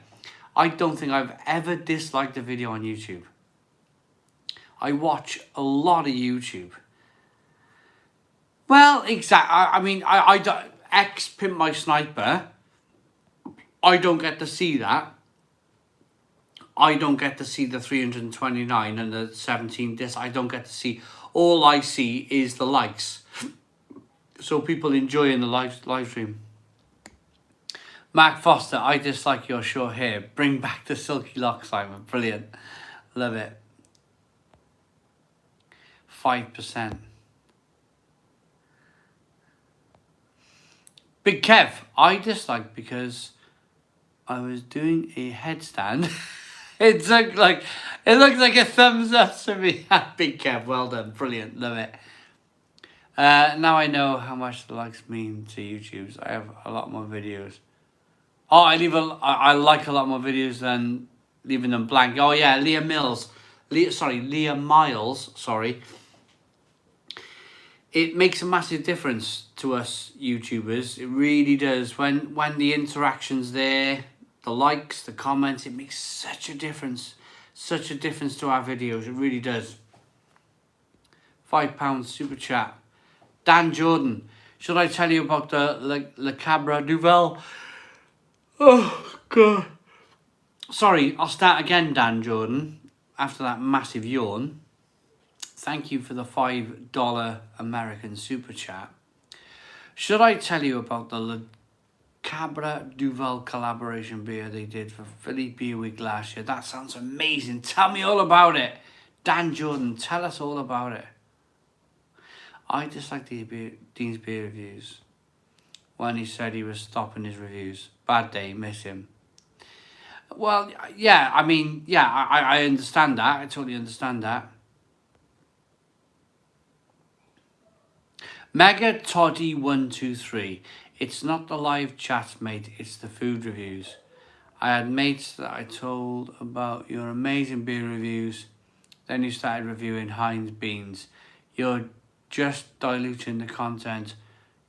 I don't think I've ever disliked a video on YouTube. I watch a lot of YouTube. Well, exactly. I mean, I don't... Pimp My Sniper, I don't get to see that. I don't get to see the 329 and the 17 discs. I don't get to see. All I see is the likes. So people enjoying the live stream. Mark Foster, I dislike your short hair. Bring back the silky locks, Simon. Brilliant. Love it. 5%. Big Kev, I dislike because I was doing a headstand. It looks like a thumbs up to me. Big Kev, well done, brilliant, love it. Now I know how much the likes mean to YouTube's. I have a lot more videos. Oh, I like a lot more videos than leaving them blank. Oh yeah, Leah Miles. Sorry. It makes a massive difference to us YouTubers. It really does. When the interaction's there, the likes, the comments, it makes such a difference. Such a difference to our videos. It really does. £5 super chat. Dan Jordan. Should I tell you about the Le Cabra Duvel? Oh, God. Sorry, I'll start again, Dan Jordan. After that massive yawn. Thank you for the $5 American super chat. Should I tell you about the Le Cabra Duvel collaboration beer they did for Philly Beer Week last year? That sounds amazing. Tell me all about it. Dan Jordan, tell us all about it. I dislike Dean's beer reviews when he said he was stopping his reviews. Bad day, miss him. Well, yeah, I mean, yeah, I understand that. I totally understand that. Mega Toddy 123. It's not the live chat, mate. It's the food reviews. I had mates that I told about your amazing beer reviews. Then you started reviewing Heinz beans. You're just diluting the content.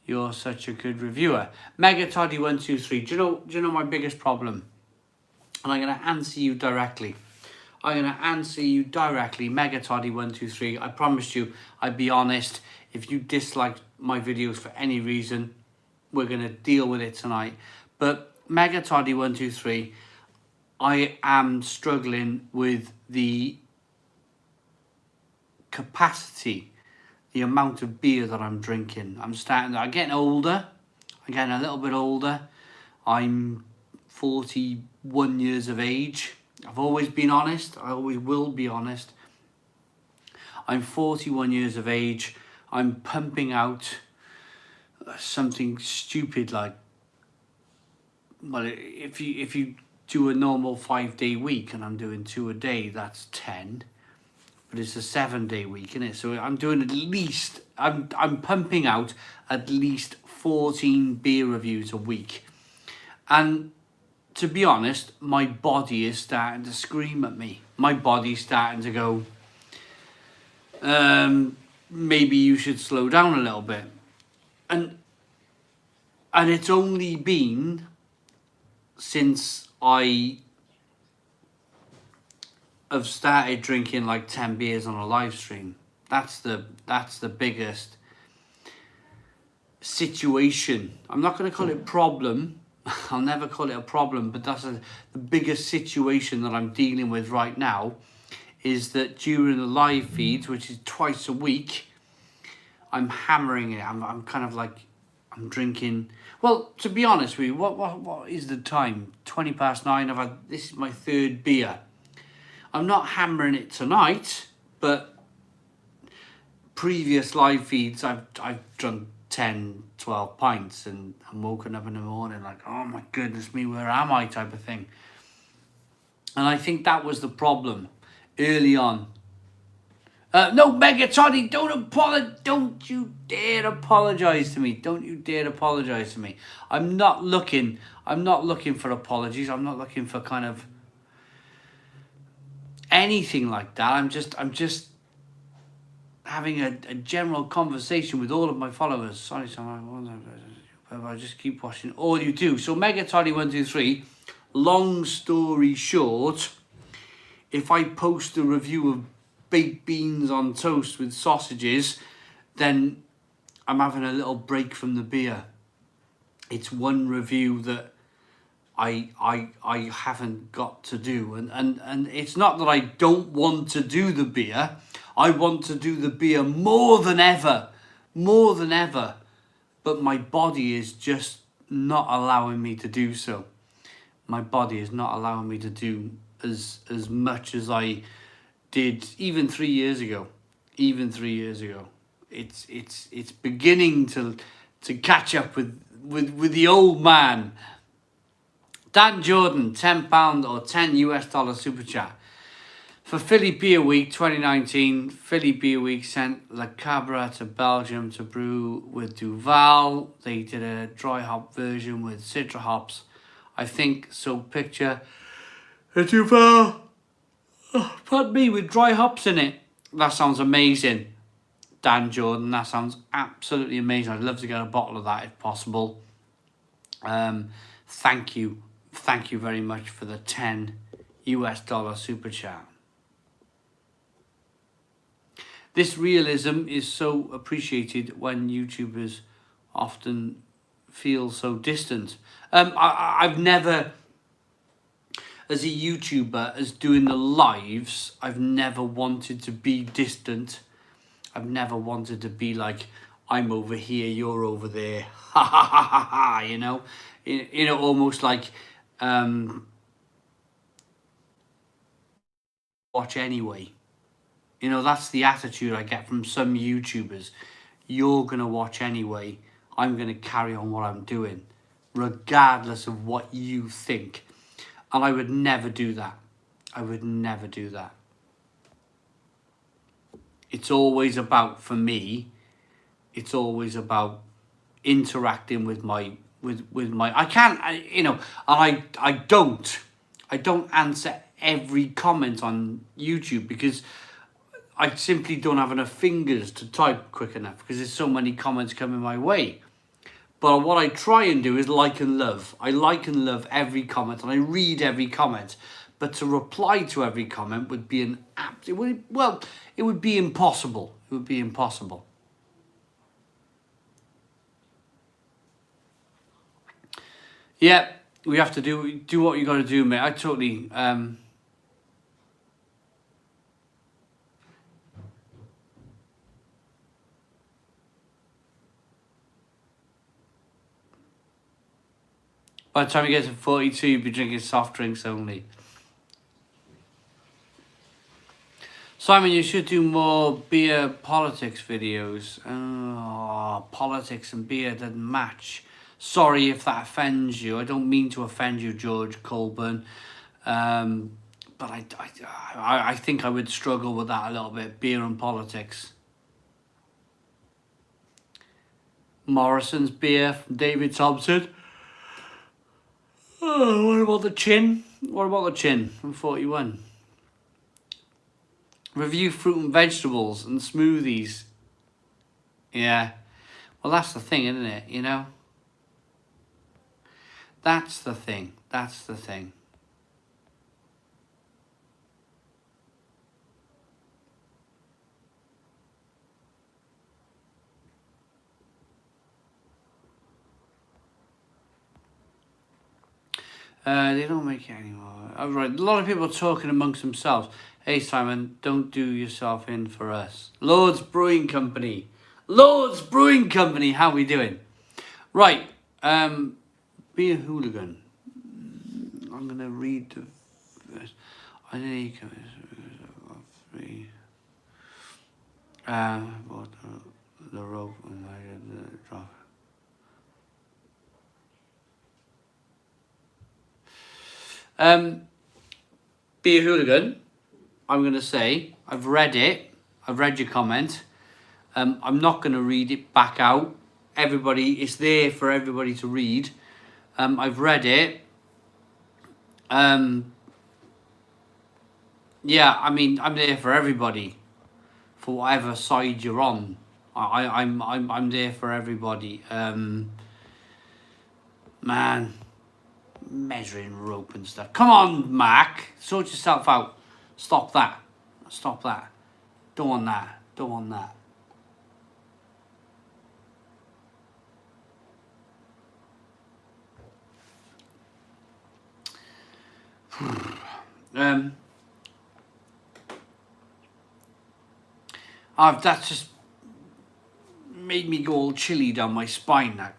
You're such a good reviewer. Mega Toddy 123. Do you know my biggest problem? And I'm going to answer you directly. Mega Toddy 123. I promised you I'd be honest. If you dislike my videos for any reason, we're going to deal with it tonight. But Mega Toddy 123, I am struggling with the capacity, the amount of beer that I'm drinking. I'm getting older. I'm getting a little bit older. I'm 41 years of age. I've always been honest. I always will be honest. I'm 41 years of age. I'm pumping out something stupid like, well, if you do a normal 5-day week and I'm doing 2 a day, that's 10. But it's a 7-day week, isn't it? So I'm doing at least, I'm pumping out at least 14 beer reviews a week. And to be honest, my body is starting to scream at me. My body's starting to go, maybe you should slow down a little bit. And it's only been since I have started drinking like 10 beers on a live stream. That's the biggest situation. I'm not going to call it problem. I'll never call it a problem, but that's the biggest situation that I'm dealing with right now, is that during the live feeds, which is twice a week, I'm hammering it. I'm kind of like, I'm drinking. Well, to be honest with you, what is the time? 9:20. This is my 3rd beer. I'm not hammering it tonight, but previous live feeds, I've drunk 10, 12 pints, and I'm woken up in the morning like, oh my goodness me, where am I, type of thing. And I think that was the problem early on. No, Mega Toddy, don't you dare apologize to me. Don't you dare apologize to me. I'm not looking for apologies. I'm not looking for kind of anything like that. I'm just having a general conversation with all of my followers. Sorry, I just keep watching all you do. So Mega Toddy 123, long story short, if I post a review of baked beans on toast with sausages, then I'm having a little break from the beer. It's one review that I haven't got to do, and it's not that I don't want to do the beer. I want to do the beer more than ever, but my body is just not allowing me to do so. My body is not allowing me to do as much as I did even 3 years ago. It's beginning to catch up with the old man. Dan Jordan, £10 or $10 super chat. For Philly Beer Week 2019, Philly Beer Week sent La Cabra to Belgium to brew with Duval. They did a dry hop version with Citra hops, I think. So picture a Duval, pardon me, with dry hops in it. That sounds amazing, Dan Jordan. That sounds absolutely amazing. I'd love to get a bottle of that if possible. Thank you very much for the $10 super chat. This realism is so appreciated when YouTubers often feel so distant. I've never, as a YouTuber, as doing the lives, I've never wanted to be distant. I've never wanted to be like, I'm over here, you're over there, ha ha ha ha ha, you know, almost like watch anyway. You know, that's the attitude I get from some YouTubers. You're gonna watch anyway. I'm gonna carry on what I'm doing, regardless of what you think. And I would never do that. It's always about, for me, it's always about interacting with my I can't and I don't answer every comment on YouTube because I simply don't have enough fingers to type quick enough because there's so many comments coming my way. But what I try and do is like and love. I like and love every comment and I read every comment. But to reply to every comment would be it would be impossible. It would be impossible. Yeah, we have to do what you got to do, mate. I totally. By the time you get to 42, you'll be drinking soft drinks only. Simon, you should do more beer politics videos. Oh, politics and beer doesn't match. Sorry if that offends you. I don't mean to offend you, George Colburn. But I think I would struggle with that a little bit. Beer and politics. Morrison's beer from David Thompson. Oh, what about the chin? What about the chin from 41? Review fruit and vegetables and smoothies. Yeah. Well, that's the thing, isn't it? You know? That's the thing. That's the thing. They don't make it anymore. Oh, right. A lot of people are talking amongst themselves. Hey, Simon, don't do yourself in for us. Lord's Brewing Company. Lord's Brewing Company. How we doing? Right. Be a hooligan. I'm going to read the verse. I know you can... the rope and the drop. Be a hooligan. I'm going to say, I've read it. I've read your comment. I'm not going to read it back out. Everybody, it's there for everybody to read. I've read it. Yeah, I mean, I'm there for everybody. For whatever side you're on. I'm there for everybody. Man. Measuring rope and stuff. Come on, Mac. Sort yourself out. Stop that. Stop that. Don't want that. Don't want that. That's just made me go all chilly down my spine. That.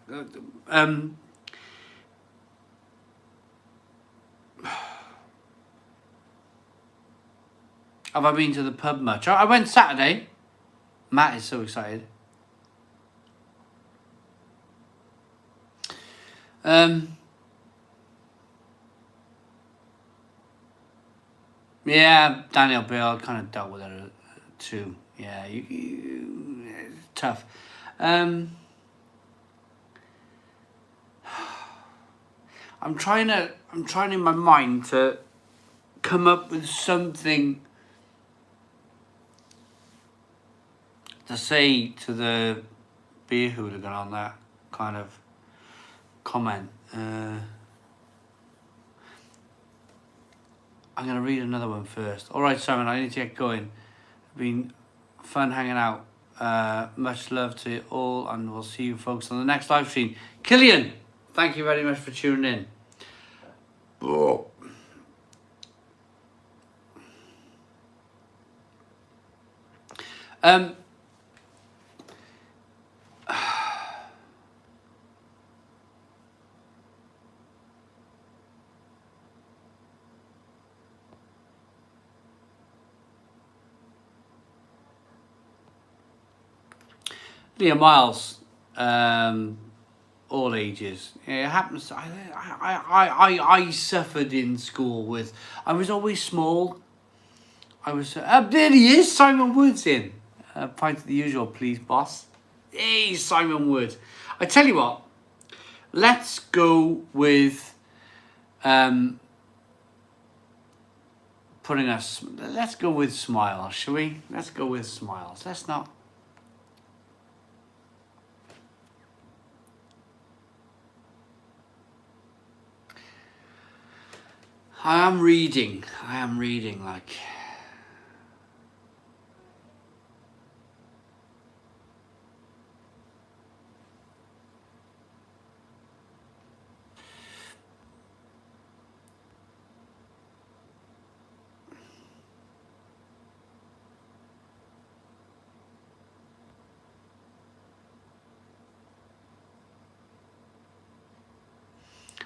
Have I been to the pub much? I went Saturday. Matt is so excited. Yeah, Daniel Bill kind of dealt with it too. Yeah, it's tough. I'm trying in my mind to come up with something to say to the beer hooligan on that kind of comment. I'm going to read another one first. All right, Simon, I need to get going. It's been fun hanging out. Much love to you all, and we'll see you folks on the next live stream. Killian, thank you very much for tuning in. Oh. Leah Miles, all ages. It happens. I suffered in school with. I was always small. I was. There he is, Simon Woods in. Pint of the usual, please, boss. Hey, Simon Wood. I tell you what, let's go with let's go with smiles, shall we? Let's go with smiles. Let's not. I am reading like.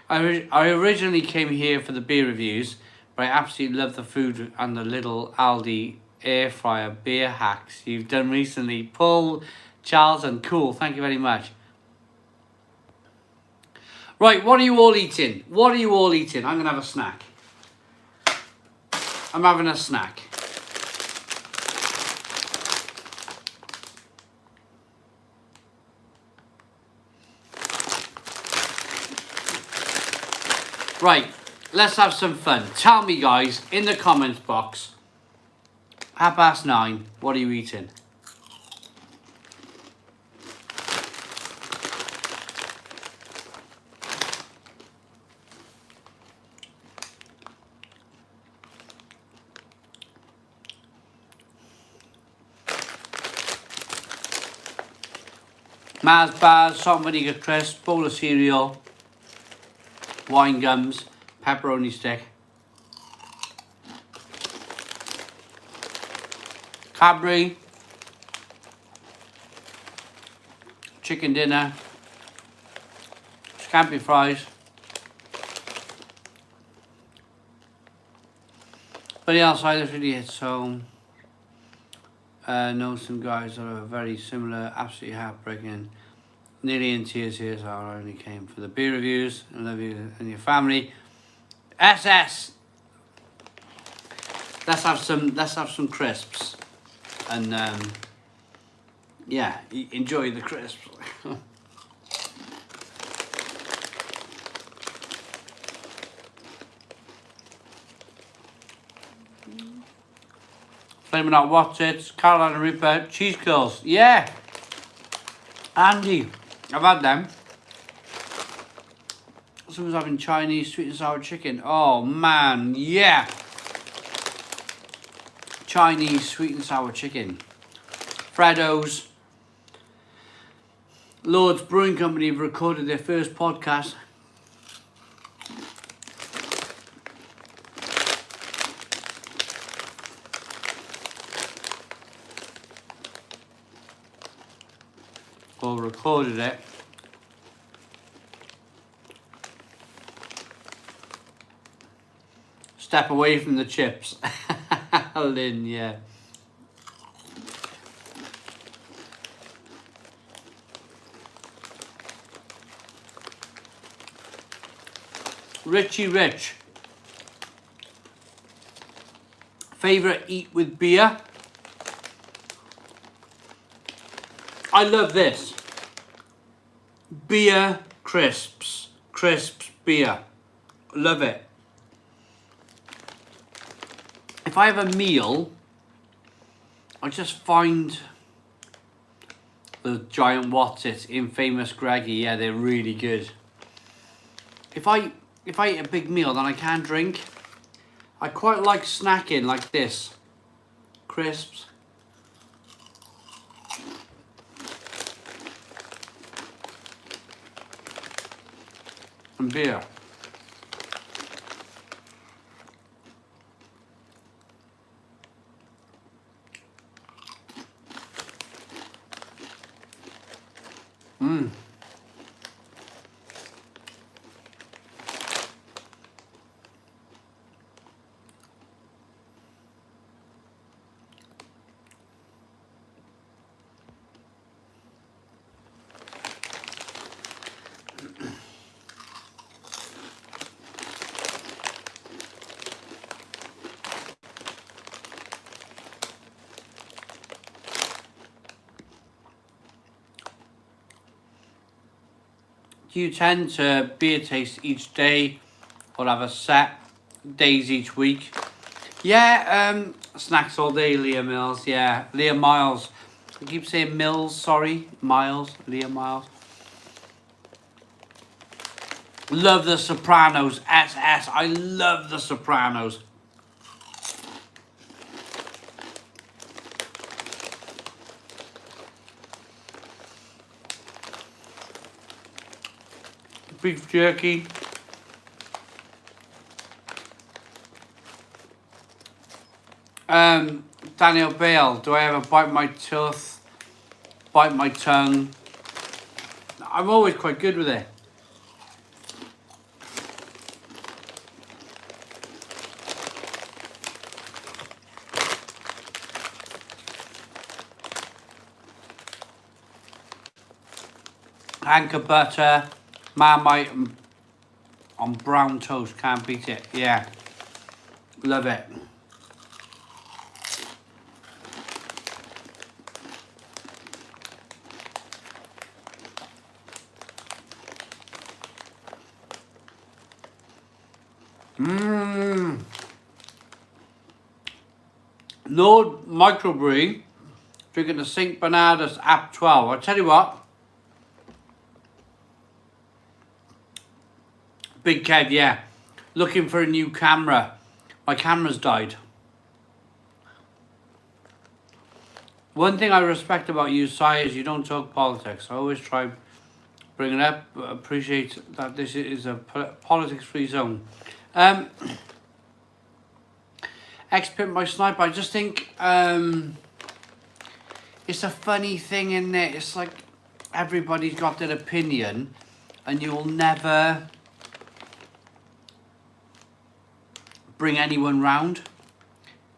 I originally came here for the beer reviews, but I absolutely love the food and the little Aldi air fryer beer hacks you've done recently. Paul, Charles and Cool, thank you very much. Right, what are you all eating? What are you all eating? I'm going to have a snack. I'm having a snack. Right, let's have some fun. Tell me, guys, in the comments box, 9:30, what are you eating? Mars bars, salt and vinegar crisp, bowl of cereal, wine gums, pepperoni stick, Cadbury, chicken dinner, scampi fries. But the outside is really it, so know some guys that are very similar, absolutely heartbreaking, nearly in tears here, so I only came for the beer reviews. I love you and your family. SS. Let's have some crisps, and yeah, enjoy the crisps. Flaming Hot What's It, Carolina Reaper, cheese curls. Yeah, Andy, I've had them. Someone's having Chinese sweet and sour chicken. Oh man, yeah. Chinese sweet and sour chicken. Freddo's. Lord's Brewing Company have recorded their first podcast. Or recorded it. Step away from the chips. Lynn, yeah. Richie Rich. Favourite eat with beer? I love this. Beer crisps. Crisps beer. Love it. If I have a meal, I just find the giant what's it, infamous Greggy. Yeah, they're really good. If I eat a big meal, then I can't drink. I quite like snacking like this. Crisps. And beer. Mmm. Do you tend to beer taste each day or have a set days each week? Yeah, snacks all day, Leah Mills. Yeah, Leah Miles. I keep saying Mills, sorry. Miles, Leah Miles. Love The Sopranos. SS. I love The Sopranos. Beef jerky. Daniel Bale, do I ever bite my tooth, bite my tongue? I'm always quite good with it. Anchor butter, Marmite on brown toast, can't beat it. Yeah, love it. Lord Microbrewery, drinking the St. Bernardus App 12. I tell you what, Big Kev, yeah, looking for a new camera. My camera's died. One thing I respect about you, Si, is you don't talk politics. I always try bring it up. Appreciate that this is a politics-free zone. X-Pimp my sniper. I just think it's a funny thing, isn't it? It's like everybody's got their opinion, and you'll never bring anyone round.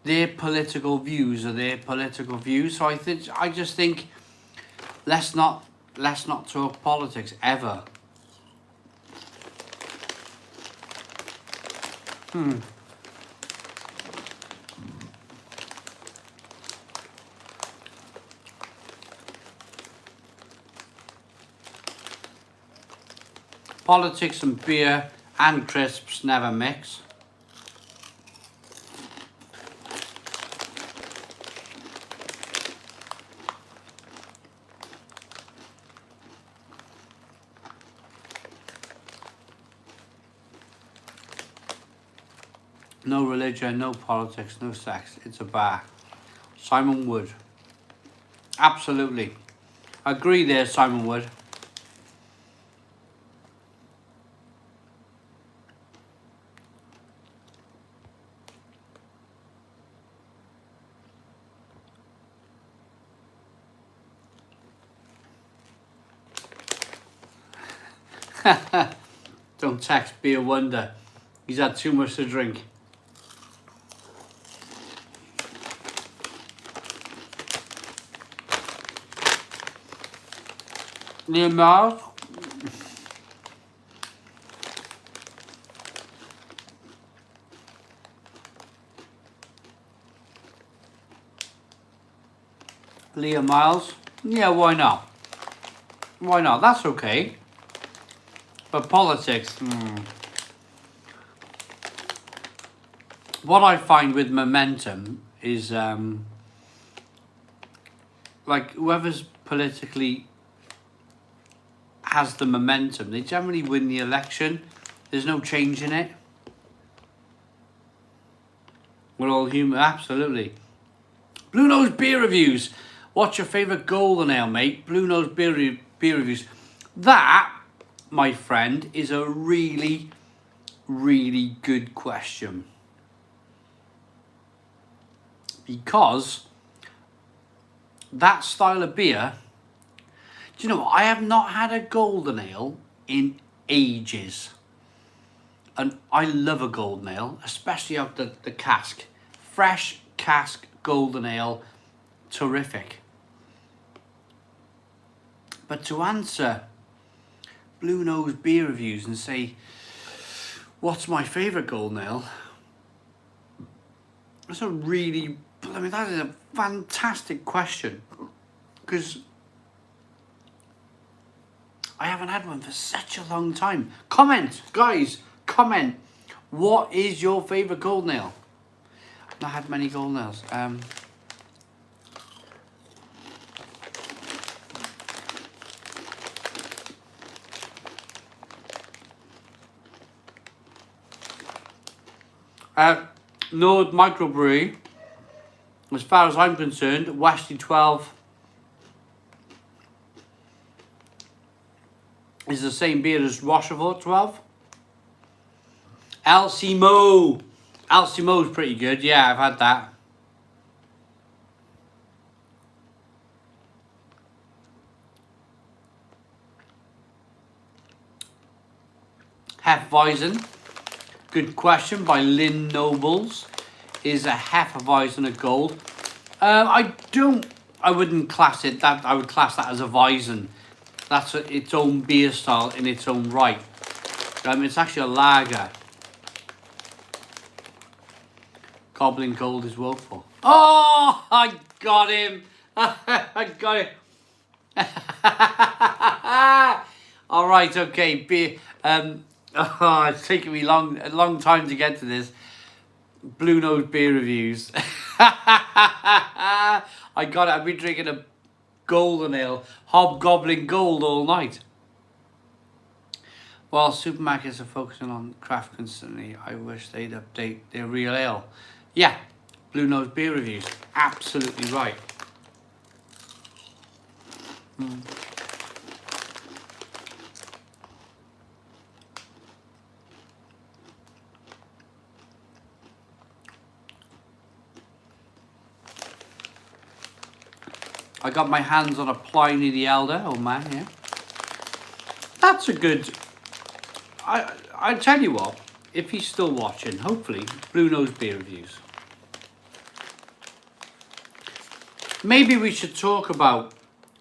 Their political views are their political views. So I just think let's not talk politics ever. Politics and beer and crisps never mix. No religion, no politics, no sex. It's a bar. Simon Wood. Absolutely. Agree there, Simon Wood. Don't text Beer Wonder. He's had too much to drink. Near Mars. Leah Miles. Yeah, why not? Why not? That's okay. But politics, what I find with momentum is like whoever's politically has the momentum, they generally win the election. There's no change in it. We're all human, absolutely. Blue Nose Beer Reviews. What's your favourite golden ale, mate? Blue Nose Beer Reviews. That, my friend, is a really, really good question. Because that style of beer, do you know what? I have not had a golden ale in ages. And I love a golden ale, especially out the cask. Fresh cask golden ale, terrific. But to answer Blue Nose Beer Reviews and say, what's my favourite golden ale? That's a really, I mean, that is a fantastic question. Because I haven't had one for such a long time. Comment, guys, comment. What is your favourite golden ale? I've not had many golden ales. Nord Microbrewery, as far as I'm concerned, Westy 12 is the same beer as Rochefort 12. Alcimo. Alcimo's pretty good. Yeah, I've had that. Hefeweizen. Good question by Lynn Nobles. Is a Hefeweizen a gold? I wouldn't class it that. I would class that as a Weizen. That's its own beer style in its own right. It's actually a lager. Goblin Gold is woeful. Oh, I got him. I got it. All right, okay. Beer. It's taken me a long time to get to this. Blue Nose beer reviews. I got it. I've been drinking a golden ale, Hobgoblin Gold, all night. While supermarkets are focusing on craft constantly, I wish they'd update their real ale. Yeah, Blue Nose beer reviews. Absolutely right. I got my hands on a Pliny the Elder. Oh man, yeah. That's a good... I tell you what, if he's still watching, hopefully, Blue Nose beer reviews. Maybe we should talk about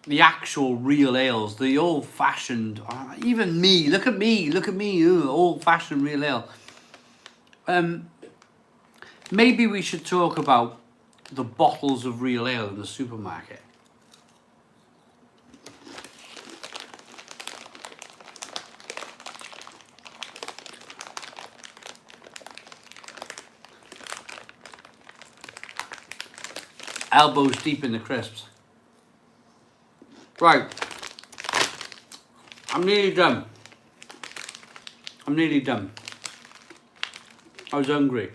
the actual real ales, the old-fashioned, even me, look at me, old-fashioned real ale. Maybe we should talk about the bottles of real ale in the supermarket. Elbows deep in the crisps. Right. I'm nearly done. I was hungry.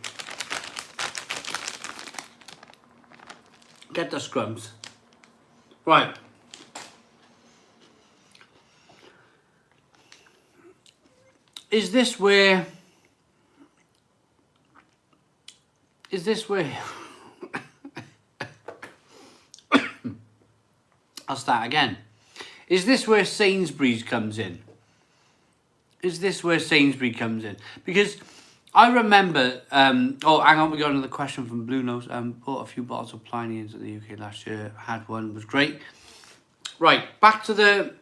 Get the scrums. Right. Is this where I'll start again. Is this where Sainsbury's comes in? Because I remember, oh, hang on, we got another question from Blue Nose. Bought a few bottles of Pliny into the UK last year. Had one, was great. Right, back to the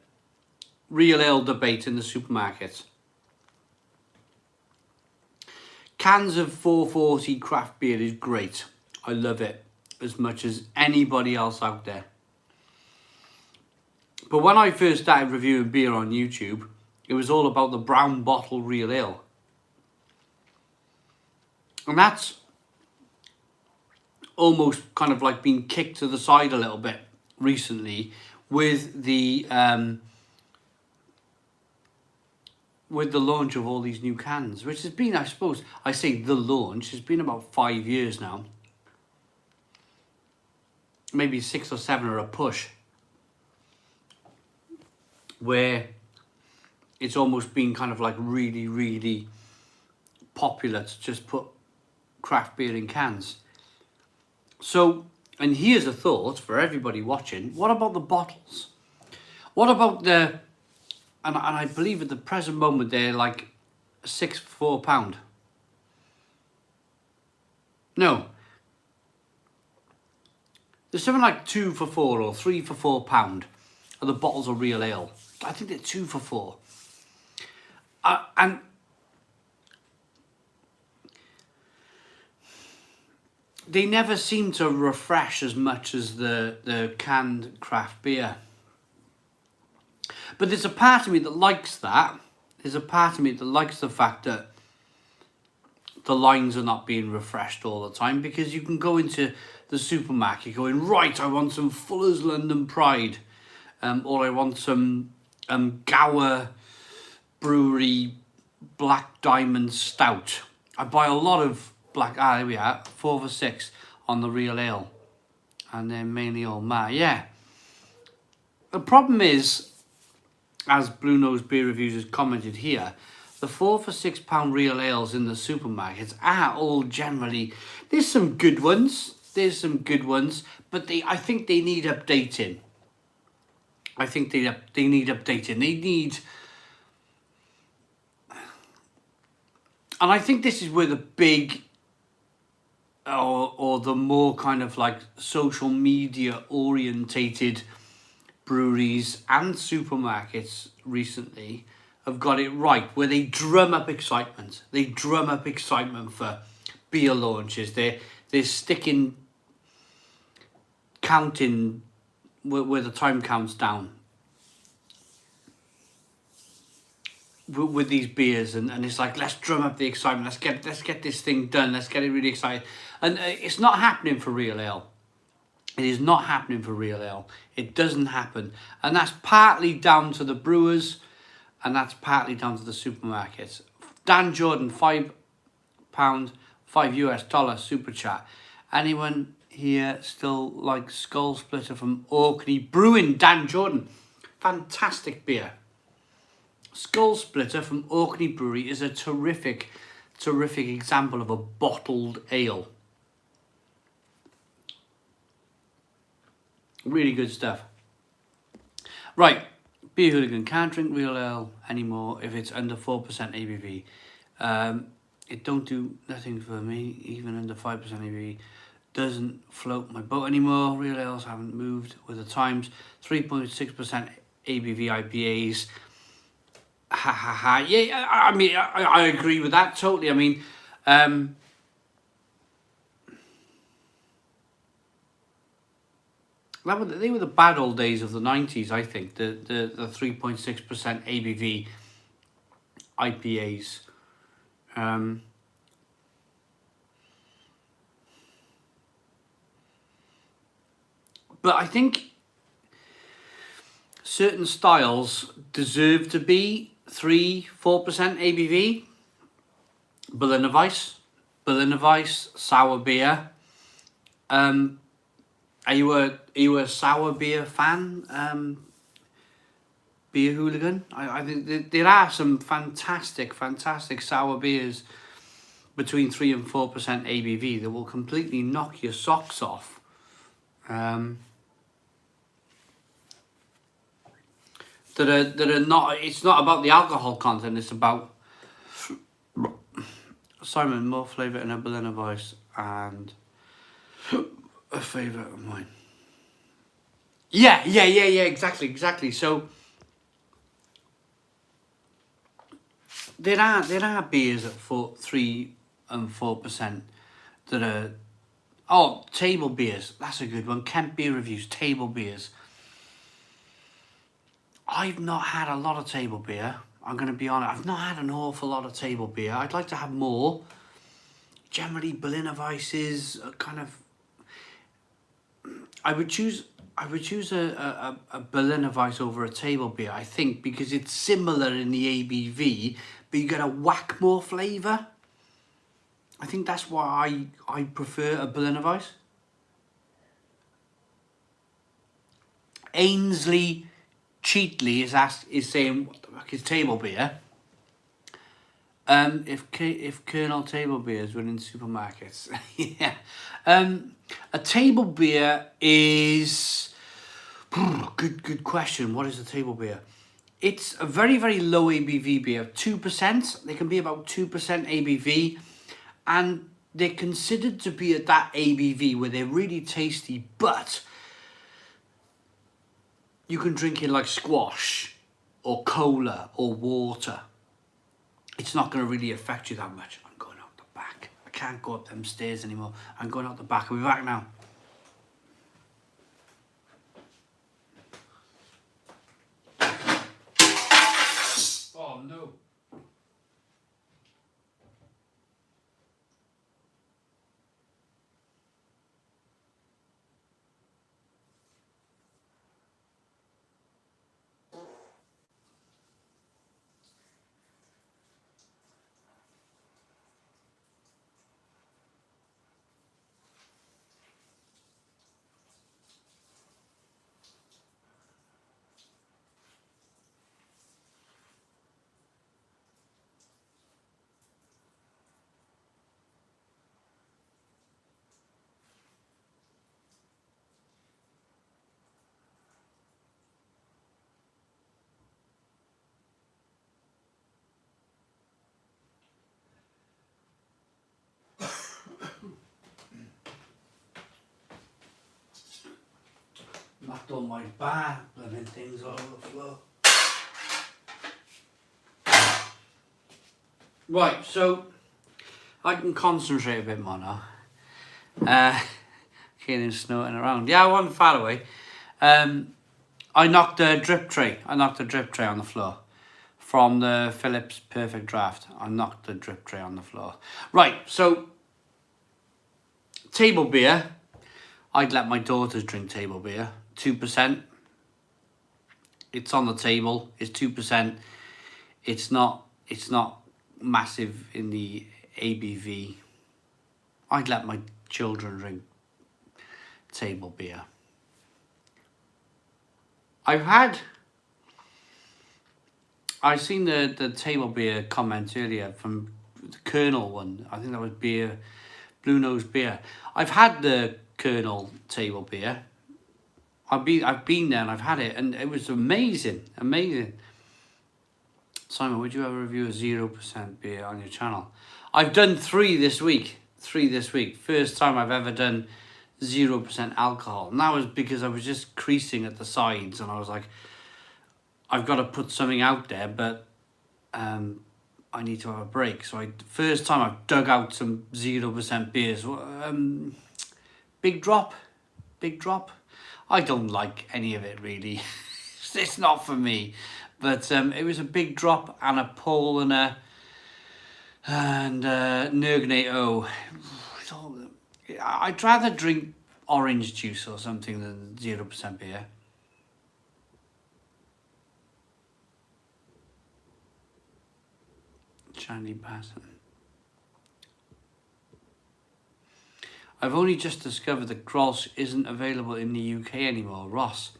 real ale debate in the supermarkets. Cans of 440 craft beer is great. I love it as much as anybody else out there. But when I first started reviewing beer on YouTube, it was all about the brown bottle real ale. And that's almost kind of like been kicked to the side a little bit recently with the launch of all these new cans, which has been, I suppose, I say the launch, it's been about 5 years now. Maybe 6 or 7 are a push. Where it's almost been kind of like really, really popular to just put craft beer in cans. So, and here's a thought for everybody watching. What about the bottles? What about and I believe at the present moment they're like £6 for £4. No. There's something like 2 for £4 or 3 for £4 of the bottles of real ale. I think they're 2 for £4. And they never seem to refresh as much as the canned craft beer. But there's a part of me that likes that. There's a part of me that likes the fact that the lines are not being refreshed all the time, because you can go into the supermarket going, right, I want some Fuller's London Pride, or I want some Gower Brewery Black Diamond Stout. I buy a lot of there we are, 4 for 6 on the real ale, and then mainly all yeah. The problem is, as Blue Nose Beer Reviews has commented here, the 4 for £6 real ales in the supermarkets are all generally, there's some good ones, but I think they need updating. I think they need updating. They need, and I think this is where the big, or the more kind of like social media orientated breweries and supermarkets recently have got it right, where they drum up excitement. They drum up excitement for beer launches. They're sticking, counting where the time counts down with these beers, and it's like, let's drum up the excitement. Let's get this thing done. Let's get it really excited. And it's not happening for real ale. It is not happening for real ale. It doesn't happen, and that's partly down to the brewers, and that's partly down to the supermarkets. Dan Jordan, £5, $5 super chat. Anyone here still like Skull Splitter from Orkney Brewing? Dan Jordan, fantastic beer. Skull Splitter from Orkney Brewery is a terrific example of a bottled ale. Really good stuff. Right, Beer Hooligan can't drink real ale anymore if it's under 4% ABV. It don't do nothing for me, even under 5% ABV. Doesn't float my boat anymore. Real ales haven't moved with the times. 3.6% ABV IPAs. Ha ha ha. Yeah, I mean, I agree with that totally. I mean, they were the bad old days of the 90s, I think. The 3.6% ABV IPAs. But I think certain styles deserve to be 3-4% ABV. Berliner Weiss, sour beer. Are you a sour beer fan? Beer Hooligan? I think there are some fantastic sour beers between 3 and 4% ABV that will completely knock your socks off. That are not. It's not about the alcohol content. It's about Simon, more flavour in a Berliner Weiss and a favourite of mine. Yeah, exactly. So there are beers at 3 and 4% that are. Oh, table beers. That's a good one. Kent Beer Reviews, table beers. I've not had a lot of table beer. I'm going to be honest. I've not had an awful lot of table beer. I'd like to have more. Generally, Berliner Weisses are kind of. I would choose a Berliner Weiss over a table beer, I think, because it's similar in the ABV, but you get a whack more flavour. I think that's why I prefer a Berliner Weiss. Ainsley Cheatley is saying, what the fuck is table beer? If Colonel table beers were in supermarkets, yeah. A table beer is good question. What is a table beer? It's a very low ABV beer, 2%. They can be about 2% ABV, and they're considered to be at that ABV where they're really tasty, but you can drink it like squash or cola or water. It's not going to really affect you that much. I'm going out the back. I can't go up them stairs anymore. I'm going out the back. I'll be back now. Knocked all my bar blooming things all over the floor. Right, so I can concentrate a bit more now. Kidding, snorting around. Yeah, I wasn't far away. I knocked a drip tray. I knocked a drip tray on the floor. From the Philips Perfect Draft. I knocked the drip tray on the floor. Right, so table beer. I'd let my daughters drink table beer. 2%. It's on the table. It's 2%. It's not massive in the ABV. I'd let my children drink table beer. I've seen the table beer comment earlier from the Colonel one. I think that was beer, Blue Nose beer. I've had the Colonel table beer. I've been there and I've had it, and it was amazing. Simon, would you ever review a 0% beer on your channel? I've done 3 this week. 3 this week. First time I've ever done 0% alcohol. And that was because I was just creasing at the sides, and I was like, I've got to put something out there, but I need to have a break. So first time I've dug out some 0% beers. Big drop. I don't like any of it really. It's not for me. But it was a big drop and a pull and Nergnate O. I'd rather drink orange juice or something than 0% beer. Chandy Basson. I've only just discovered that Grolsch isn't available in the UK anymore. Ross.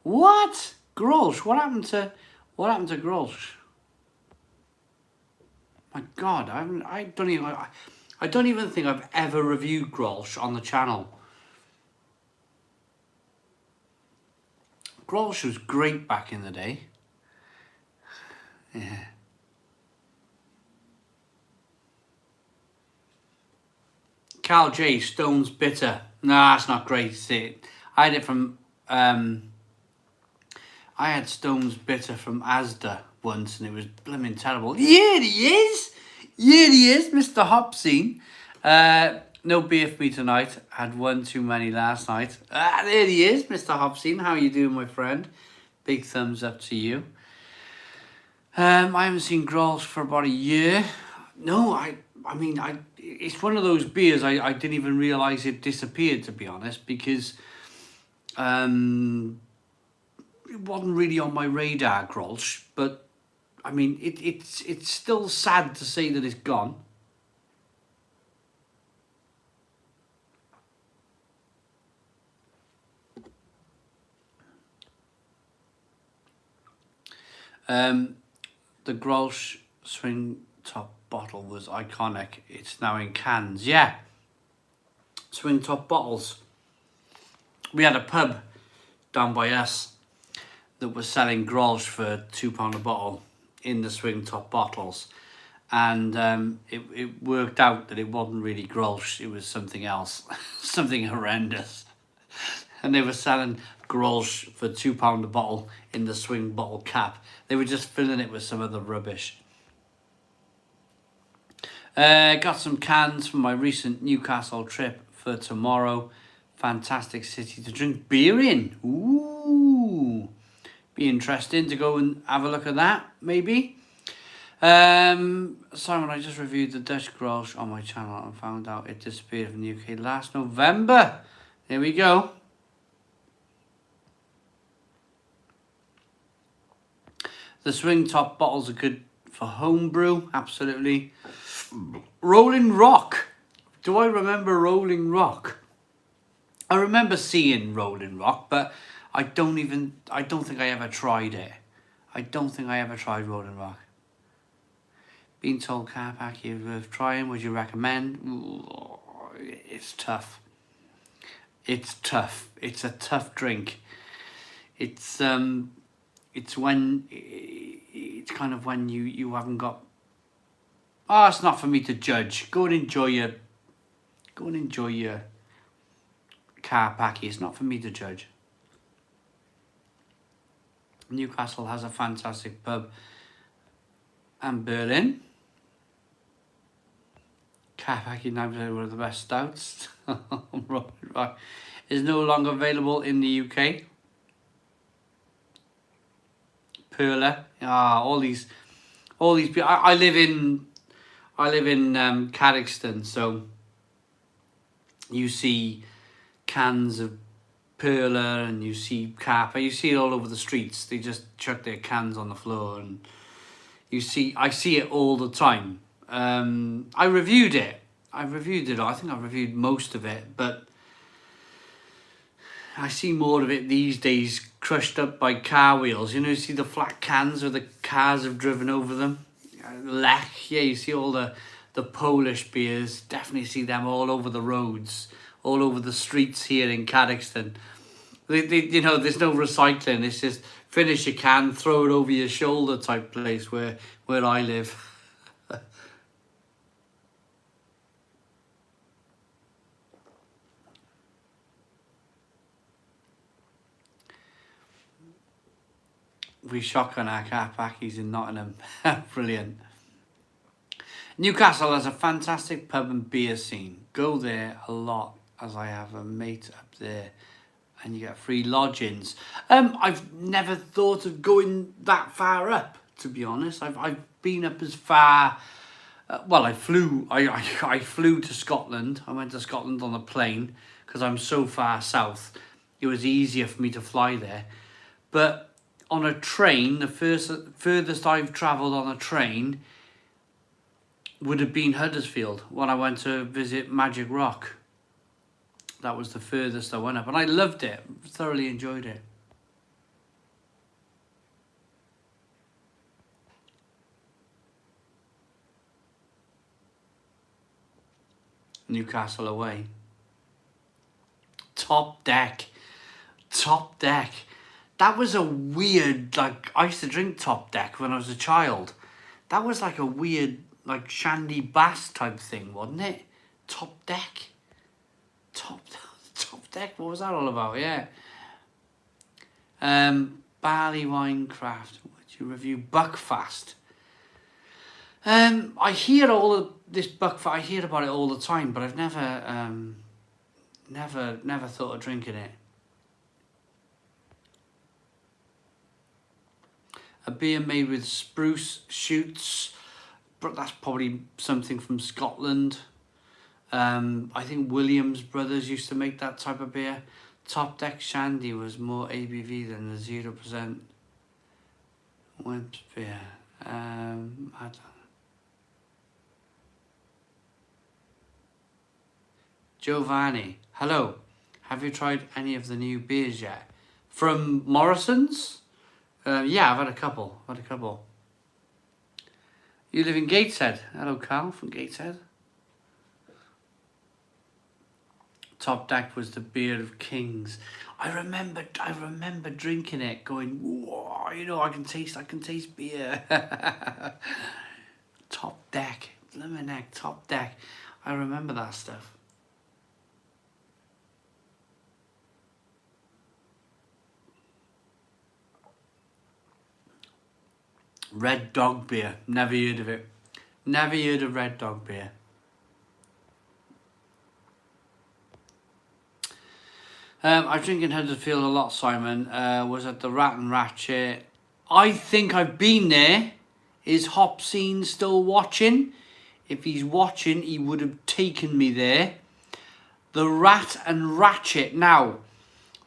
What? Grolsch? What happened to Grolsch? My God, I don't even think I've ever reviewed Grolsch on the channel. Grolsch was great back in the day. Yeah. Carl J. Stone's Bitter. Nah, that's not great. See, I had it from I had Stone's Bitter from Asda once, and it was blooming terrible. Yeah, he is, Mr. Hopsine. No beer for me tonight. Had one too many last night. There he is, Mr. Hopsine. How you doing, my friend? Big thumbs up to you. I haven't seen Grolsch for about a year. No, I mean, it's one of those beers I didn't even realise it disappeared, to be honest, because it wasn't really on my radar, Grolsch. But I mean, it's still sad to say that it's gone. The Grolsch swing top bottle was iconic. It's now in cans. Yeah, swing top bottles. We had a pub down by us that was selling Grolsch for £2 a bottle in the swing top bottles, and it worked out that it wasn't really Grolsch, it was something else. Something horrendous. And they were selling Grolsch for £2 a bottle in the swing bottle cap. They were just filling it with some other rubbish. Got some cans from my recent Newcastle trip for tomorrow. Fantastic city to drink beer in. Ooh, be interesting to go and have a look at that, maybe. Simon, I just reviewed the Dutch Grolsch on my channel and found out it disappeared from the UK last November. There we go. The swing top bottles are good for homebrew, absolutely. Rolling Rock. Do I remember Rolling Rock? I remember seeing Rolling Rock, but I don't think I ever tried it. I don't think I ever tried Rolling Rock. Being told car pack is worth trying, would you recommend? Ooh, it's tough. It's tough. It's a tough drink. It's kind of when you haven't got. Oh, it's not for me to judge. Go and enjoy your car packy. It's not for me to judge. Newcastle has a fantastic pub. And Berlin. Carpacking 9% one of the best stouts. Right. Is no longer available in the UK. Perla. All these people. I live in Carrickston, so you see cans of Perla and you see Carpa. You see it all over the streets. They just chuck their cans on the floor, and I see it all the time. I reviewed it. I think I reviewed most of it, but I see more of it these days crushed up by car wheels. You see the flat cans where the cars have driven over them. Lech, yeah, you see all the Polish beers. Definitely see them all over the roads, all over the streets here in Carrickston. There's no recycling. It's just finish your can, throw it over your shoulder type place where I live. We shock on our car packies in Nottingham. Brilliant. Newcastle has a fantastic pub and beer scene. Go there a lot, as I have a mate up there, and you get free lodgings. I've never thought of going that far up, to be honest. I've been up as far. I flew. I flew to Scotland. I went to Scotland on a plane because I'm so far south. It was easier for me to fly there, but on a train, the furthest I've travelled on a train would have been Huddersfield when I went to visit Magic Rock. That was the furthest I went up, and I loved it. Thoroughly enjoyed it. Newcastle away. Top deck. That was a weird, I used to drink Top Deck when I was a child. That was like a weird, Shandy Bass type thing, wasn't it? Top Deck. Top Deck, what was that all about? Yeah. Barley Wine Craft. Would you review Buckfast? I hear all of this Buckfast. I hear about it all the time, but I've never thought of drinking it. A beer made with spruce shoots, but that's probably something from Scotland. I think Williams Brothers used to make that type of beer. Top Deck Shandy was more ABV than the 0% Wimps beer. I don't know. Giovanni, hello. Have you tried any of the new beers yet? From Morrison's? Yeah, I've had a couple. You live in Gateshead. Hello, Carl from Gateshead. Top Deck was the beer of kings. I remember drinking it, going, whoa, I can taste beer. Top Deck, Blimey, Top Deck. I remember that stuff. Red Dog beer. Never heard of it. Never heard of Red Dog beer. I drink in Huddersfield a lot, Simon. Was at the Rat and Ratchet. I think I've been there. Is Hopscene still watching? If he's watching, he would have taken me there. The Rat and Ratchet. Now,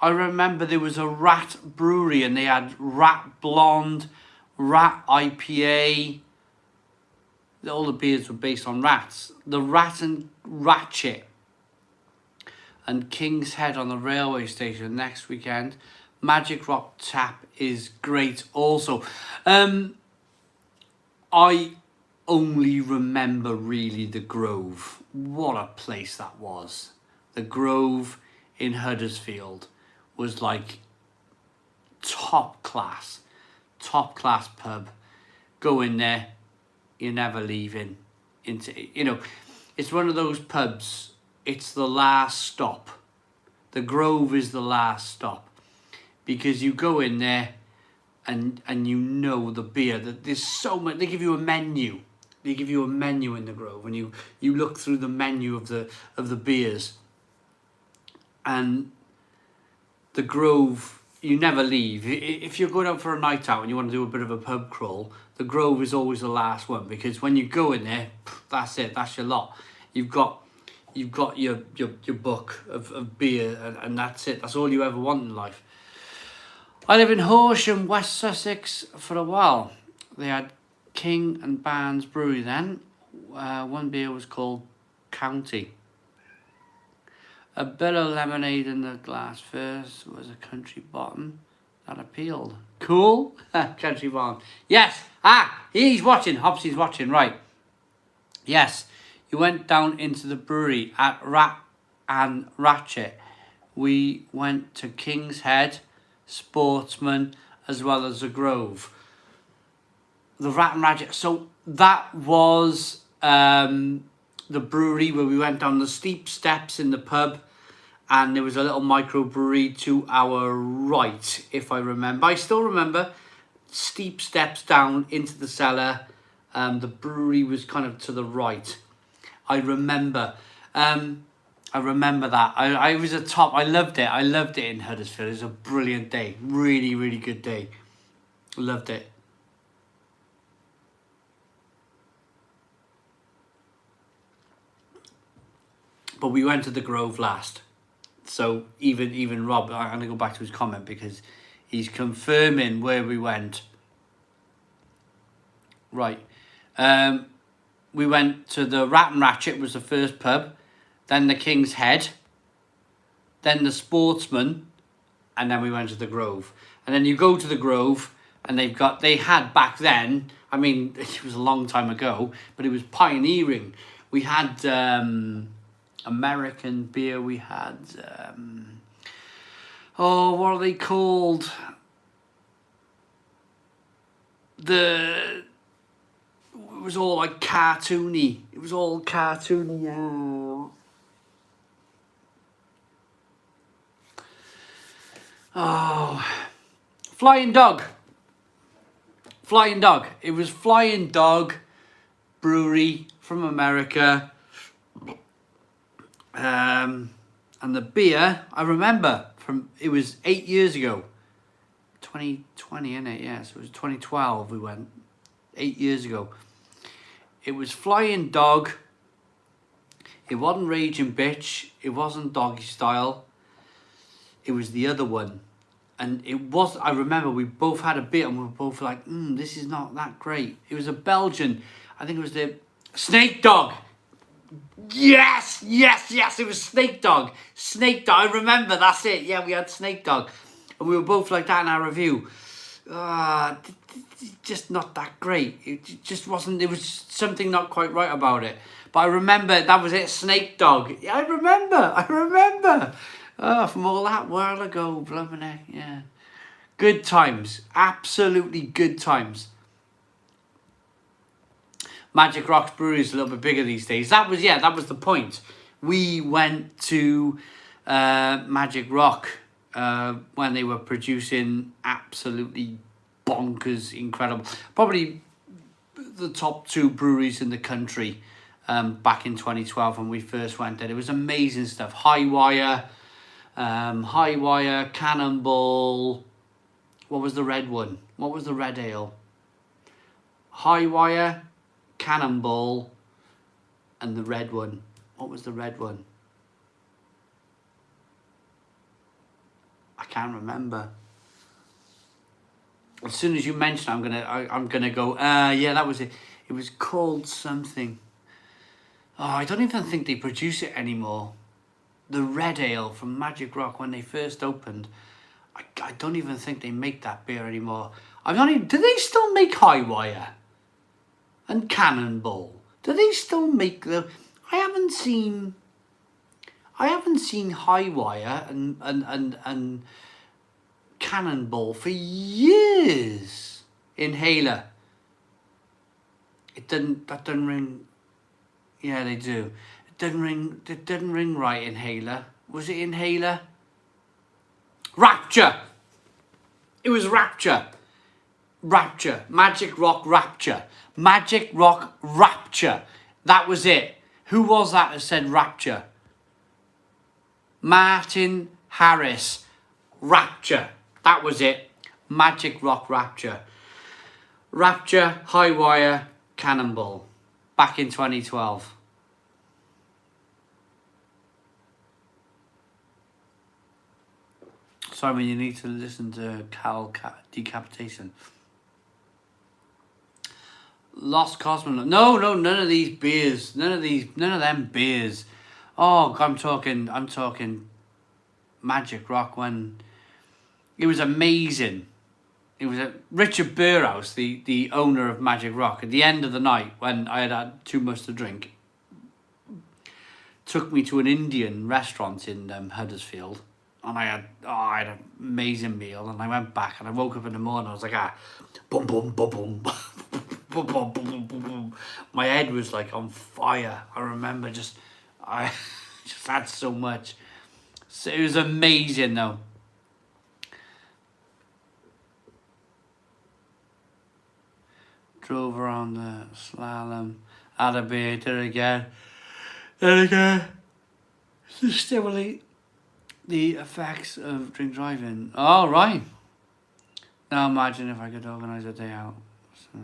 I remember there was a Rat brewery and they had Rat Blonde, Rat IPA. All the beers were based on rats. The Rat and Ratchet and King's Head on the railway station next weekend. Magic Rock Tap is great also. I only remember really the Grove. What a place that was. The Grove in Huddersfield was like top class pub. Go in there, you're never leaving. It's one of those pubs, it's the last stop. The Grove is the last stop. Because you go in there, and you know the beer, that there's so much. They give you a menu. They give you a menu in the Grove, and you look through the menu of the beers. And the Grove, you never leave. If you're going out for a night out and you want to do a bit of a pub crawl, the Grove is always the last one, because when you go in there, that's it. That's your lot. You've got your book of beer, and that's it. That's all you ever want in life. I live in Horsham, West Sussex for a while. They had King and Barnes Brewery then. One beer was called County. A bit of lemonade in the glass first was a country bottom that appealed. Cool? Country bottom. Yes. He's watching. Hobsy's watching. Right. Yes. You went down into the brewery at Rat and Ratchet. We went to King's Head, Sportsman, as well as the Grove. The Rat and Ratchet. So that was the brewery where we went down the steep steps in the pub, and there was a little microbrewery to our right, if I remember. I still remember steep steps down into the cellar. The brewery was kind of to the right. I remember that. I was at top. I loved it. I loved it in Huddersfield. It was a brilliant day. Really, really good day. Loved it. But we went to the Grove last. So even Rob, I'm going to go back to his comment because he's confirming where we went. Right. We went to the Rat and Ratchet, was the first pub. Then the King's Head. Then the Sportsman. And then we went to the Grove. And then you go to the Grove, and they had back then, I mean, it was a long time ago, but it was pioneering. We had American beer. We had, what are they called? It was all like cartoony. It was all cartoony, yeah. Oh, Flying Dog. Flying Dog. It was Flying Dog Brewery from America. And the beer, I remember it was 8 years ago. 2020, innit? Yeah, so it was 2012 we went. 8 years ago. It was Flying Dog. It wasn't Raging Bitch. It wasn't Doggy Style. It was the other one. And it was, I remember we both had a bit and we were both like, this is not that great. It was a Belgian, I think it was the Snake Dog. Yes, it was Snake Dog. Snake Dog, I remember, that's it. Yeah, we had Snake Dog. And we were both like that in our review. Just not that great. It just wasn't, there was something not quite right about it. But I remember, that was it, Snake Dog. I remember. From all that while ago, blooming heck, yeah. Good times, absolutely good times. Magic Rock's brewery is a little bit bigger these days. That was the point. We went to Magic Rock when they were producing absolutely bonkers, incredible. Probably the top 2 breweries in the country back in 2012 when we first went there. It was amazing stuff. High Wire, Cannonball. What was the red one? What was the red ale? High Wire, Cannonball, and the red one. What was the red one? I can't remember. As soon as you mention it, I'm gonna go, yeah, that was it. It was called something. Oh, I don't even think they produce it anymore. The red ale from Magic Rock when they first opened. I don't even think they make that beer anymore. Do they still make High Wire? And Cannonball? Do they still make the... I haven't seen High Wire and Cannonball for years. Inhaler. That doesn't ring. Yeah, they do. It didn't ring right, Inhaler. Was it Inhaler? Rapture. It was Rapture. Rapture. Magic Rock Rapture. Magic Rock Rapture. That was it. Who was that that said Rapture? Martin Harris. Rapture. That was it. Magic Rock Rapture. Rapture, High Wire, Cannonball. Back in 2012. Simon, you need to listen to Decapitation. Lost Cosmonaut. No, none of these beers. None of them beers. Oh, I'm talking Magic Rock when it was amazing. It was Richard Burhouse, the owner of Magic Rock, at the end of the night when I had too much to drink, took me to an Indian restaurant in Huddersfield, and I had an amazing meal, and I went back and I woke up in the morning, I was like, boom, boom, boom, boom, boom, boom, boom, boom, boom, boom. My head was like on fire. I remember I just had so much. So it was amazing though. Drove around the slalom, had a beer, did it again. To stimulate the effects of drink driving. All right. Now imagine if I could organise a day out. So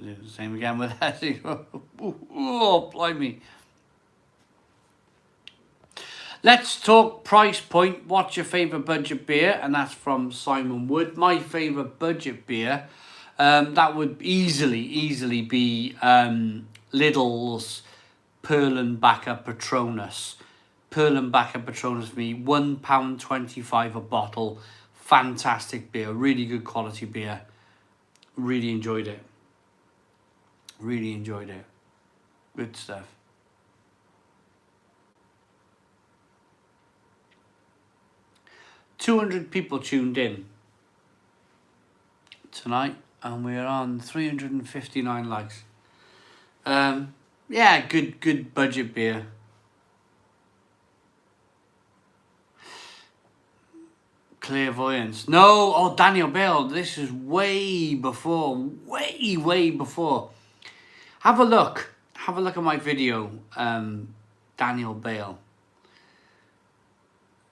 do the same again with that. Oh, blimey. Let's talk price point. What's your favourite budget beer? And that's from Simon Wood. My favourite budget beer, that would easily be Lidl's Perlenbacher Patronus. Perlenbacher Patronus for me, £1.25 a bottle. Fantastic beer, really good quality beer. Really enjoyed it. Good stuff. $200 people tuned in tonight, and we're on 359 likes. Yeah, good budget beer. Clairvoyance. No, oh, Daniel Bale. This is way before. Have a look at my video, Daniel Bale.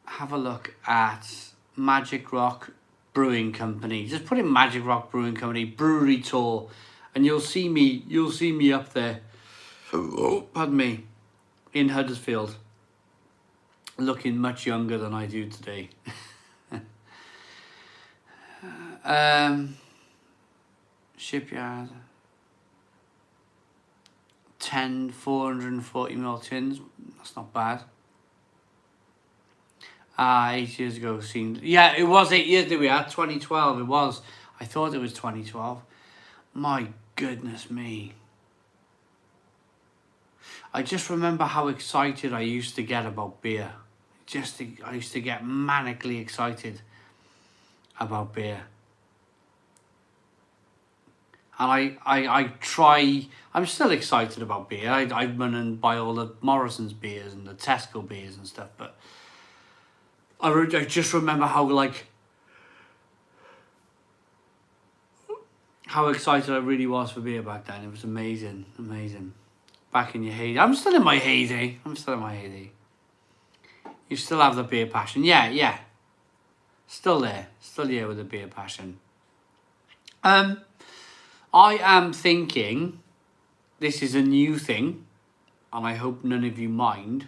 Have a look at Magic Rock Brewing Company. Just put in Magic Rock Brewing Company brewery tour, and you'll see me up there. Oh, pardon me, in Huddersfield, looking much younger than I do today. Shipyard. 10 440ml tins. That's not bad. 8 years ago. Yeah, it was 8 years that we had. 2012. It was. I thought it was 2012. My goodness me. I just remember how excited I used to get about beer. I used to get manically excited about beer. And I'm still excited about beer. I run and buy all the Morrison's beers and the Tesco beers and stuff, but I just remember how excited I really was for beer back then. It was amazing. Back in your heyday. I'm still in my heyday. You still have the beer passion. Yeah. Still there. Still here with the beer passion. I am thinking this is a new thing, and I hope none of you mind.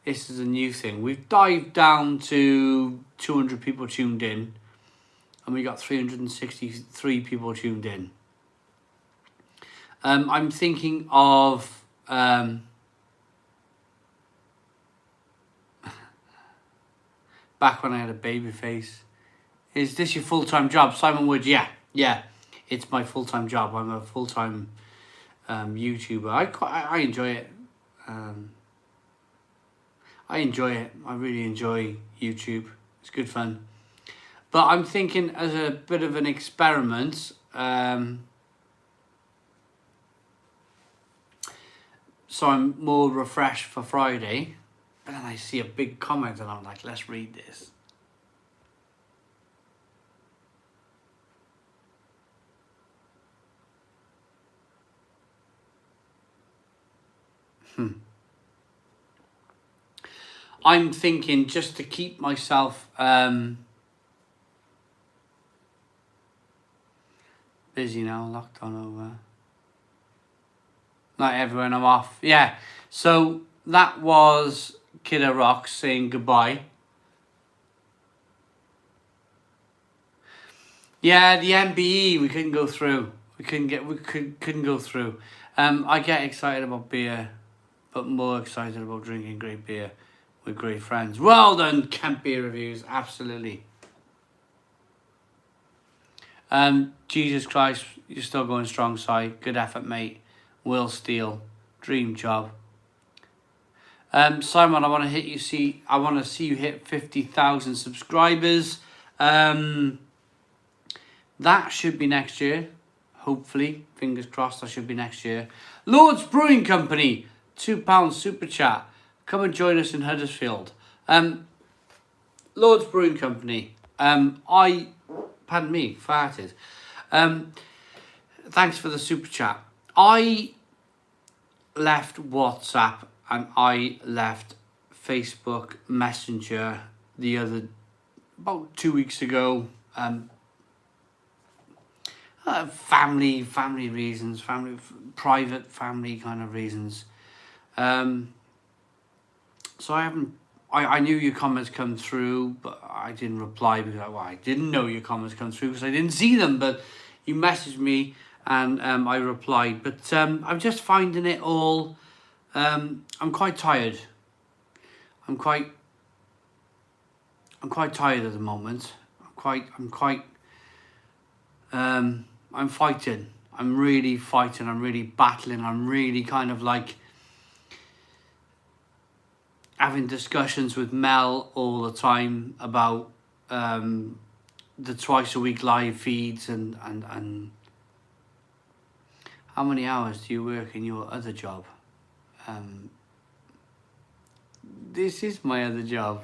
This is a new thing. We've dived down to 200 people tuned in, and we got 363 people tuned in. I'm thinking of back when I had a baby face. Is this your full-time job? Simon Wood, yeah. It's my full-time job. I'm a full-time YouTuber. I enjoy it. I really enjoy YouTube. It's good fun. But I'm thinking as a bit of an experiment, so I'm more refreshed for Friday. But then I see a big comment and I'm like, let's read this. I'm thinking just to keep myself busy now, lockdown over. Not everyone, I'm off. Yeah, so that was Kidder Rock saying goodbye. Yeah, the MBE we couldn't go through. We couldn't go through. I get excited about beer, but more excited about drinking great beer with great friends. Well done, Camp Beer Reviews, absolutely. Jesus Christ, you're still going strong, Si. Good effort, mate. Will Steele, dream job. Simon, I want to see you hit 50,000 subscribers. That should be next year. Hopefully, fingers crossed, that should be next year. Lord's Brewing Company, £2 super chat. Come and join us in Huddersfield. Lord's Brewing Company. Pardon me, farted. Thanks for the super chat. I left WhatsApp and I left Facebook Messenger about 2 weeks ago. Family reasons, private family kind of reasons. So I knew your comments come through, but I didn't reply because I didn't know your comments come through because I didn't see them. But you messaged me and I replied. But I'm just finding it all. I'm quite tired. I'm quite tired at the moment. I'm fighting. I'm really fighting. I'm really battling. I'm really kind of like having discussions with Mel all the time about the twice a week live feeds and how many hours do you work in your other job? This is my other job.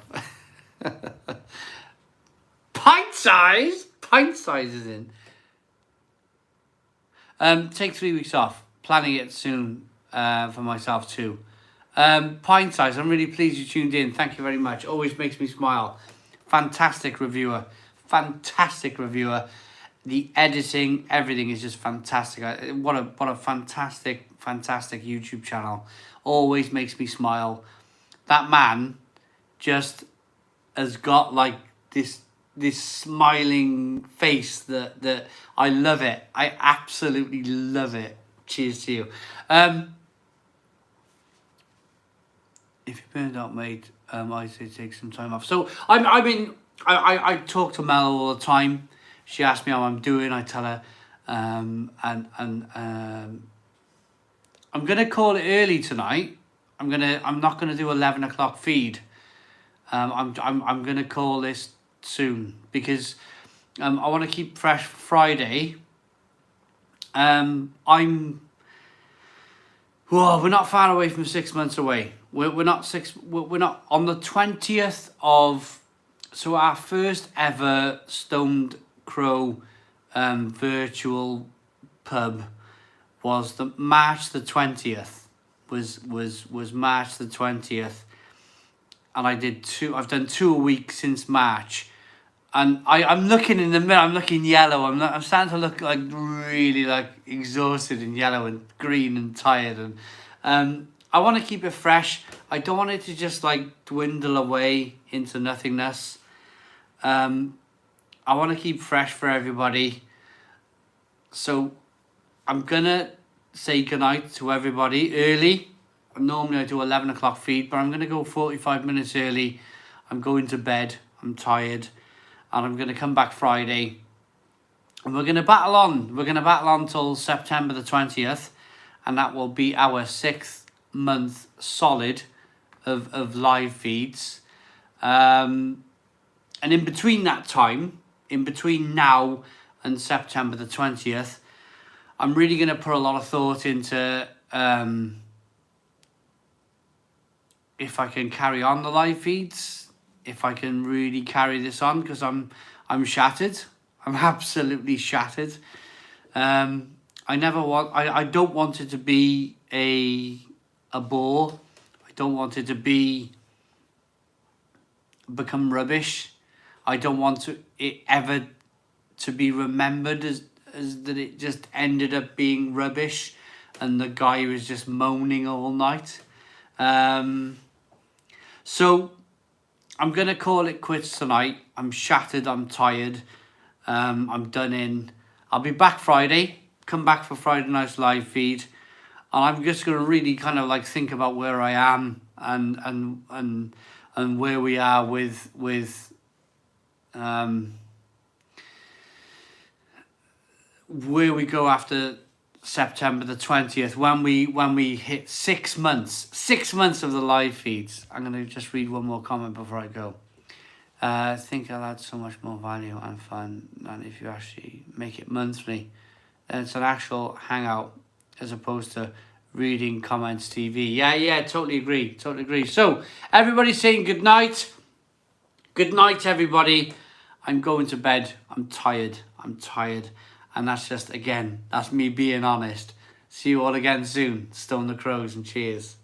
Pint size is in. Take 3 weeks off. Planning it soon for myself too. Pint size, I'm really pleased you tuned in. Thank you very much. Always makes me smile. Fantastic reviewer. The editing, everything is just fantastic. What a fantastic YouTube channel. Always makes me smile. That man just has got like this smiling face that I love it. I absolutely love it. Cheers to you. If you're burned out, mate, I say take some time off. So I talk to Mel all the time. She asks me how I'm doing. I tell her, I'm gonna call it early tonight. I'm not gonna do 11 o'clock feed. I'm gonna call this soon because I want to keep fresh Friday. We're not far away from 6 months away. We're not on the 20th of, so our first ever Stoned Crow virtual pub was the March the 20th. Was March the 20th, and I've done 2 a week since March, and I'm looking in the mirror. I'm looking yellow. I'm starting to look like really like exhausted and yellow and green and tired, and I want to keep it fresh. I don't want it to just like dwindle away into nothingness. I want to keep fresh for everybody. So I'm gonna say goodnight to everybody early. Normally I do 11 o'clock feed, but I'm gonna go 45 minutes early. I'm going to bed. I'm tired, and I'm gonna come back Friday, and we're gonna battle on. We're gonna battle on till September the 20th, and that will be our 6th month solid of live feeds. And in between that time, in between now and September the 20th, I'm really going to put a lot of thought into if I can carry on the live feeds, if I can really carry this on, because I'm shattered. I'm absolutely shattered. I don't want it to be a a bore. I don't want it to become rubbish. I don't want it ever to be remembered as that it just ended up being rubbish and the guy was just moaning all night. So I'm going to call it quits tonight. I'm shattered, I'm tired, I'm done in. I'll be back Friday, come back for Friday night's live feed, and I'm just going to really kind of like think about where I am and where we are with where we go after September the 20th when we hit 6 months of the live feeds. I'm going to just read one more comment before I go. I think I'll add so much more value and fun than if you actually make it monthly. And it's an actual hangout as opposed to reading comments TV. Yeah, totally agree. So everybody's saying good night. Good night, everybody. I'm going to bed. I'm tired. And that's just, again, that's me being honest. See you all again soon. Stone the Crows and cheers.